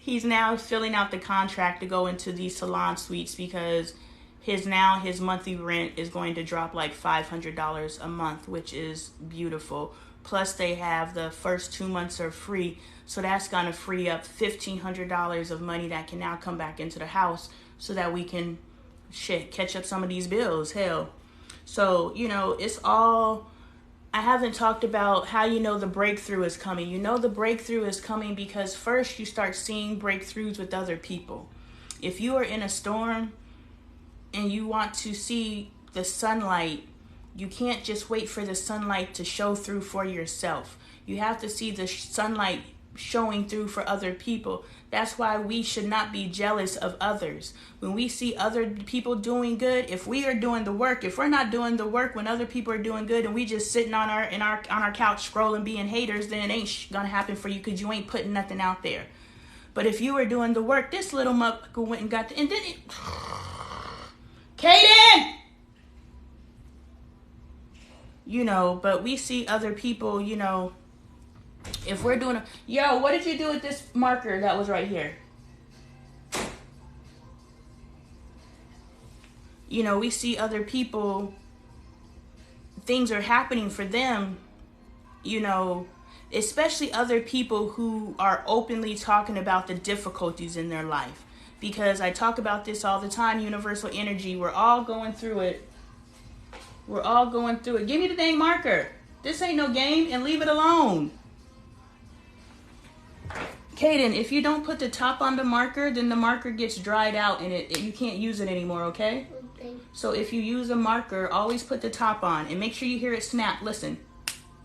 He's now filling out the contract to go into these salon suites because his monthly rent is going to drop like $500 a month, which is beautiful. Plus they have the first 2 months are free. So that's going to free up $1,500 of money that can now come back into the house so that we can catch up some of these bills. Hell. So, you know, it's all, I haven't talked about how you know the breakthrough is coming. You know the breakthrough is coming because first you start seeing breakthroughs with other people. If you are in a storm and you want to see the sunlight, you can't just wait for the sunlight to show through for yourself. You have to see the sunlight showing through for other people. That's why we should not be jealous of others. When we see other people doing good, if we are doing the work, if we're not doing the work when other people are doing good and we just sitting on our couch scrolling being haters, then it ain't gonna happen for you because you ain't putting nothing out there. But if you were doing the work, this little motherfucker went and got the, and then it, Kaden! You know, but we see other people, you know, if we're doing yo, what did you do with this marker that was right here? You know, we see other people, things are happening for them, you know, especially other people who are openly talking about the difficulties in their life. Because I talk about this all the time, universal energy, we're all going through it. We're all going through it. Give me the dang marker. This ain't no game, and leave it alone. Kaden, if you don't put the top on the marker, then the marker gets dried out and you can't use it anymore, okay? Okay. So if you use a marker, always put the top on and make sure you hear it snap. Listen,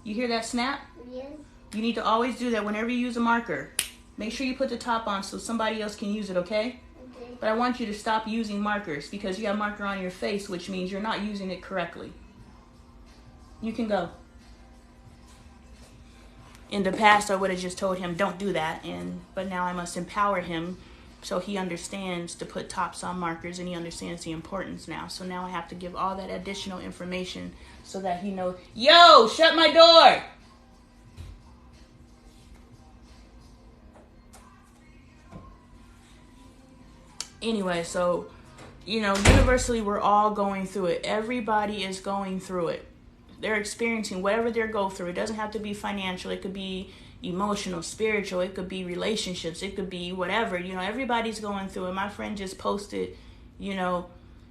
you hear that snap? Yes. You need to always do that whenever you use a marker. Make sure you put the top on so somebody else can use it, okay? Okay. But I want you to stop using markers because you have a marker on your face, which means you're not using it correctly. You can go. In the past, I would have just told him, don't do that. But now I must empower him so he understands to put tops on markers and he understands the importance now. So now I have to give all that additional information so that he knows, yo, shut my door. Anyway, so, you know, universally, we're all going through it. Everybody is going through it. They're experiencing whatever they're going through. It doesn't have to be financial. It could be emotional, spiritual. It could be relationships. It could be whatever. You know, everybody's going through it. My friend just posted, you know,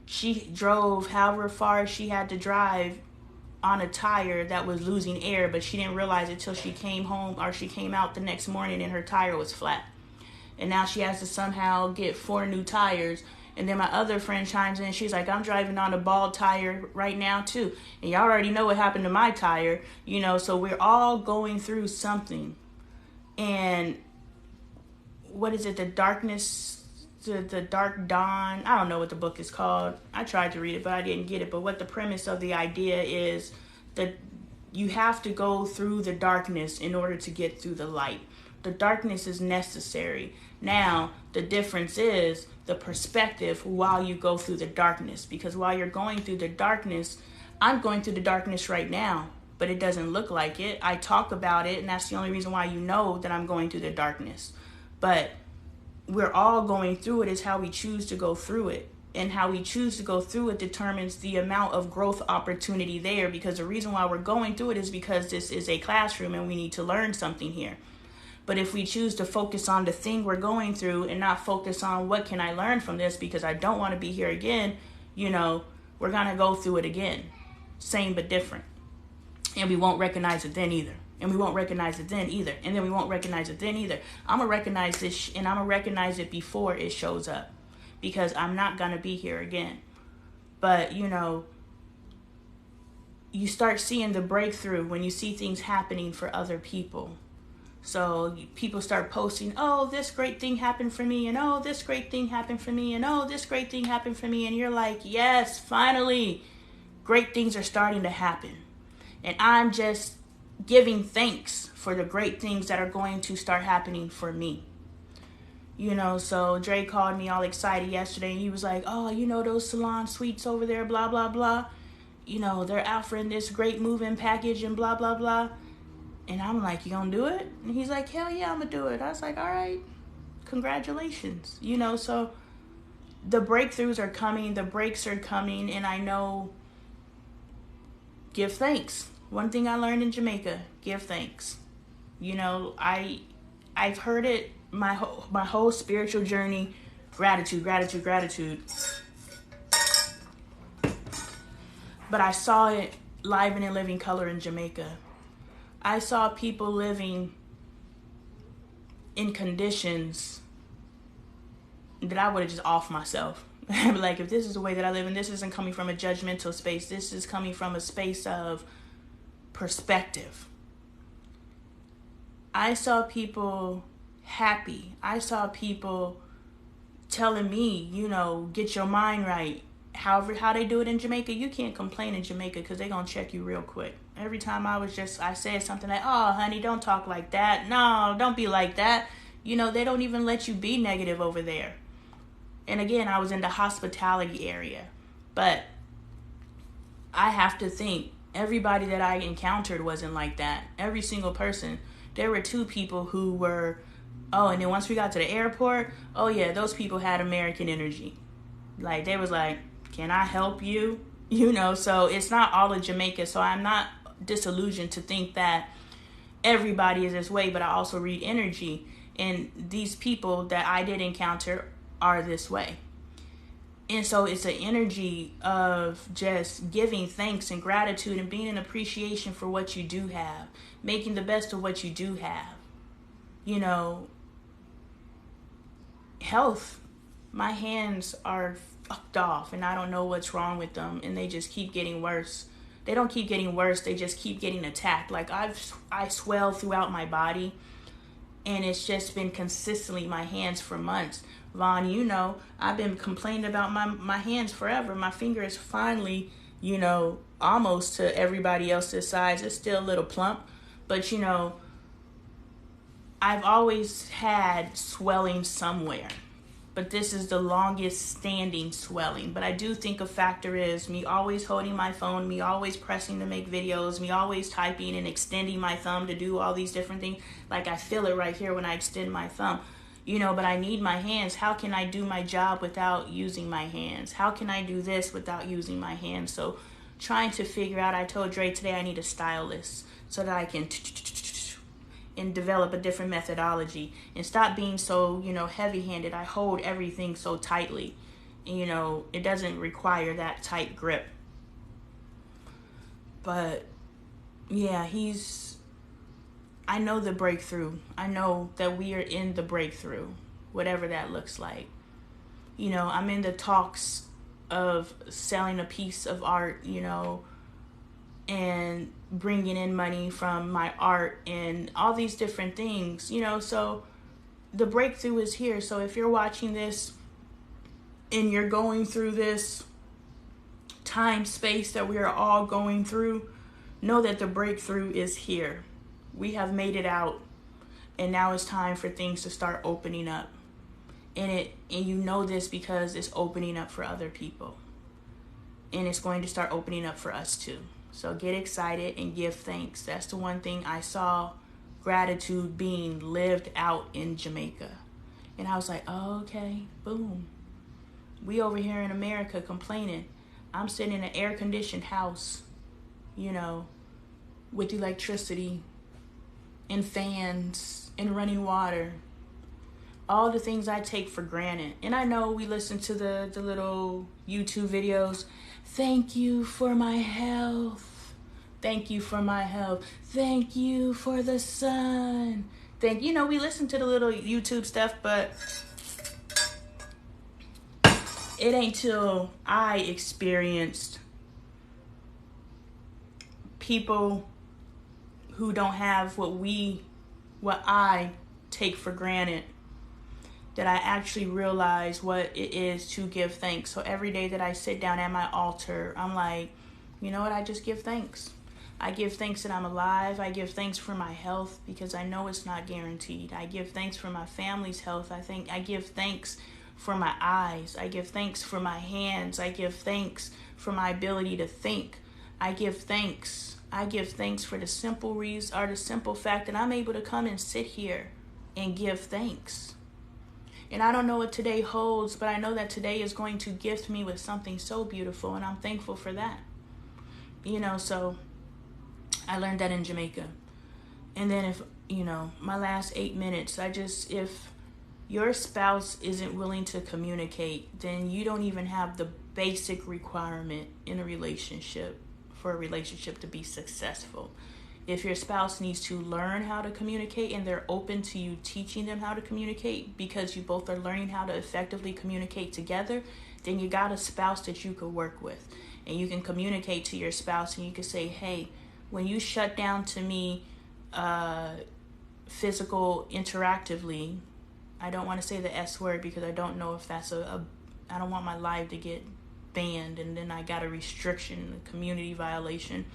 she drove however far she had to drive on a tire that was losing air, but she didn't realize it till she came home or she came out the next morning and her tire was flat. And now she has to somehow get 4 new tires. And then my other friend chimes in. She's like, I'm driving on a bald tire right now, too. And y'all already know what happened to my tire. You know, so we're all going through something. And what is it? The darkness, the dark dawn. I don't know what the book is called. I tried to read it, but I didn't get it. But what the premise of the idea is that you have to go through the darkness in order to get through the light. The darkness is necessary. Now, the difference is the perspective while you go through the darkness. Because while you're going through the darkness, I'm going through the darkness right now, but it doesn't look like it. I talk about it, and that's the only reason why you know that I'm going through the darkness. But we're all going through it. Is how we choose to go through it. And how we choose to go through it determines the amount of growth opportunity there. Because the reason why we're going through it is because this is a classroom and we need to learn something here. But if we choose to focus on the thing we're going through and not focus on what can I learn from this because I don't want to be here again, you know, we're going to go through it again. Same but different. And we won't recognize it then either. And we won't recognize it then either. And then we won't recognize it then either. I'm going to recognize this and I'm going to recognize it before it shows up. Because I'm not going to be here again. But, you know, you start seeing the breakthrough when you see things happening for other people. So people start posting, oh, this great thing happened for me, and oh, this great thing happened for me, and oh, this great thing happened for me. And you're like, yes, finally, great things are starting to happen. And I'm just giving thanks for the great things that are going to start happening for me. So Dre called me all excited yesterday, and he was like, oh, those salon suites over there, blah, blah, blah. They're offering this great move-in package and blah, blah, blah. And I'm like, you gonna do it? And he's like, hell yeah, I'm gonna do it. I was like, all right, congratulations. So the breakthroughs are coming, the breaks are coming, and I know, give thanks. One thing I learned in Jamaica, give thanks. I've heard it my whole spiritual journey, gratitude, gratitude, gratitude. But I saw it live and in living color in Jamaica. I saw people living in conditions that I would have just offed myself. Like, if this is the way that I live, and this isn't coming from a judgmental space, this is coming from a space of perspective. I saw people happy. I saw people telling me, get your mind right. However, how they do it in Jamaica, you can't complain in Jamaica because they're going to check you real quick. Every time I said something like, oh, honey, don't talk like that. No, don't be like that. They don't even let you be negative over there. And again, I was in the hospitality area. But I have to think everybody that I encountered wasn't like that. Every single person. There were 2 people who were, and then once we got to the airport, oh yeah, those people had American energy. Like, they was like, can I help you? So it's not all of Jamaica. So I'm not disillusioned to think that everybody is this way, but I also read energy. And these people that I did encounter are this way. And so it's an energy of just giving thanks and gratitude and being in appreciation for what you do have, making the best of what you do have. Health. My hands are fucked off and I don't know what's wrong with them, and they just keep getting worse. They don't keep getting worse, they just keep getting attacked. Like, I swell throughout my body, and it's just been consistently my hands for months. Vaughn, I've been complaining about my hands forever. My finger is finally, almost to everybody else's size. It's still a little plump, but I've always had swelling somewhere. But this is the longest standing swelling. But I do think a factor is me always holding my phone, me always pressing to make videos, me always typing and extending my thumb to do all these different things. Like, I feel it right here when I extend my thumb. But I need my hands. How can I do my job without using my hands? How can I do this without using my hands? So trying to figure out, I told Dre today I need a stylus so that I can and develop a different methodology and stop being so, heavy-handed. I hold everything so tightly. It doesn't require that tight grip. But yeah, I know the breakthrough. I know that we are in the breakthrough, whatever that looks like. I'm in the talks of selling a piece of art, and bringing in money from my art and all these different things, so the breakthrough is here. So if you're watching this and you're going through this time space that we are all going through, know that the breakthrough is here. We have made it out, and now it's time for things to start opening up. And this because it's opening up for other people, and it's going to start opening up for us too. So get excited and give thanks. That's the one thing I saw gratitude being lived out in Jamaica. And I was like, oh, okay, boom. We over here in America complaining. I'm sitting in an air-conditioned house, with electricity and fans and running water. All the things I take for granted. And I know we listen to the little YouTube videos. Thank you for my health. Thank you for my health. Thank you for the sun. We listen to the little YouTube stuff, but it ain't till I experienced people who don't have what we what I take for granted, that I actually realize what it is to give thanks. So every day that I sit down at my altar, I'm like, you know what? I just give thanks. I give thanks that I'm alive. I give thanks for my health because I know it's not guaranteed. I give thanks for my family's health. I give thanks for my eyes. I give thanks for my hands. I give thanks for my ability to think. I give thanks. I give thanks for the simple reason, or the simple fact that I'm able to come and sit here and give thanks. And I don't know what today holds, but I know that today is going to gift me with something so beautiful, and I'm thankful for that. So I learned that in Jamaica. And then my last 8 minutes, if your spouse isn't willing to communicate, then you don't even have the basic requirement in a relationship for a relationship to be successful. If your spouse needs to learn how to communicate and they're open to you teaching them how to communicate because you both are learning how to effectively communicate together, then you got a spouse that you could work with. And you can communicate to your spouse and you can say, hey, when you shut down to me physical interactively, I don't want to say the S word because I don't know if that's I don't want my live to get banned and then I got a restriction, a community violation.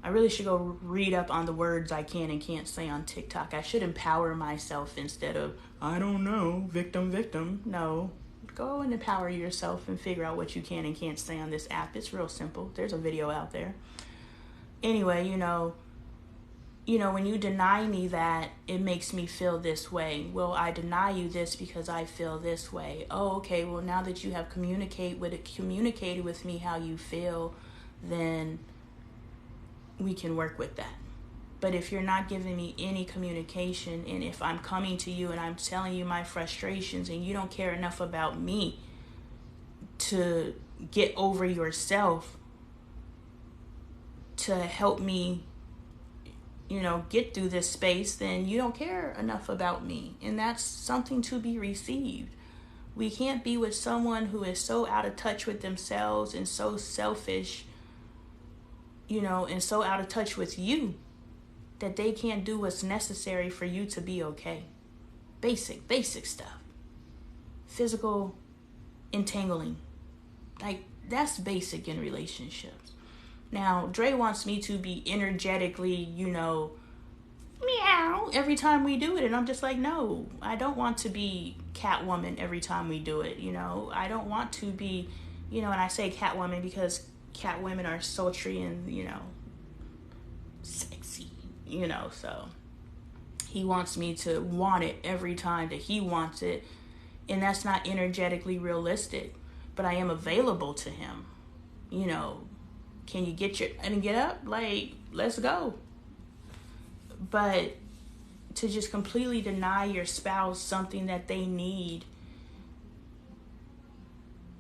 I really should go read up on the words I can and can't say on TikTok. I should empower myself instead of, I don't know, victim. No, go and empower yourself and figure out what you can and can't say on this app. It's real simple. There's a video out there. Anyway, when you deny me that, it makes me feel this way. Well, I deny you this because I feel this way. Oh, okay. Well, now that you have communicated with me how you feel, then we can work with that. But if you're not giving me any communication, and if I'm coming to you and I'm telling you my frustrations and you don't care enough about me to get over yourself to help me, get through this space, then you don't care enough about me. And that's something to be received. We can't be with someone who is so out of touch with themselves and so selfish, and so out of touch with you that they can't do what's necessary for you to be okay. Basic stuff. Physical entangling. Like, that's basic in relationships. Now, Dre wants me to be energetically, meow, every time we do it. And I'm just like, no, I don't want to be Catwoman every time we do it. I don't want to be, and I say Catwoman because cat women are sultry and, sexy, so he wants me to want it every time that he wants it. And that's not energetically realistic, but I am available to him. Can you get up? Like, let's go. But to just completely deny your spouse something that they need,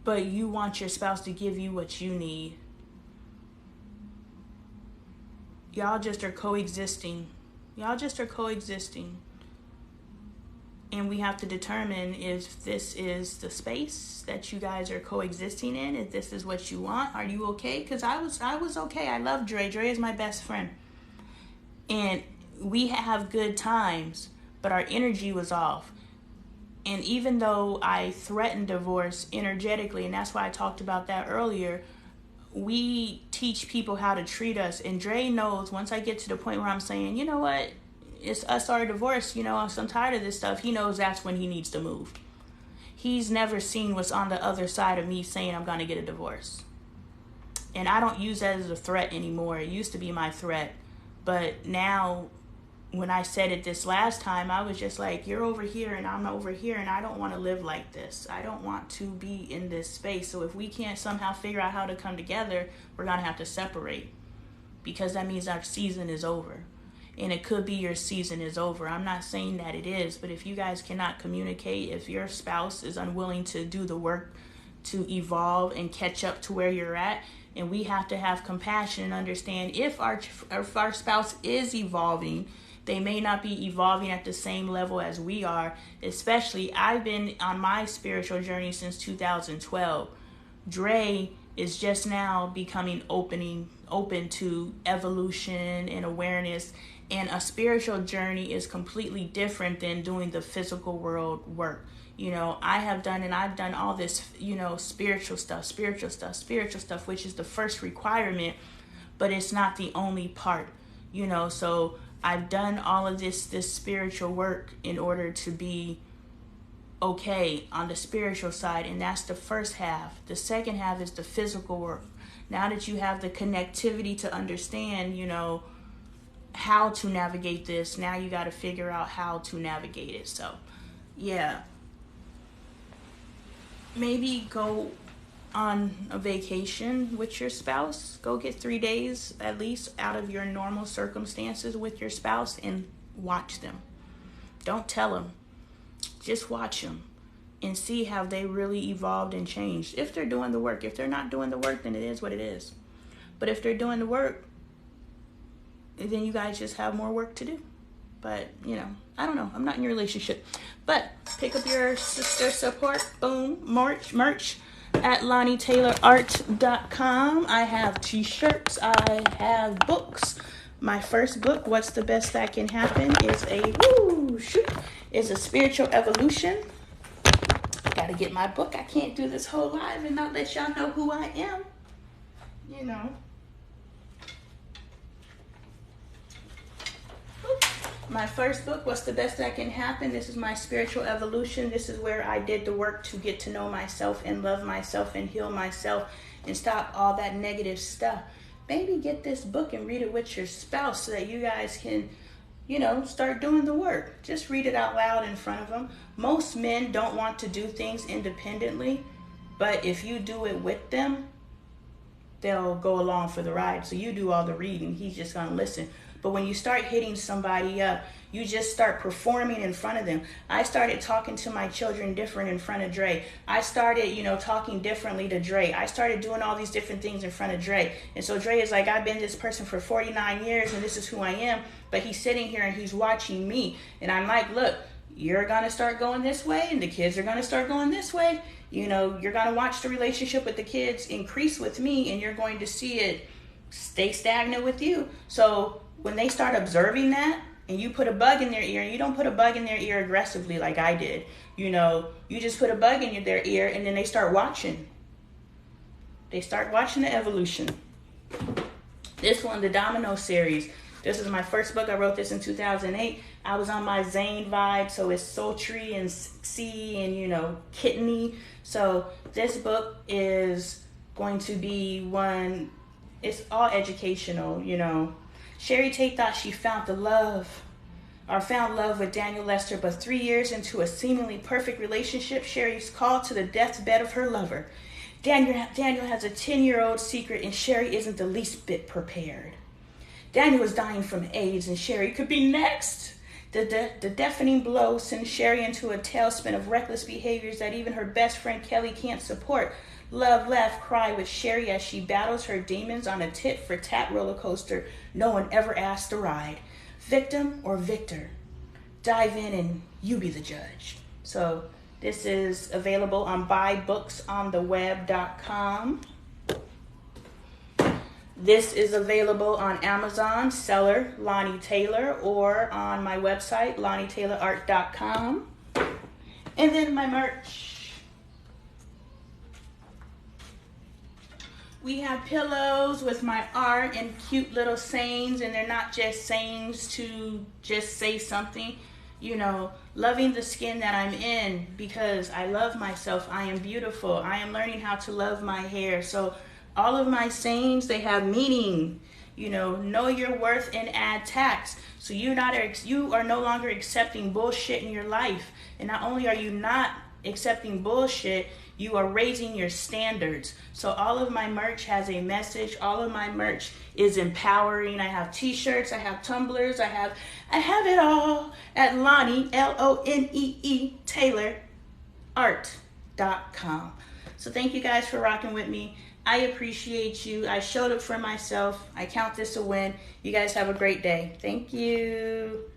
but you want your spouse to give you what you need. Y'all just are coexisting. And we have to determine if this is the space that you guys are coexisting in, if this is what you want. Are you okay? Because I was okay. I love Dre. Dre is my best friend. And we have good times, but our energy was off. And even though I threatened divorce energetically, and that's why I talked about that earlier, we teach people how to treat us. And Dre knows once I get to the point where I'm saying, you know what, it's us or divorce, I'm tired of this stuff. He knows that's when he needs to move. He's never seen what's on the other side of me saying I'm going to get a divorce. And I don't use that as a threat anymore. It used to be my threat. But now, when I said it this last time, I was just like, you're over here and I'm over here, and I don't want to live like this. I don't want to be in this space. So if we can't somehow figure out how to come together, we're going to have to separate, because that means our season is over. And it could be your season is over. I'm not saying that it is, but if you guys cannot communicate, if your spouse is unwilling to do the work to evolve and catch up to where you're at, and we have to have compassion and understand if our spouse is evolving, they may not be evolving at the same level as we are. Especially, I've been on my spiritual journey since 2012. Dre is just now becoming open to evolution and awareness. And a spiritual journey is completely different than doing the physical world work. I've done all this, spiritual stuff, which is the first requirement, but it's not the only part, so I've done all of this spiritual work in order to be okay on the spiritual side, and that's the first half. The second half is the physical work. Now that you have the connectivity to understand, how to navigate this, now you got to figure out how to navigate it. So, yeah. Maybe go on a vacation with your spouse. Go get 3 days at least out of your normal circumstances with your spouse and watch them. Don't tell them. Just watch them and see how they really evolved and changed. If they're doing the work. If they're not doing the work, then it is what it is. But if they're doing the work, then you guys just have more work to do. But, I don't know. I'm not in your relationship. But pick up your sister support. Boom. Merch at LoneeTaylorArt.com. I have t-shirts. I have books. My first book, What's the Best That Can Happen, is a spiritual evolution. Gotta get my book. I can't do this whole live and not let y'all know who I am. My first book, What's the Best That Can Happen? This is my spiritual evolution. This is where I did the work to get to know myself and love myself and heal myself and stop all that negative stuff. Maybe get this book and read it with your spouse so that you guys can, start doing the work. Just read it out loud in front of them. Most men don't want to do things independently, but if you do it with them, they'll go along for the ride. So you do all the reading. He's just going to listen. But when you start hitting somebody up, you just start performing in front of them. I started talking to my children different in front of Dre. I started, talking differently to Dre. I started doing all these different things in front of Dre. And so Dre is like, I've been this person for 49 years and this is who I am. But he's sitting here and he's watching me. And I'm like, look, you're going to start going this way and the kids are going to start going this way. You're going to watch the relationship with the kids increase with me and you're going to see it stay stagnant with you. So when they start observing that and you put a bug in their ear, and you don't put a bug in their ear aggressively like I did, you just put a bug in their ear and then they start watching. They start watching the evolution. This one, the Domino series. This is my first book. I wrote this in 2008. I was on my Zane vibe, so it's sultry and sea and, kitteny. So this book is going to be one, it's all educational, Sherry Tate thought she found love with Daniel Lester, but 3 years into a seemingly perfect relationship, Sherry's called to the deathbed of her lover. Daniel has a 10-year-old secret, and Sherry isn't the least bit prepared. Daniel is dying from AIDS, and Sherry could be next. The deafening blow sends Sherry into a tailspin of reckless behaviors that even her best friend Kelly can't support. Love, laugh, cry with Sherry as she battles her demons on a tit-for-tat roller coaster no one ever asked to ride. Victim or victor? Dive in and you be the judge. So this is available on buybooksontheweb.com. This is available on Amazon, seller Lonee Taylor, or on my website, LoneeTaylorArt.com. And then my merch. We have pillows with my art and cute little sayings, and they're not just sayings to just say something. Loving the skin that I'm in because I love myself. I am beautiful. I am learning how to love my hair. So all of my sayings, they have meaning. Know your worth and add tax. So you are no longer accepting bullshit in your life. And not only are you not accepting bullshit, you are raising your standards. So all of my merch has a message. All of my merch is empowering. I have t-shirts, I have tumblers, I have it all at Lonee, Lonee Taylor Art.com. So thank you guys for rocking with me. I appreciate you. I showed up for myself. I count this a win. You guys have a great day. Thank you.